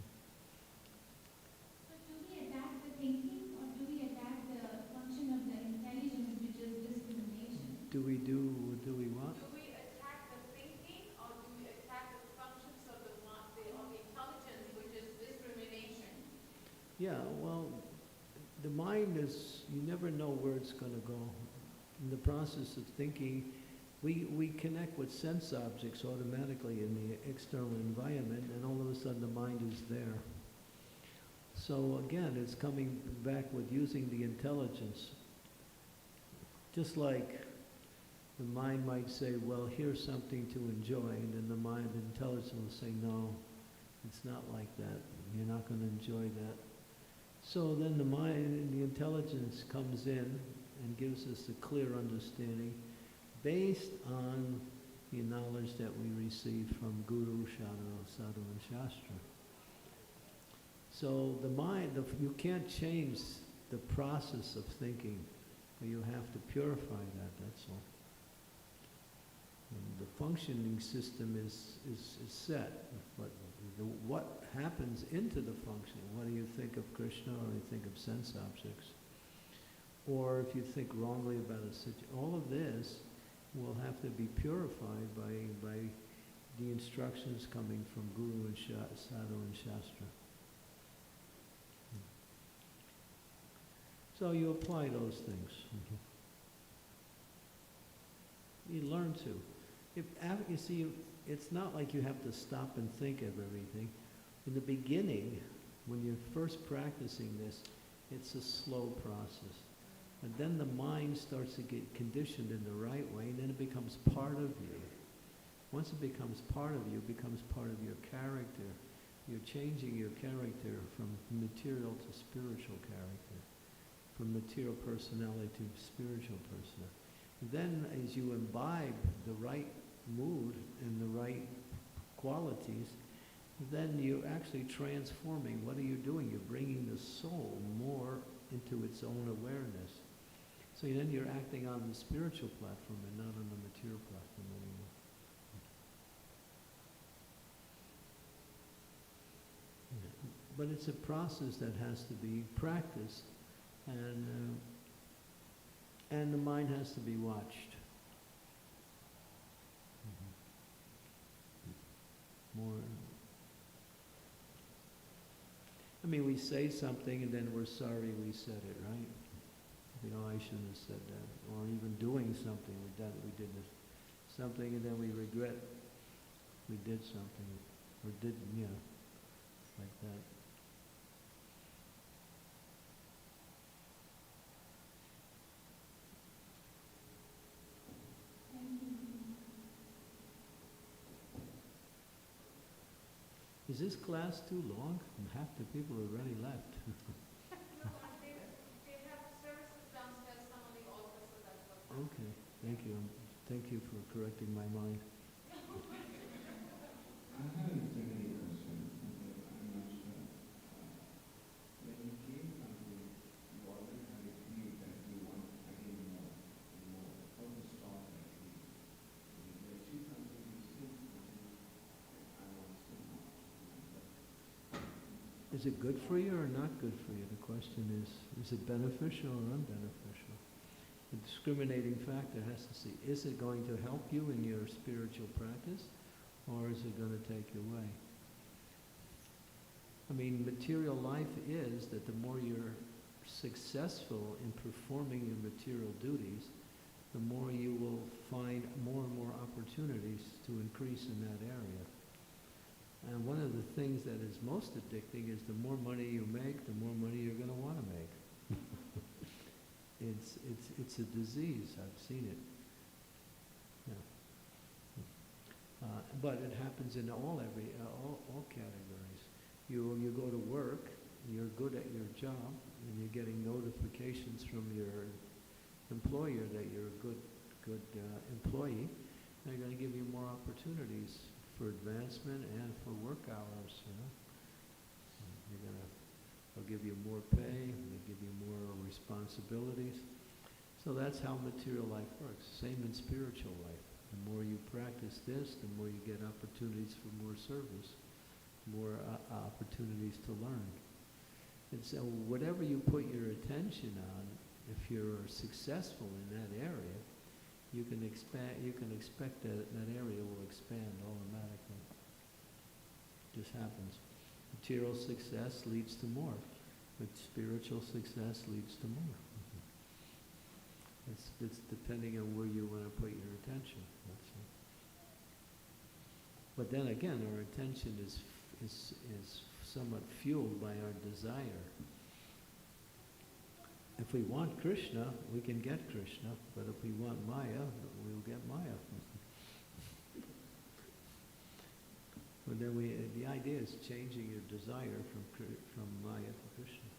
so do we attack the thinking, or do we attack the function of the intelligence, which is discrimination? Do we what? Do we attack the thinking, or do we attack the functions of the intelligence, which is discrimination? Yeah, well, the mind is, you never know where it's going to go. In the process of thinking, we connect with sense objects automatically in the external environment, and all of a sudden the mind is there. So again, it's coming back with using the intelligence. Just like the mind might say, well, here's something to enjoy, and then the mind, the intelligence will say, no, it's not like that. You're not going to enjoy that. So then the mind, the intelligence comes in and gives us a clear understanding based on the knowledge that we receive from Guru, Sadhu, and Shastra. So the mind, you can't change the process of thinking, but you have to purify that, that's all. And the functioning system is set, but what happens into the function, what do you think of Krishna, or you think of sense objects? Or if you think wrongly about a situation, all of this will have to be purified by the instructions coming from Guru and Sadhu and Shastra. So you apply those things. You learn to. You see, it's not like you have to stop and think of everything. In the beginning, when you're first practicing this, it's a slow process. And then the mind starts to get conditioned in the right way, and then it becomes part of you. Once it becomes part of you, it becomes part of your character. You're changing your character from material to spiritual character, from material personality to spiritual personality. Then as you imbibe the right mood and the right qualities, then you're actually transforming. What are you doing? You're bringing the soul more into its own awareness. So then you're acting on the spiritual platform and not on the material platform anymore. But it's a process that has to be practiced, and the mind has to be watched. More. I mean, we say something and then we're sorry we said it, right? You know, I shouldn't have said that. Or even doing something, we did something and then we regret we did something, or didn't, yeah, like that. Is this class too long? Half the people already left. No, they have services downstairs, some of the altars, so that's what's happening. Okay, thank you. Thank you for correcting my mind. I have a second question. I'm not sure. When you came from this, you already had a belief that you want again more and more. How to stop that belief? You achieve something, you still continue. I want so much. Is it good for you or not good for you? The question is it beneficial or unbeneficial? The discriminating factor has to see, is it going to help you in your spiritual practice, or is it going to take you away? I mean, material life is that the more you're successful in performing your material duties, the more you will find more and more opportunities to increase in that area. And one of the things that is most addicting is the more money you make, the more money you're going to want to make. It's a disease. I've seen it. Yeah. But it happens in all categories. You go to work, you're good at your job, and you're getting notifications from your employer that you're a good employee. They're going to give you more opportunities for advancement and for work hours. You know, they'll give you more pay, they give you more responsibilities. So that's how material life works. Same in spiritual life. The more you practice this, the more you get opportunities for more service, more opportunities to learn. And so whatever you put your attention on, if you're successful in that area, you can expect that area will expand automatically. It just happens. Material success leads to more, but spiritual success leads to more. It's depending on where you want to put your attention. That's it. But then again, our attention is somewhat fueled by our desire. If we want Krishna, we can get Krishna, but if we want Maya, we'll get Maya. But then the idea is changing your desire from Maya to Krishna.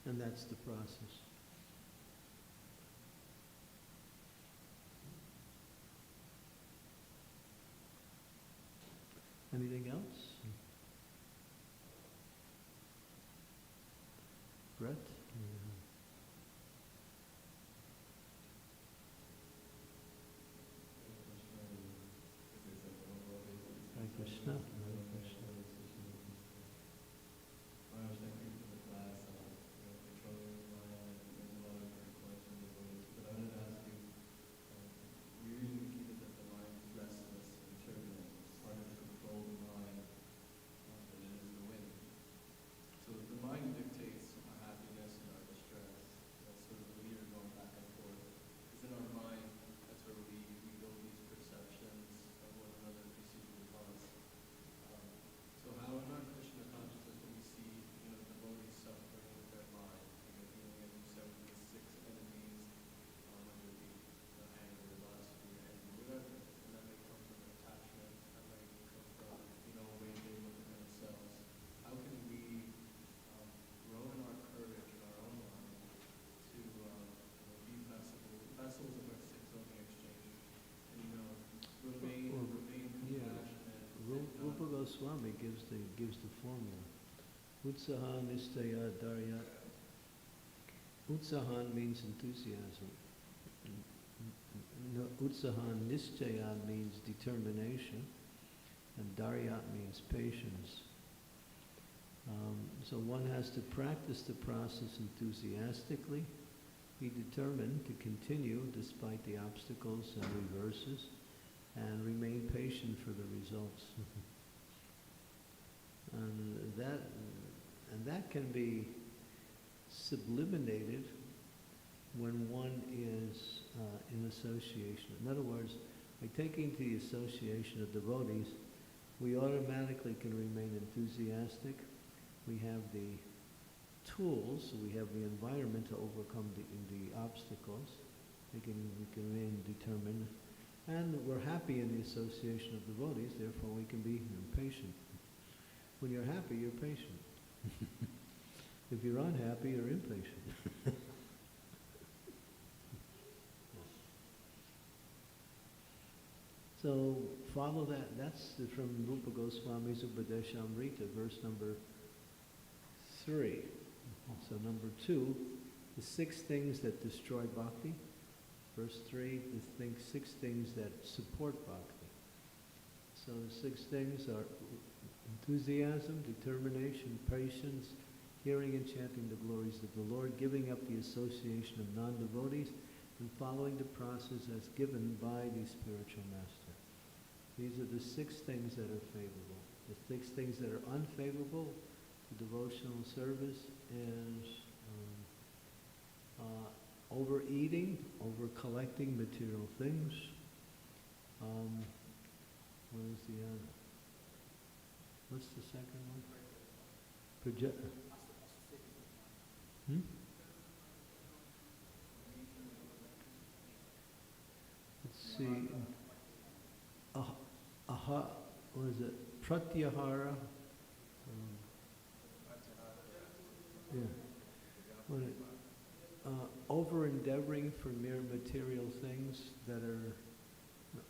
And that's the process. Anything else? Brett? Hare Krishna. Hare Krishna. Swami gives the formula. Utsahan nistaya daryat. Utsahan means enthusiasm. Utsahan nischaya means determination, and daryat means patience. So one has to practice the process enthusiastically, be determined to continue despite the obstacles and reverses, and remain patient for the results. And that can be subliminated when one is in association. In other words, by taking to the association of devotees, we automatically can remain enthusiastic. We have the tools, we have the environment to overcome the obstacles, we can remain determined. And we're happy in the association of devotees, therefore we can be patient. When you're happy, you're patient. If you're unhappy, you're impatient. So follow that. That's from Rupa Goswami's Upadeshamrita, verse number 3. So number 2, the 6 things that destroy bhakti. Verse 3, the 6 things that support bhakti. So the 6 things are enthusiasm, determination, patience, hearing and chanting the glories of the Lord, giving up the association of non-devotees, and following the process as given by the spiritual master. These are the 6 things that are favorable. The 6 things that are unfavorable to devotional service is overeating, over-collecting material things. What is the other? What's the second one? Let's see. What is it? Pratyahara. Yeah. Over-endeavoring for mere material things that are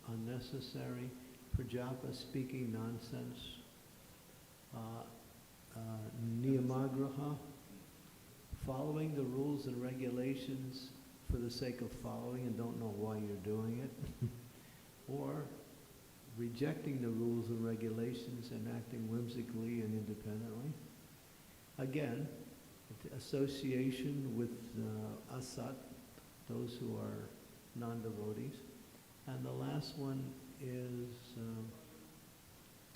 unnecessary. Prajapa, speaking nonsense. Niyamagraha, following the rules and regulations for the sake of following and don't know why you're doing it. Or rejecting the rules and regulations and acting whimsically and independently. Again, association with asat, those who are non-devotees. And the last one is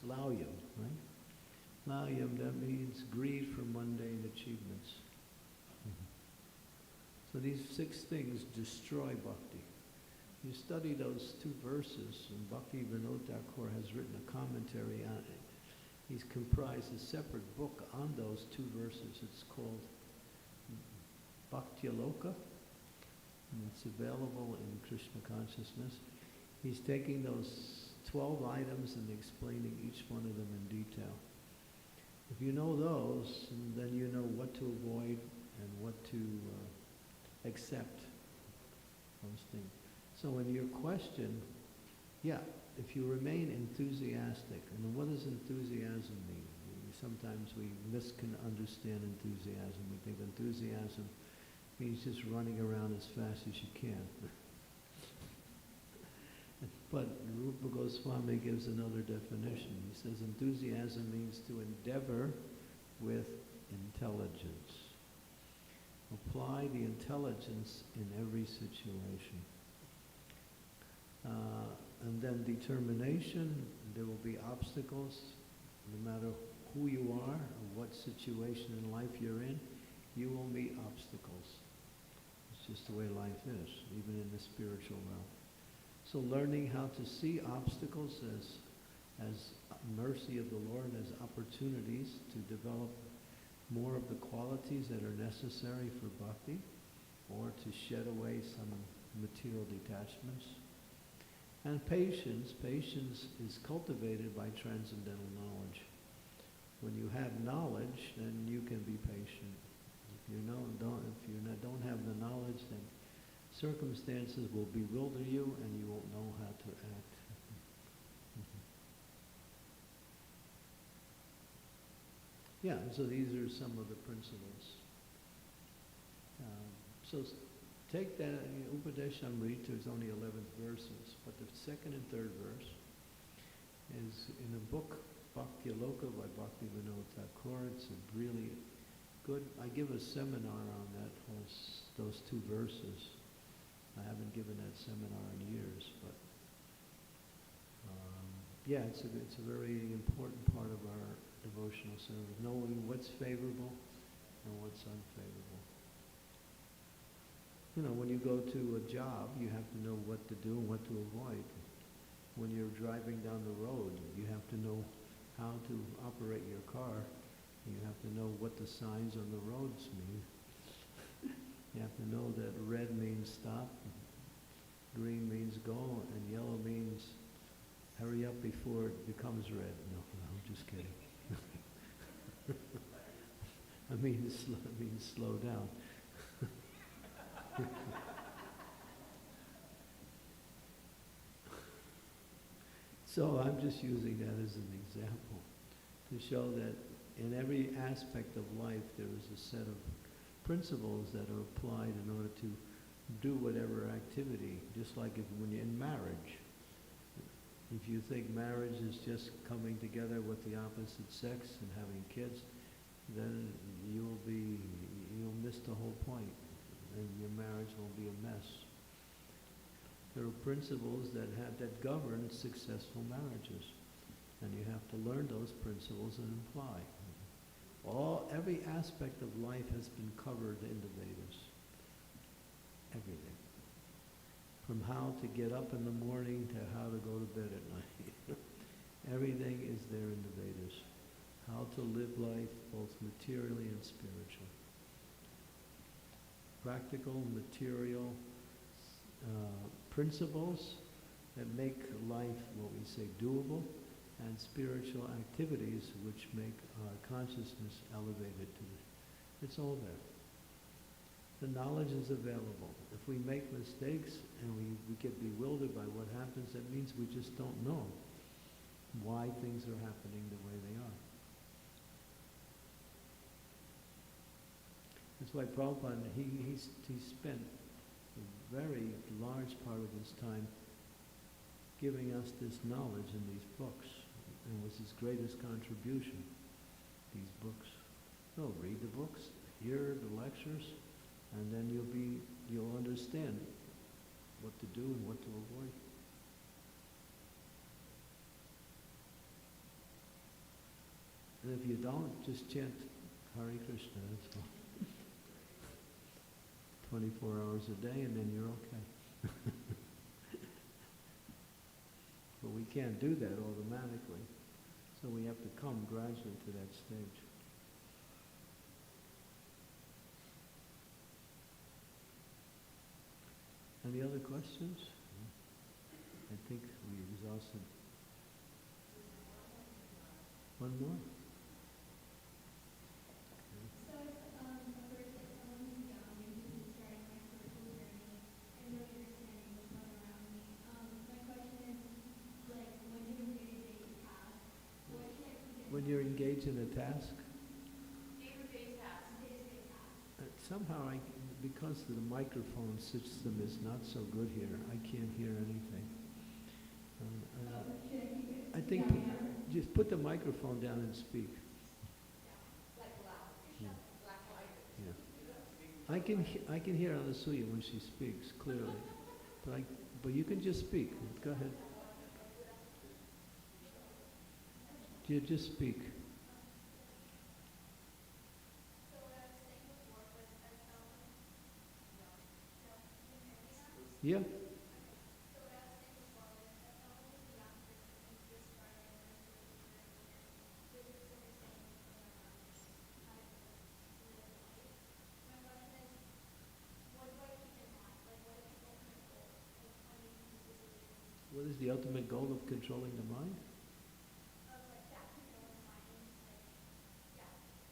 lauyam, right? Lauyam, that means greed for mundane achievements. So these 6 things destroy bhakti. You study those 2 verses, and Bhakti Vinod Thakur has written a commentary on it. He's comprised a separate book on those 2 verses. It's called Bhaktyaloka, and it's available in Krishna Consciousness. He's taking those 12 items and explaining each one of them in detail. If you know those, then you know what to avoid and what to accept, those things. So in your question, yeah, if you remain enthusiastic, and what does enthusiasm mean? Sometimes we misunderstand enthusiasm. We think enthusiasm means just running around as fast as you can. But Rupa Goswami gives another definition. He says enthusiasm means to endeavor with intelligence. Apply the intelligence in every situation. And then determination, there will be obstacles, no matter who you are or what situation in life you're in, you will meet obstacles. It's just the way life is, even in the spiritual realm. So learning how to see obstacles as mercy of the Lord, as opportunities to develop more of the qualities that are necessary for bhakti, or to shed away some material detachments. And patience is cultivated by transcendental knowledge. When you have knowledge, then you can be patient. If you don't have the knowledge, then circumstances will bewilder you and you won't know how to act. Yeah, so these are some of the principles. So take that, Upadeshamrita is only 11 verses, but the 2nd and 3rd verse is in a book, Bhaktyaloka by Bhakti Vinod Thakur. It's a really good, I give a seminar on those 2 verses. I haven't given that seminar in years, but yeah, it's a very important part of our devotional service, knowing what's favorable and what's unfavorable. When you go to a job, you have to know what to do and what to avoid. When you're driving down the road, you have to know how to operate your car. You have to know what the signs on the roads mean. You have to know that red means stop, Green means go, and yellow means hurry up before it becomes red. No, I'm just kidding. I mean, slow down. So I'm just using that as an example to show that in every aspect of life there is a set of principles that are applied in order to do whatever activity, just like when you're in marriage. If you think marriage is just coming together with the opposite sex and having kids, then you'll miss the whole point, and your marriage will be a mess. There are principles that govern successful marriages, and you have to learn those principles and apply. Every aspect of life has been covered in the Vedas. Everything. From how to get up in the morning to how to go to bed at night. Everything is there in the Vedas. How to live life both materially and spiritually. Practical, material principles that make life, what we say, doable, and spiritual activities which make our consciousness elevated to it. It's all there. The knowledge is available. If we make mistakes and we get bewildered by what happens, that means we just don't know why things are happening the way they are. That's why Prabhupada, he spent a very large part of his time giving us this knowledge in these books, and was his greatest contribution, these books. So read the books, hear the lectures, and then you'll understand what to do and what to avoid. And if you don't, just chant Hare Krishna, that's all. 24 hours a day, and then you're okay. But we can't do that automatically, so we have to come gradually to that stage. Any other questions? I think we exhausted. One more? When you're engaged in a task, somehow because the microphone system is not so good here, I can't hear anything. I think just put the microphone down and speak. Yeah. Yeah. I can hear Anasuya when she speaks clearly, but you can just speak. Go ahead. You just speak. Yeah. What is the ultimate goal of controlling the mind?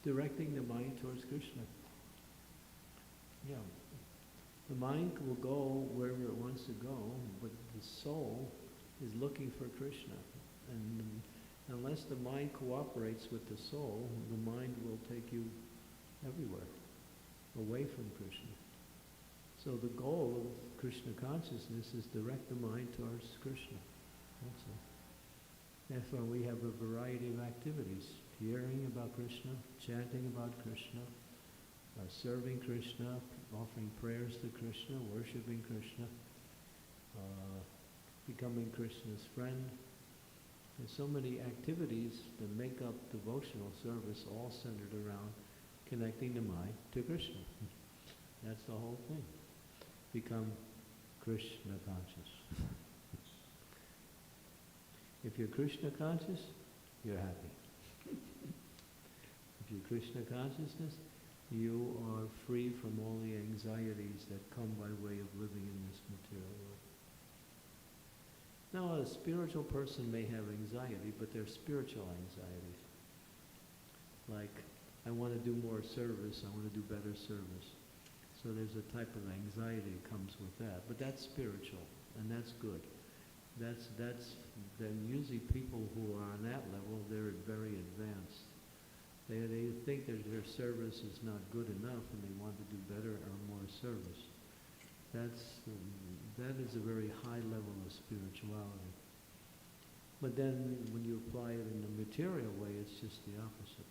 Directing the mind towards Krishna. Yeah. The mind will go wherever it wants to go, but the soul is looking for Krishna. And unless the mind cooperates with the soul, the mind will take you everywhere, away from Krishna. So the goal of Krishna consciousness is direct the mind towards Krishna. That's all. Therefore we have a variety of activities. Hearing about Krishna, chanting about Krishna, serving Krishna, offering prayers to Krishna, worshipping Krishna, becoming Krishna's friend. There's so many activities that make up devotional service, all centered around connecting the mind to Krishna. That's the whole thing. Become Krishna conscious. If you're Krishna conscious, you're happy. If you're Krishna consciousness, you are free from all the anxieties that come by way of living in this material world. Now, a spiritual person may have anxiety, but they're spiritual anxieties. Like, I want to do more service, I want to do better service. So there's a type of anxiety that comes with that. But that's spiritual, and that's good. Then usually people who are on that level, they're very advanced. They think that their service is not good enough and they want to do better or more service. That is a very high level of spirituality. But then when you apply it in a material way, it's just the opposite.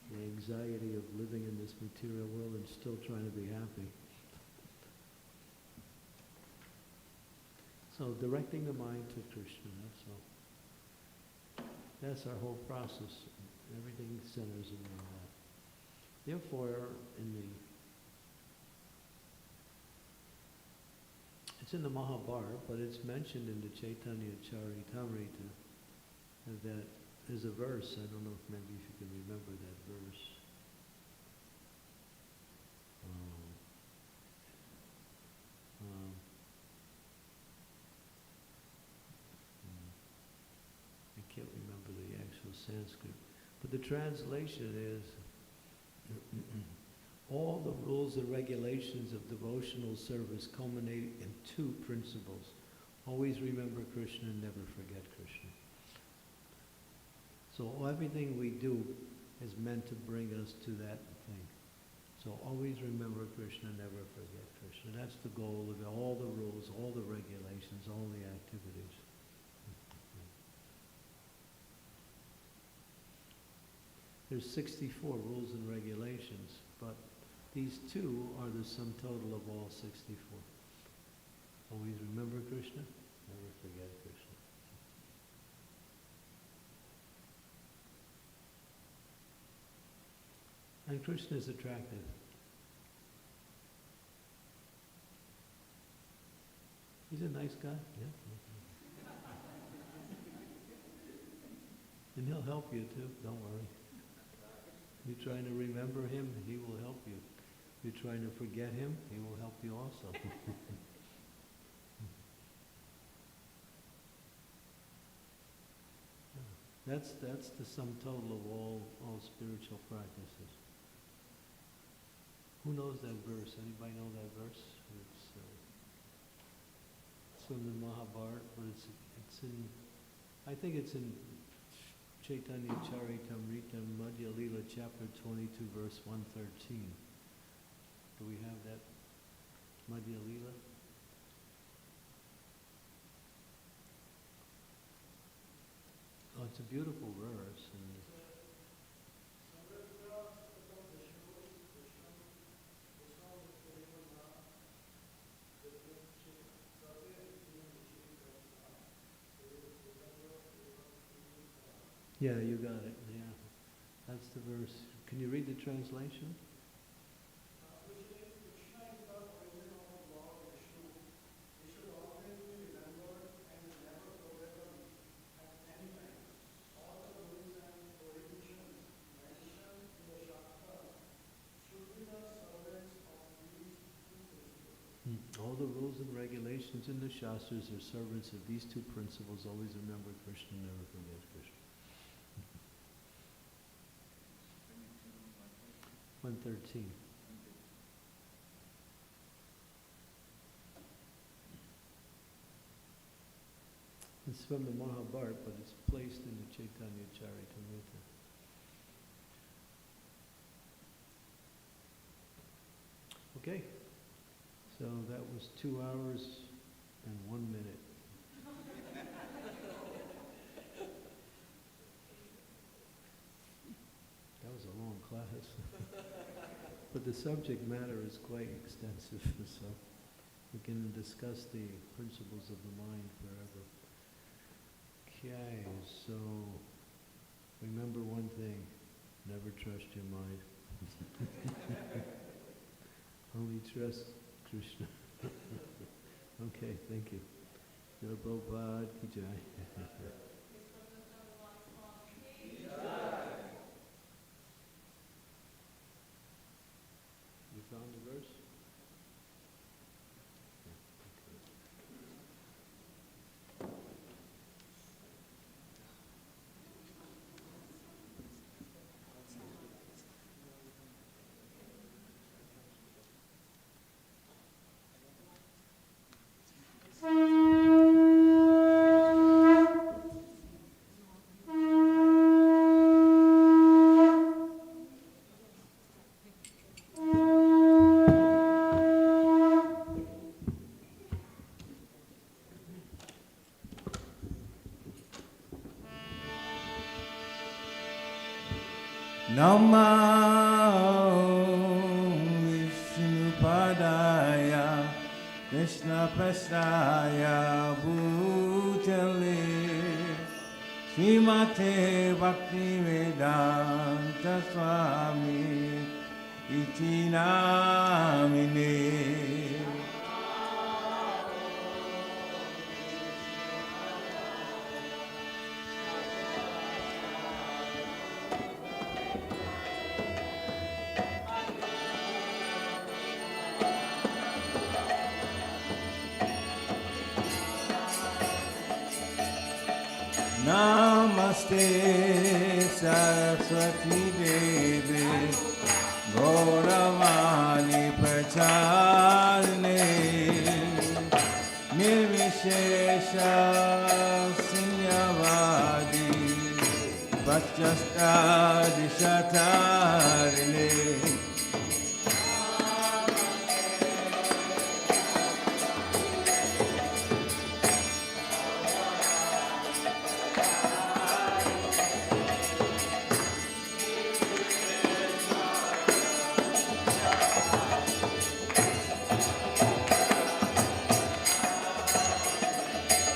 The anxiety of living in this material world and still trying to be happy. So directing the mind to Krishna, that's all. That's our whole process. Everything centers around that. Therefore, it's in the Mahabharata, but it's mentioned in the Chaitanya Charitamrita that there's a verse. I don't know if maybe if you can remember that verse. I can't remember the actual Sanskrit. But the translation is, all the rules and regulations of devotional service culminate in two principles. Always remember Krishna and never forget Krishna. So everything we do is meant to bring us to that thing. So always remember Krishna, never forget Krishna. That's the goal of all the rules, all the regulations, all the activities. There's 64 rules and regulations, but these two are the sum total of all 64. Always remember Krishna, never forget Krishna. And Krishna is attractive. He's a nice guy, yeah. And he'll help you too, don't worry. You're trying to remember him, he will help you. You're trying to forget him, he will help you also. That's the sum total of all spiritual practices. Who knows that verse? Anybody know that verse? It's from the Mahabharata, but it's in, I think it's in Chaitanya Charitamrita Madhya Lila chapter 22 verse 113. Do we have that? Madhya Lila? Oh, it's a beautiful verse. And yeah, you got it. Yeah, that's the verse. Can you read the translation? All the rules and regulations in the Shastras are servants of these two principles. Always remember Krishna, never forget Krishna. 113. It's from the Mahabharata, but it's placed in the Chaitanya Charitamrita. Okay, so that was 2 hours and 1 minute. That was a long class. But the subject matter is quite extensive, so we can discuss the principles of the mind forever. Okay, so remember one thing, never trust your mind. Only trust Krishna. Okay, thank you. Jai Prabhupada ki jai. You found the verse? Yeah, okay. Namah Vishnupadaya Krishna Prasthaya Bhutale Srimate Bhaktivedanta Swami Iti Namine Namaste Saraswati Devi Gauravani Pracharine Nirvishesha Sinyavadi Vachasta Dishatarine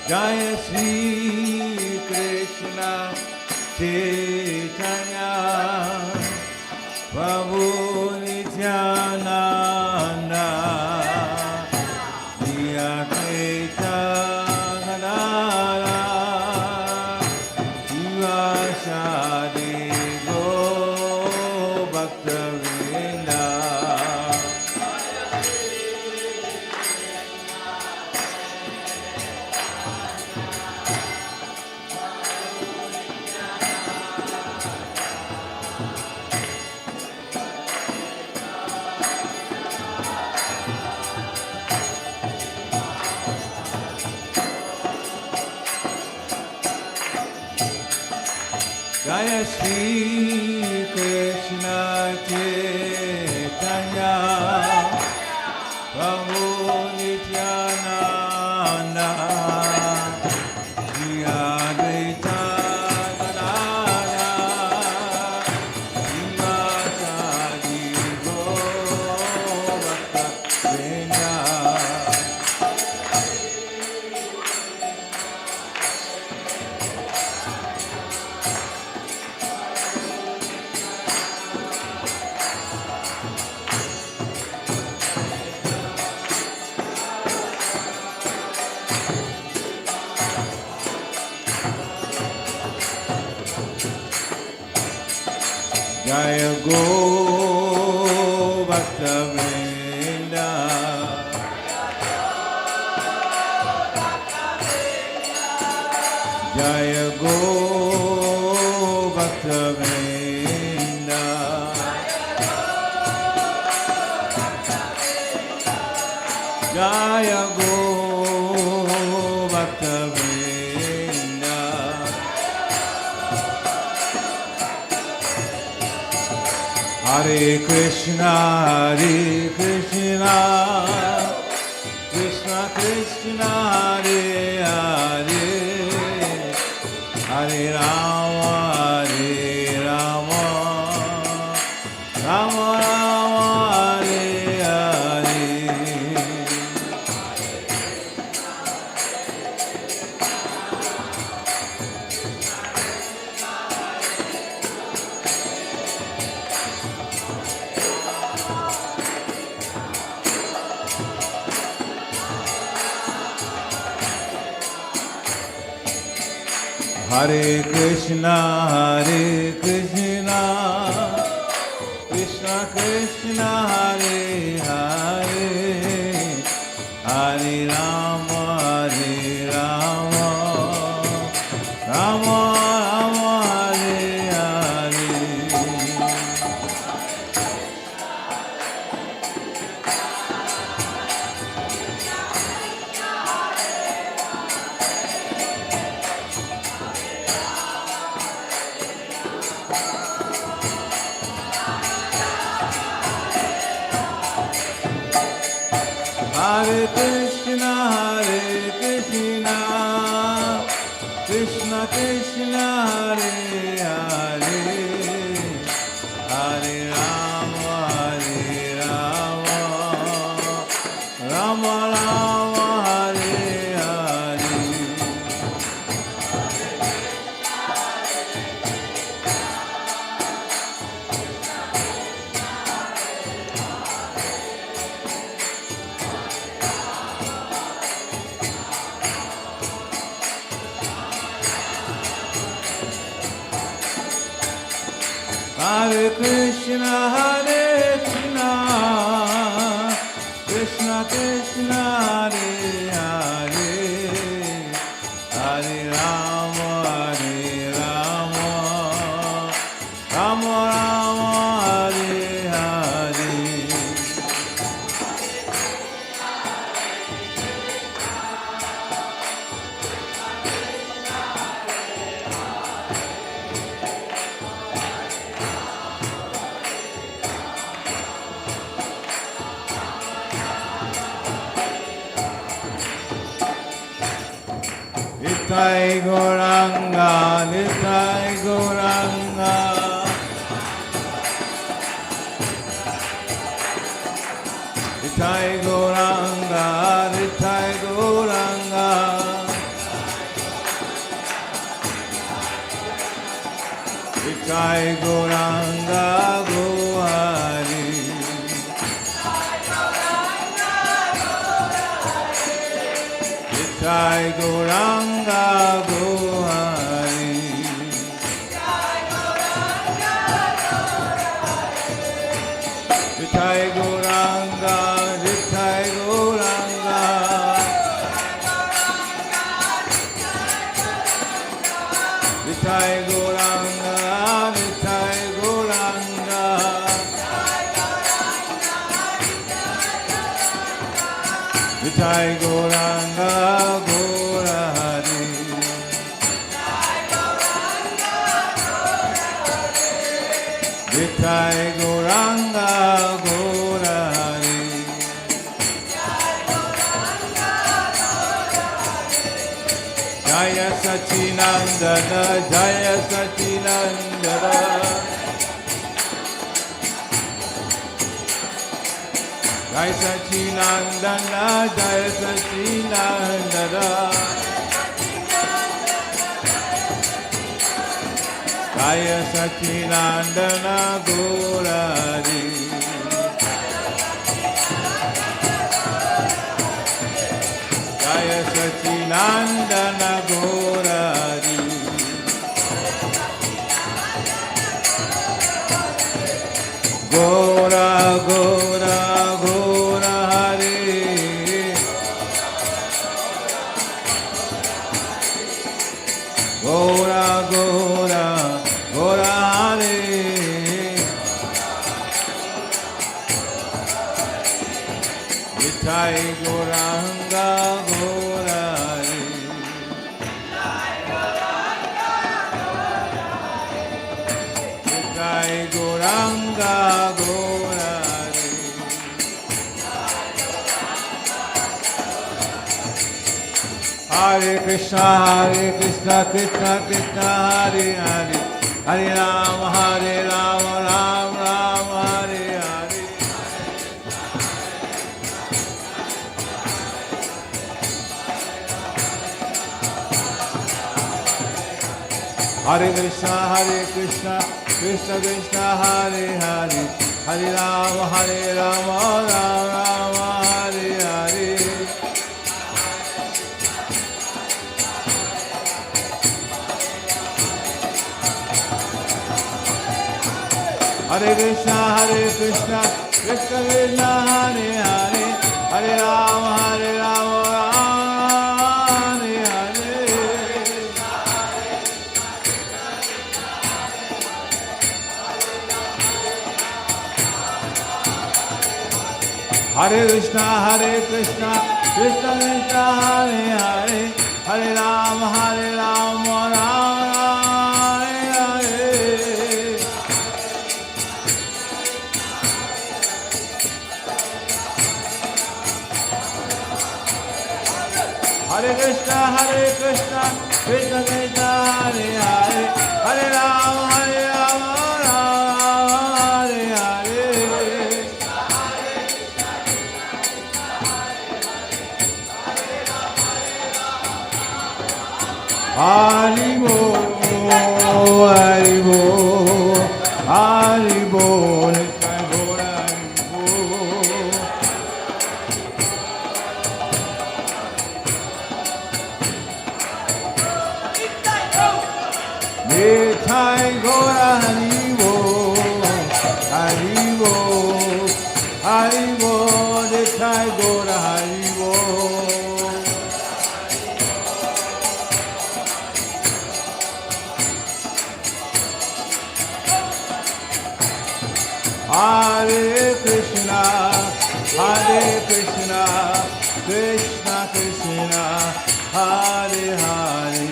Jaya Shri Krishna Chaitanya Prabhu Nityananda Shri Advaita Gadadhara Shivasadi Gaur Bhakta-vrinda Jaya Shri Krishna Chaitanya Prabhu Nityananda Shri Advaita Gadadhara Shivasadi Gaur Bhakta-vrinda Jaya Gaur Bhakta-vrinda Jaya Gaur Bhakta-vrinda Jaya Gaur Bhakta-vrinda Hare Krishna, Krishna Krishna, Hare Hare, Hare Rama, Rama Rama, Hare Hare. Hare Krishna, Krishna Krishna, Hare Hare, Hare Rama, Rama Rama, Hare Hare. Hare Krishna, Krishna Krishna, Hare Hare, Hare Krishna, Krishna Krishna, Hare Hare, Hare Rama, Rama Rama, Hare Hare. Nitai Gauranga, Nitai Gauranga. Nitai Gauranga, Nitai Gauranga. Nitai Gauranga, Gohari. Nitai Gauranga, Gohari. Nitai Gauranga, Nitai Gauranga. Nitai Gauranga, Nitai Gauranga. Nitai Gauranga, Gaurahari. Nitai Gauranga, Gaurahari. Jaya Sachinandana, Jaya Sachinandana. Jaya Sachinandana, Jaya Sachinandana. Jaya Sachinandana, Gaurahari. Jaya Sachinandana, Gaurahari. Gaura, Gaura, Gaura Hari. Gaura, Gaura, Gaura Hari. Nitai Gauranga, Gaurahari. Nitai Gauranga, Gaurahari. Hare Krishna, Krishna Krishna, Hare Hare. Hare Rama, Rama Rama, Hare Hare. Hare Krishna, Krishna Krishna, Hare Hare. Hare Rama, Rama Rama, Hare Hare. Hare Krishna, Krishna Krishna, Hare Hare. Hare Rama, Rama Hare Hare. Hare Krishna, Krishna Krishna, Hare Hare. Hare Rama, Rama Hare Hare. Hare Krishna, Krishna Krishna, Hare Hare. Hare Rama, Rama Hare Hare. Haribo, Haribo, Haribo, Nitai Gaura Haribo. Nitai Gaura Haribo. Hare Krishna, Krishna Krishna, Hare Hare,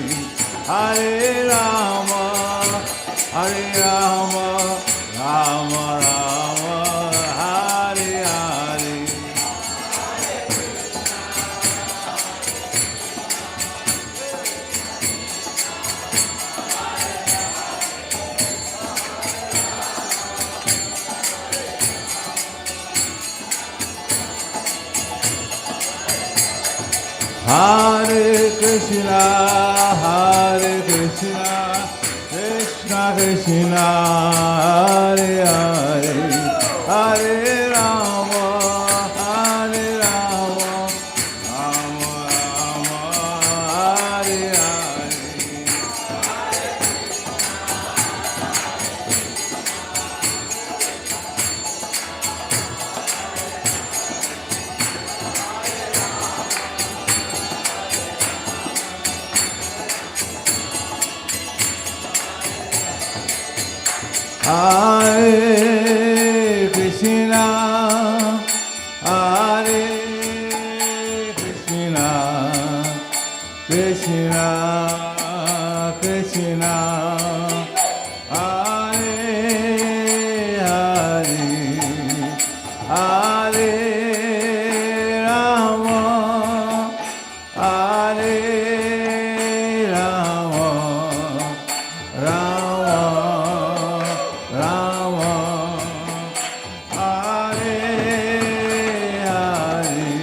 Hare Rama, Rama Rama, Hare Hare. Hare Krishna, Krishna Krishna, Hare Hare, Hare Rama, Rama Rama, Hare Hare. Hare Krishna, Krishna Krishna, Hare Hare, Hare Rama, Hare Rama, Rama Rama, Hare Hare.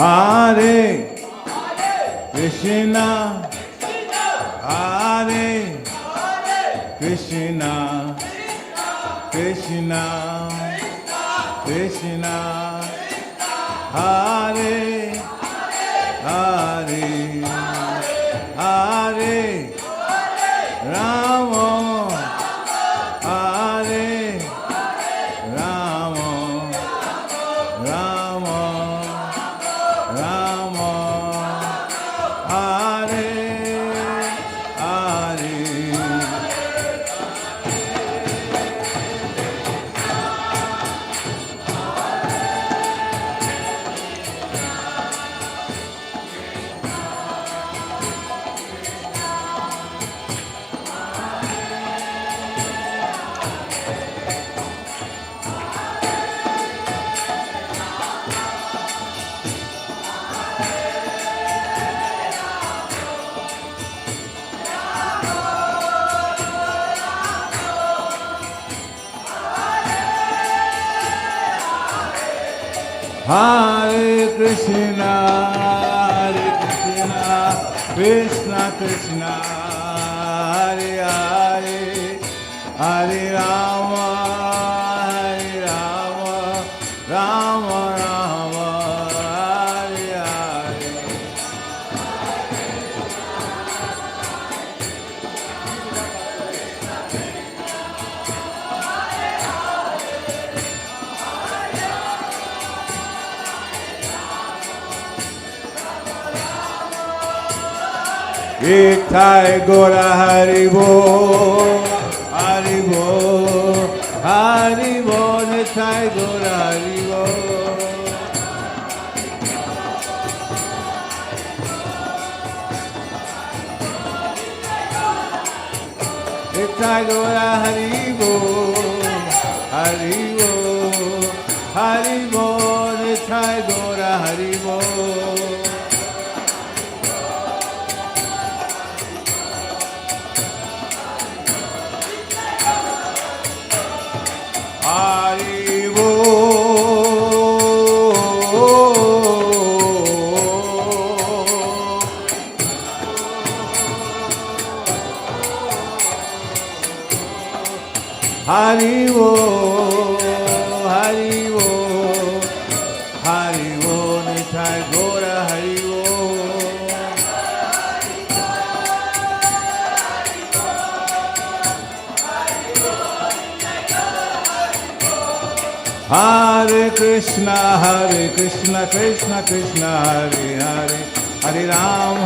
Hare Krishna, Hare Krishna, Krishna Krishna, Hare Hare, Hare Rama, Hare Rama, Rama Rama, Hare Hare. Hare Krishna, Krishna Krishna, Hare Hare, Hare Rama, Rama Rama, Hare Hare. Itai Gora Haribo, Haribo, Haribo, Itai Gora Haribo. Itai Gora Haribo, Haribo, Haribo, Itai Gora Haribo. Haribo, Hare Krishna, Krishna Krishna, Hare Hare, Hare Ram,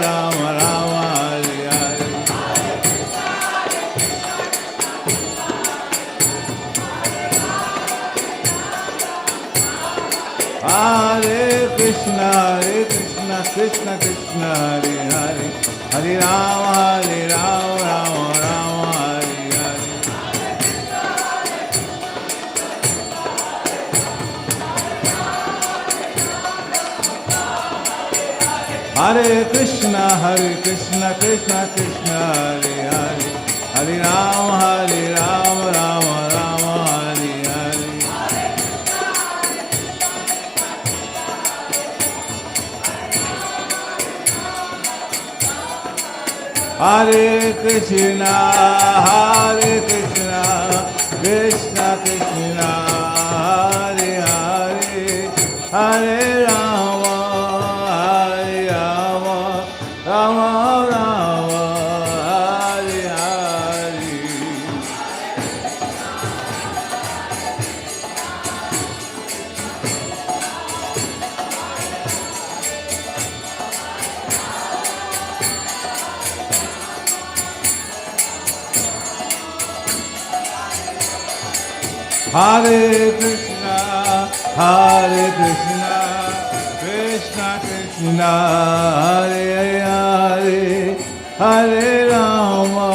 Ram Ram, Hare Hare. Hare Krishna, Krishna Krishna, Hare Hare, Hare Ram, Ram Ram, Hare Hare. Hare Krishna, Krishna Krishna, Hare Hare, Hare Ram, Ram Hare Hare. Hare Krishna, Krishna Krishna, Hare Hare, Hare Rama, Rama Rama, Hare Hare. Hare Krishna, Krishna Krishna, Hare Hare, Hare Rama,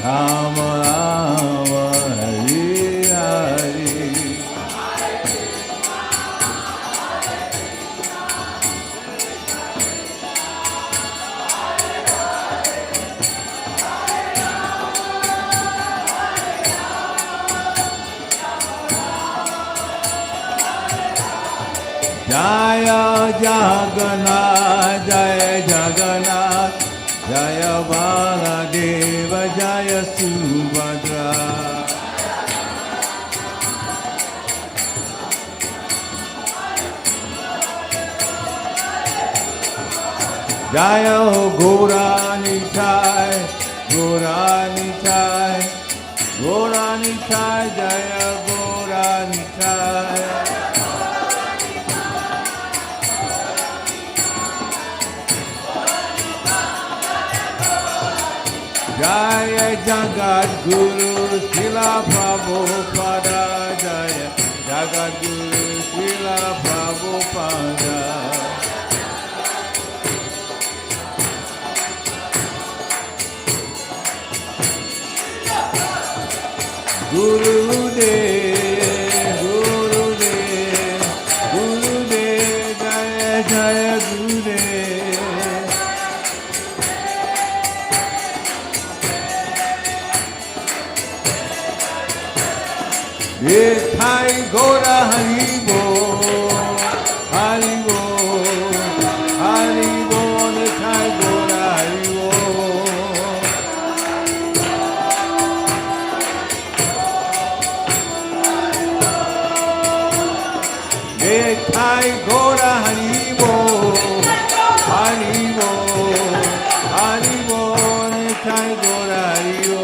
Rama Rama, Hare Hare. Jaya Jagannath, Jaya Jagannath, Jaya Baladeva, Jaya Subhadra. Jaya Gauranitai, Gauranitai, Gauranitai, Jaya Gauranitai. Jaya Jagat Guru Srila Prabhupada, Jaya Jagat Guru Srila Prabhupada. Gurudev, Gurudev, Gurudev, Jaya Jaya Gurudev. Nithai Gora Haribo, Haribo, Haribo, Nithai Gora Haribo. Nithai Gora Haribo, Haribo, Haribo, Nithai Gora Haribo.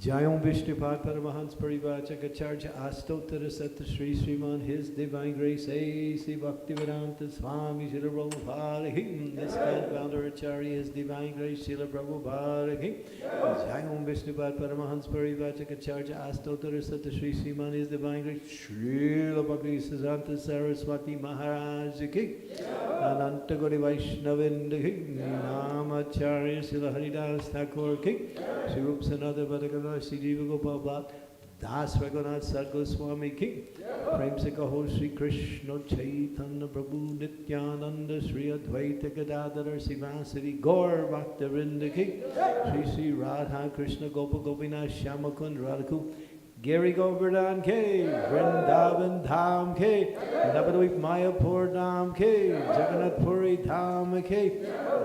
Jayom Vishnupad Paramahans Parivachak Acharya Astottara Satta Sri Sriman His Divine Grace A.C. Bhaktivedanta Swami Srila Prabhupada Ki ISKCON Founder Acharya His Divine Grace Srila Prabhupada Ki Jayom Vishnupad Paramahans Parivachak Acharya Astottara Satta Sri Sriman His Divine Grace Srila Bhaktivedanta Saraswati Maharaj Ki Ananta Gauri Vaishnavinda Ki Namacharya Srila Haridas Thakur Ki Sri Rup Sanatana Bhattacharya Sri Jiva Gopal Bhatt Das Raghunath Sargo Swami Ki Prem Se Kaho Sri Krishna Chaitanya Prabhu Nityananda Sri Advaita Gadadhara Sivasari Gaur Bhakta Vrinda Ki Sri Sri Radha Krishna Gopa Gopinath Shyamakund Radhaku Giri Govardhan Ke, Vrindavan Dham Ke, Navadvip Mayapur Dham Ke, Jagannath Puri Dham Ke,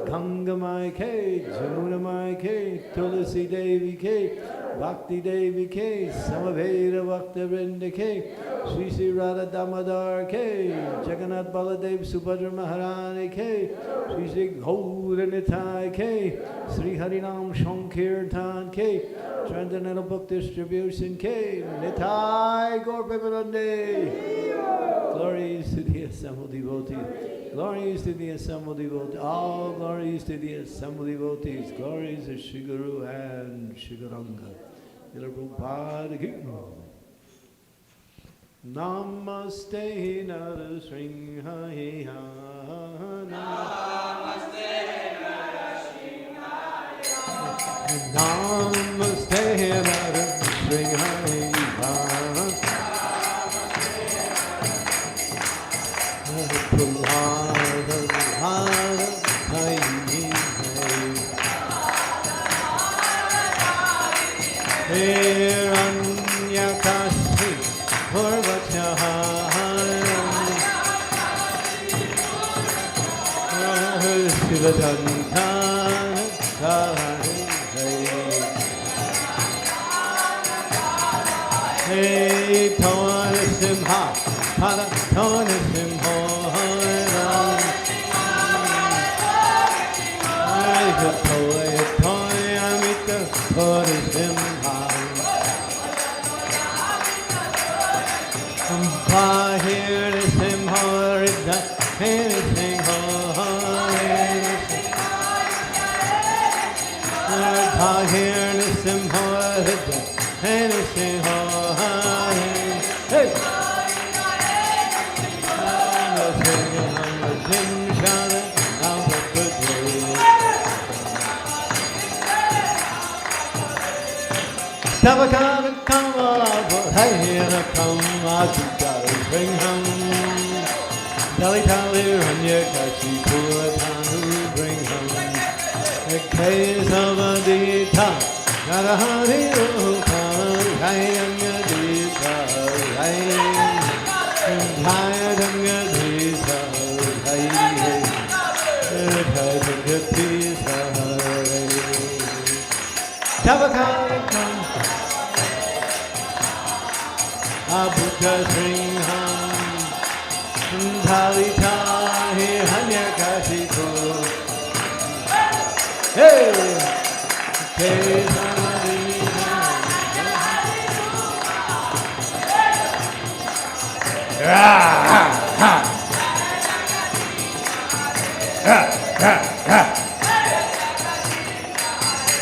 Gangamai Ke, Jamuna Mai Ke, Tulasi Devi Ke, Bhakti Devi Ke, Samaveda Bhakta Vrinda Ke, Sri Sri Radha Damodar Ke, Jagannath Baladev Subhadra Maharani Ke, Sri Sri Gaura Nitai Ke, Sri Harinam Shankirtan Ke, Transcendental Book Distribution K, Nitai Gaur Premanande. Glories to the assembled devotees. Glories to the assembled devotees. All glories to the assembled devotees. Glories to Shri Guru and Shri Gauranga. Ila Prabhupada ki. Namaste Narasringhaya. Namaste Namaste Narasringhaya. Hiranyakasi Purvachahara Sivadantana Hey, Tona Simha, Pada Tona Simha, Toya Toya Amita Tona Simha, Bahir Simha, Rida, anything Bahir Simha, Rida, anything Hey! Tavakana kama hayana kama tutari bring hum Dali tali ranya kachi kuatanu bring hum Ekais avadita narahari rupa hayanya dita hayanya dita hayanya dita Tavakana kama Buddha Sringham Dhalita Hanyakashipo Hey!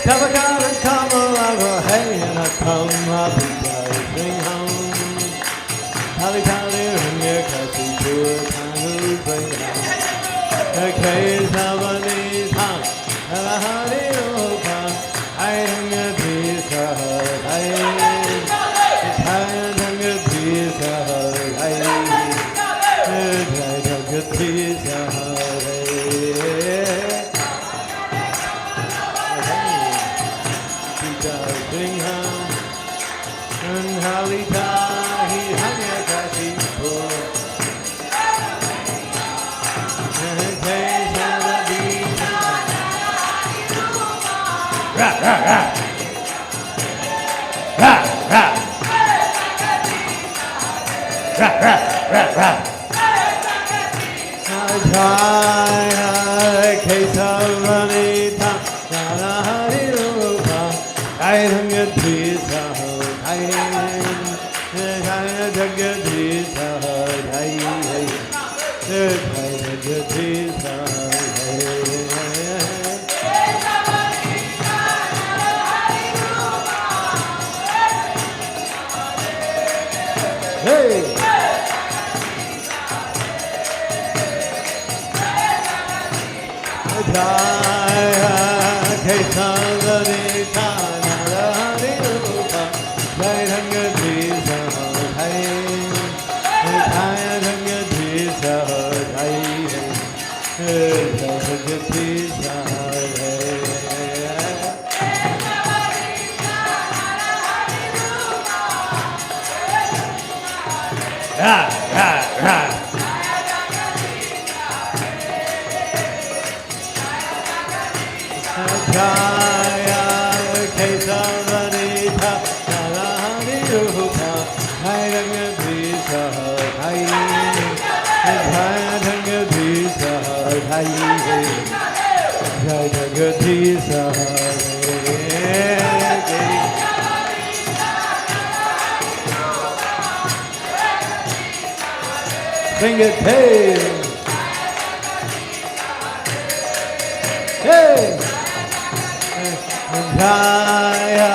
Tavakara Kamala Hayana Kama Buddha Sringham Tali Tali Ranya Kasi Purtanu Brahma Ekay Savani Tham Alahari Rupa Ayanga Bisa Ayanga Bisa Ayanga Bisa Buddha Sringham Halita Hi Hanyakasi Ra ra ra ra ra ra ra ra ra Jaya Kesavanita Narahari Rupa Ayuranga Jaya Kesavanita Narahari Rupa Jaya Dvisa Jai Jaya Dvisa Jai Jaya Dvisa Sing it, hey! Hey! Jaya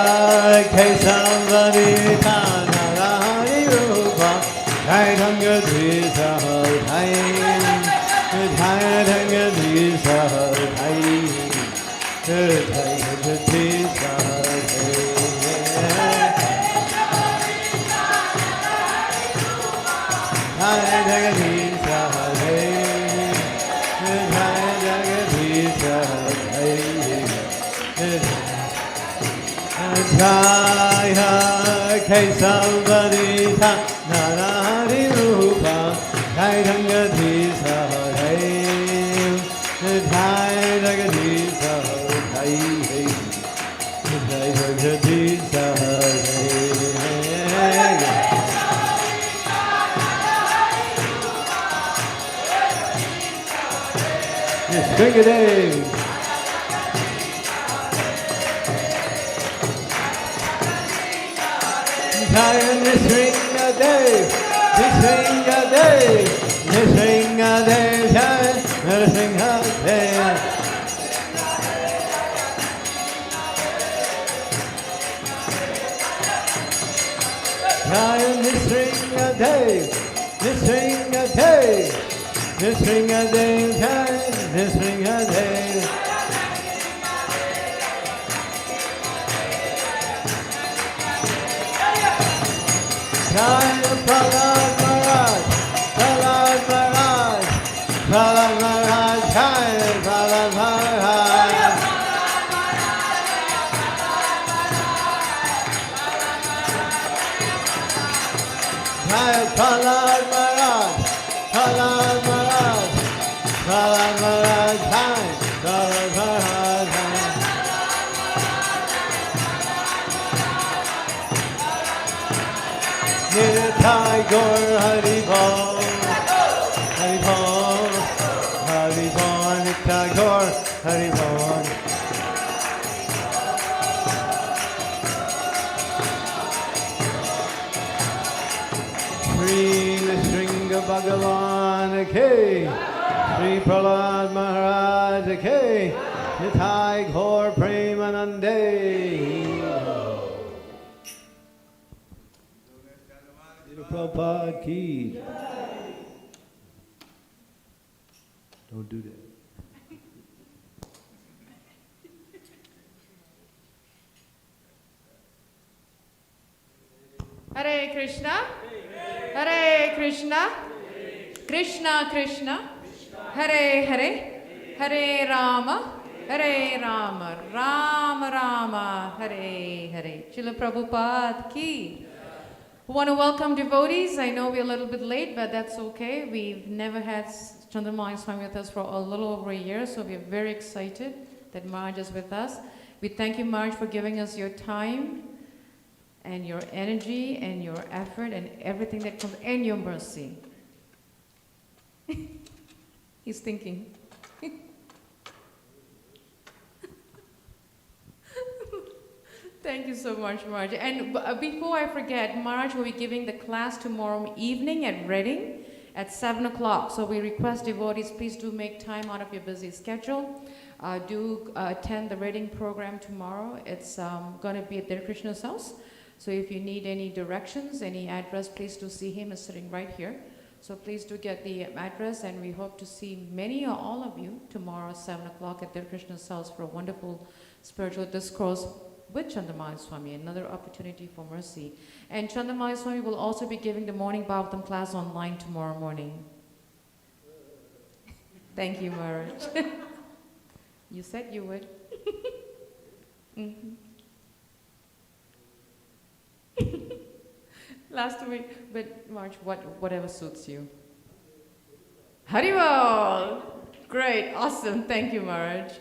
Kesavanita Narahari Rupa Jaya Dvisa Jai Jaya Dvisa Jai Jaya Dvisa Jaya Kesavanita Narahari Rupa Jaya Dvisa Jai Jaya Dvisa Jai Jaya Dvisa Sing it in. Jaya Nisringa Dev, Nisringa Dev, Nisringa Dev, Jaya Nisringa Dev. Jaya Nisringa Dev, Nisringa Dev, Nisringa Dev, Jaya Nisringa Dev. Jaya Prahlad Maharaj, Prahlad Maharaj, Prahlad Maharaj, Jaya Prahlad Maharaj. Jaya Prahlad Maharaj, Prahlad Maharaj, Prahlad Maharaj, Jaya Prahlad Maharaj. Nitai Gaur Hari Bol, Hari Bol, Hari Bol, Nitai Gaur Hari Bol. Sri Nrsinga Bhagavan Ke, Sri Prahlad Maharaj Ke, Nitai Gaur Premanande. Prabhupada ki. Don't do that. Hare Krishna, Hare Krishna, Krishna Krishna, Hare Hare, Hare Rama, Hare Rama, Rama Rama, Hare Hare. Srila Prabhupada ki. We want to welcome devotees. I know we're a little bit late, but that's okay. We've never had Candramauli Swami with us for a little over a year, so we're very excited that Maharaj is with us. We thank you, Maharaj, for giving us your time and your energy and your effort and everything that comes, and your mercy. He's thinking. Thank you so much, Maharaj. And before I forget, Maharaj will be giving the class tomorrow evening at Reading at 7 o'clock. So we request devotees, please do make time out of your busy schedule. Do attend the Reading program tomorrow. It's going to be at Dear Krishna's house. So if you need any directions, any address, please do see him. He's sitting right here. So please do get the address, and we hope to see many or all of you tomorrow at 7 o'clock at Dear Krishna's house for a wonderful spiritual discourse with Candramauli Swami, another opportunity for mercy. And Candramauli Swami will also be giving the morning Bhagavatam class online tomorrow morning. Thank you, Maharaj. You said you would. last week. But March, whatever suits you. Haribol! Great, awesome. Thank you, Maharaj.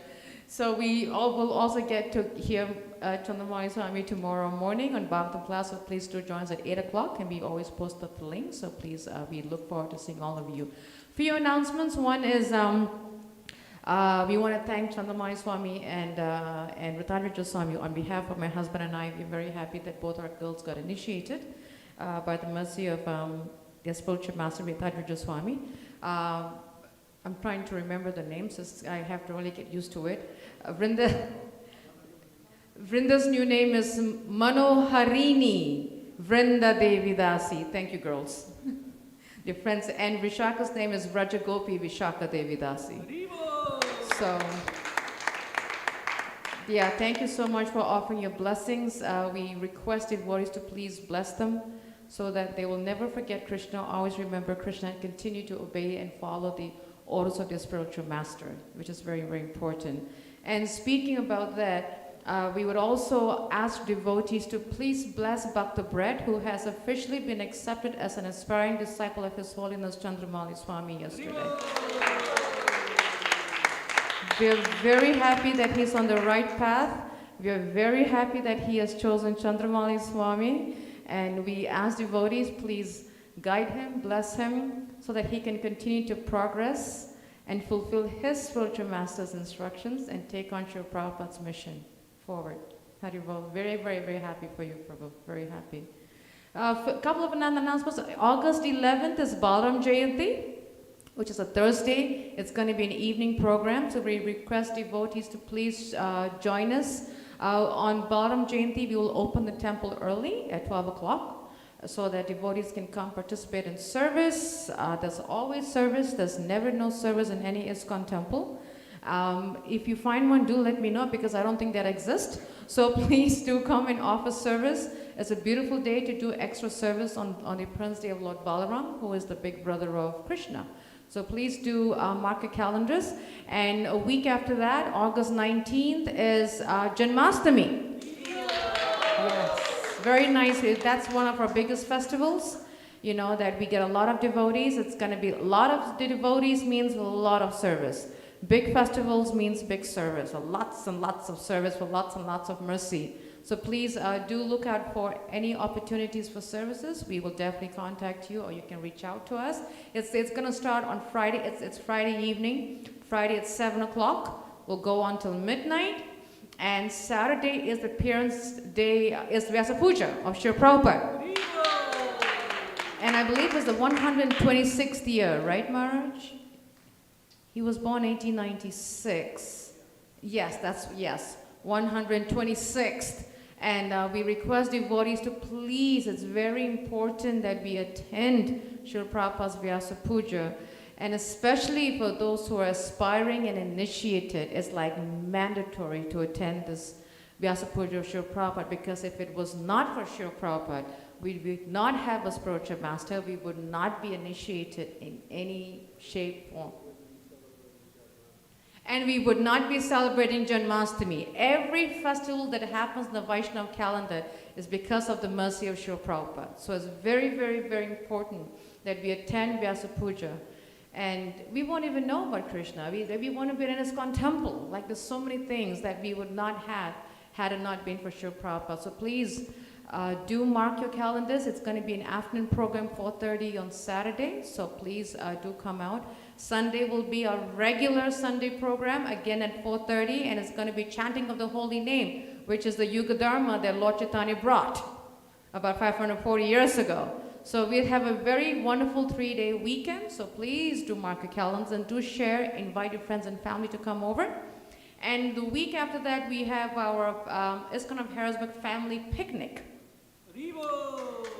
So we all will also get to hear Candramauli Swami tomorrow morning on Bhagavatam class. So please do join us at 8 o'clock, and we always post up the link. So please, we look forward to seeing all of you. Few announcements. One is we want to thank Candramauli Swami and Ritarvija Swami on behalf of my husband and I. We're very happy that both our girls got initiated by the mercy of their spiritual master Ritarvija Swami. I'm trying to remember the names, so I have to really get used to it. Vrinda's new name is Manoharini Vrinda Devi Dasi. Thank you, girls. Dear friends, and Vishaka's name is Rajagopi Vishaka Devi Dasi. So, yeah, thank you so much for offering your blessings. We request devotees to please bless them so that they will never forget Krishna, always remember Krishna, and continue to obey and follow the orders of their spiritual master, which is very, very important. And speaking about that, we would also ask devotees to please bless Bhakta Bread, who has officially been accepted as an aspiring disciple of His Holiness Candramauli Swami yesterday. We're very happy that he's on the right path. We're very happy that he has chosen Candramauli Swami, and we ask devotees, please guide him, bless him, so that he can continue to progress and fulfill his spiritual master's instructions and take on Srila Prabhupada's mission forward. Haribol, very, very, very happy for you, Prabhu, very happy. A couple of announcements. August 11th is Balaram Jayanti, which is a Thursday. It's going to be an evening program, so we request devotees to please join us. On Balaram Jayanti, we will open the temple early at 12 o'clock. So that devotees can come participate in service. There's always service. There's never no service in any ISKCON temple. If you find one, do let me know, because I don't think that exists. So please do come and offer service. It's a beautiful day to do extra service on the Prince Day of Lord Balaram, who is the big brother of Krishna. So please do mark your calendars. And a week after that, August 19th, is Janmashtami. Yes. Very nice. That's one of our biggest festivals, you know, that we get a lot of devotees. It's going to be a lot of devotees means a lot of service. Big festivals means big service, lots and lots of service for lots and lots of mercy. So please do look out for any opportunities for services. We will definitely contact you, or you can reach out to us. It's going to start on Friday. It's Friday evening. Friday at 7 o'clock. We'll go on till midnight. And Saturday is the appearance day, is Vyasa Puja of Srila Prabhupada. And I believe it's the 126th year, right, Maharaj? He was born 1896. Yes, yes, 126th. And we request devotees to please, it's very important that we attend Srila Prabhupada's Vyasa Puja. And especially for those who are aspiring and initiated, it's like mandatory to attend this Vyasa Puja of Srila Prabhupada, because if it was not for Srila Prabhupada, we would not have a spiritual master, we would not be initiated in any shape, form. And we would not be celebrating Janmashtami. Every festival that happens in the Vaishnava calendar is because of the mercy of Srila Prabhupada. So it's very, very, very important that we attend Vyasa Puja. And we won't even know about Krishna. We want to be in an ISKCON temple. Like, there's so many things that we would not have had it not been for Srila Prabhupada. So please do mark your calendars. It's going to be an afternoon program, 4:30 on Saturday. So please do come out. Sunday will be a regular Sunday program, again at 4:30. And it's going to be chanting of the holy name, which is the Yuga Dharma that Lord Chaitanya brought about 540 years ago. So we'll have a very wonderful 3-day weekend. So please do mark your calendars and do share, invite your friends and family to come over. And the week after that, we have our ISKCON of Harrisburg family picnic.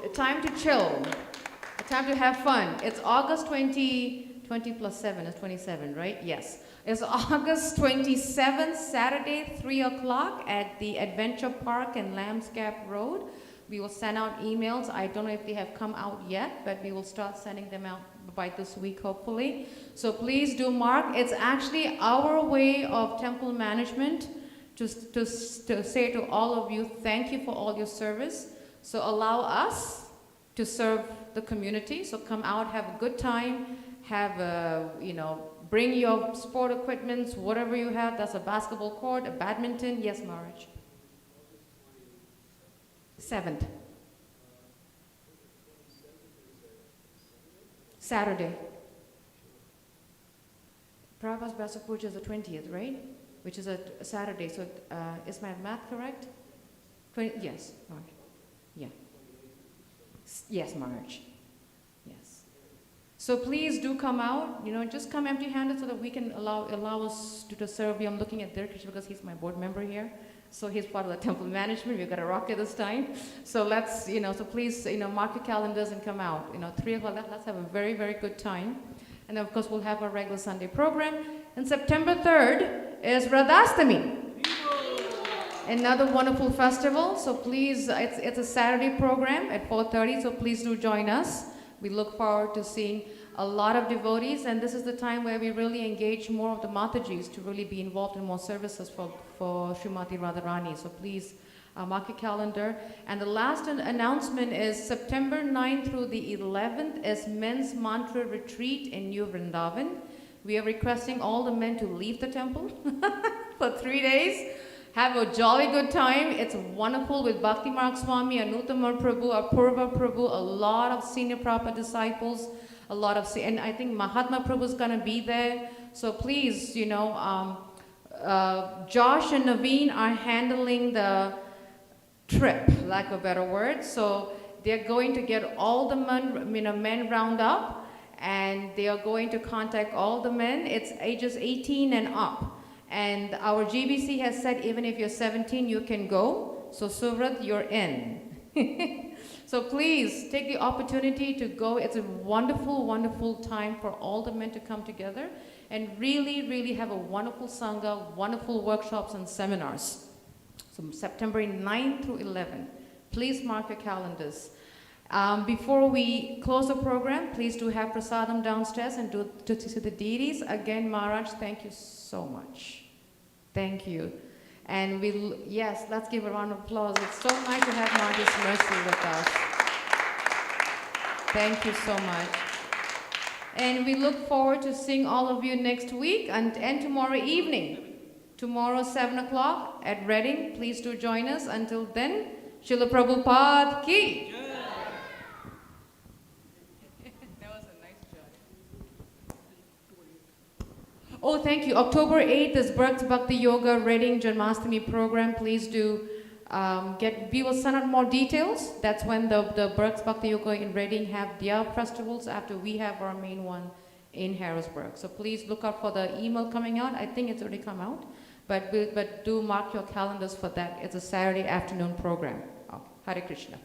A time to chill, a time to have fun. It's August 20 plus 7 is 27, right? Yes. It's August 27th, Saturday, 3 o'clock at the Adventure Park in Lamb's Gap Road. We will send out emails. I don't know if they have come out yet, but we will start sending them out by this week, hopefully. So please do mark. It's actually our way of temple management to say to all of you, thank you for all your service. So allow us to serve the community. So come out, have a good time, bring your sport equipment, whatever you have. That's a basketball court, a badminton. Yes, Maharaj. 7th. Saturday. Prabhupada's Basa Puja is the 20th, right? Which is a Saturday. So is my math correct? 20, yes, Maharaj. Yeah. Yes, Maharaj. Yes. So please do come out. Just come empty-handed so that we can allow us to serve you. I'm looking at Dirk because he's my board member here. So he's part of the temple management. We've got to rock it this time. So let's, so please, mark your calendars and come out. 3 o'clock, let's have a very, very good time. And of course, we'll have our regular Sunday program. And September 3rd is Radhastami. Another wonderful festival. So please, it's a Saturday program at 4:30. So please do join us. We look forward to seeing a lot of devotees. And this is the time where we really engage more of the Matajis to really be involved in more services for Srimati Radharani. So please mark your calendar. And the last announcement is September 9th through the 11th is Men's Mantra Retreat in New Vrindavan. We are requesting all the men to leave the temple for 3 days. Have a jolly good time. It's wonderful with Bhakti Marg Swami, Anuttama Prabhu, Apurva Prabhu, a lot of senior Prabhupada disciples, and I think Mahatma Prabhu is going to be there. So please, Josh and Naveen are handling the trip, lack of a better word. So they're going to get all the men round up, and they are going to contact all the men. It's ages 18 and up. And our GBC has said even if you're 17, you can go. So Suvrat, you're in. So please take the opportunity to go. It's a wonderful, wonderful time for all the men to come together and really, really have a wonderful Sangha, wonderful workshops and seminars. So September 9th through 11th. Please mark your calendars. Before we close the program, please do have prasadam downstairs and to see the deities. Again, Maharaj, thank you so much. Thank you. And let's give a round of applause. It's so nice to have Maharaj's mercy with us. Thank you so much. And we look forward to seeing all of you next week and tomorrow evening. Tomorrow, 7 o'clock at Reading. Please do join us. Until then, Srila Prabhupada ki. Oh, thank you. October 8th is Births Bhakti Yoga Reading Janmashtami program. Please do we will send out more details. That's when the Births Bhakti Yoga in Reading have their festivals after we have our main one in Harrisburg. So please look out for the email coming out. I think it's already come out. But do mark your calendars for that. It's a Saturday afternoon program. Oh, Hare Krishna.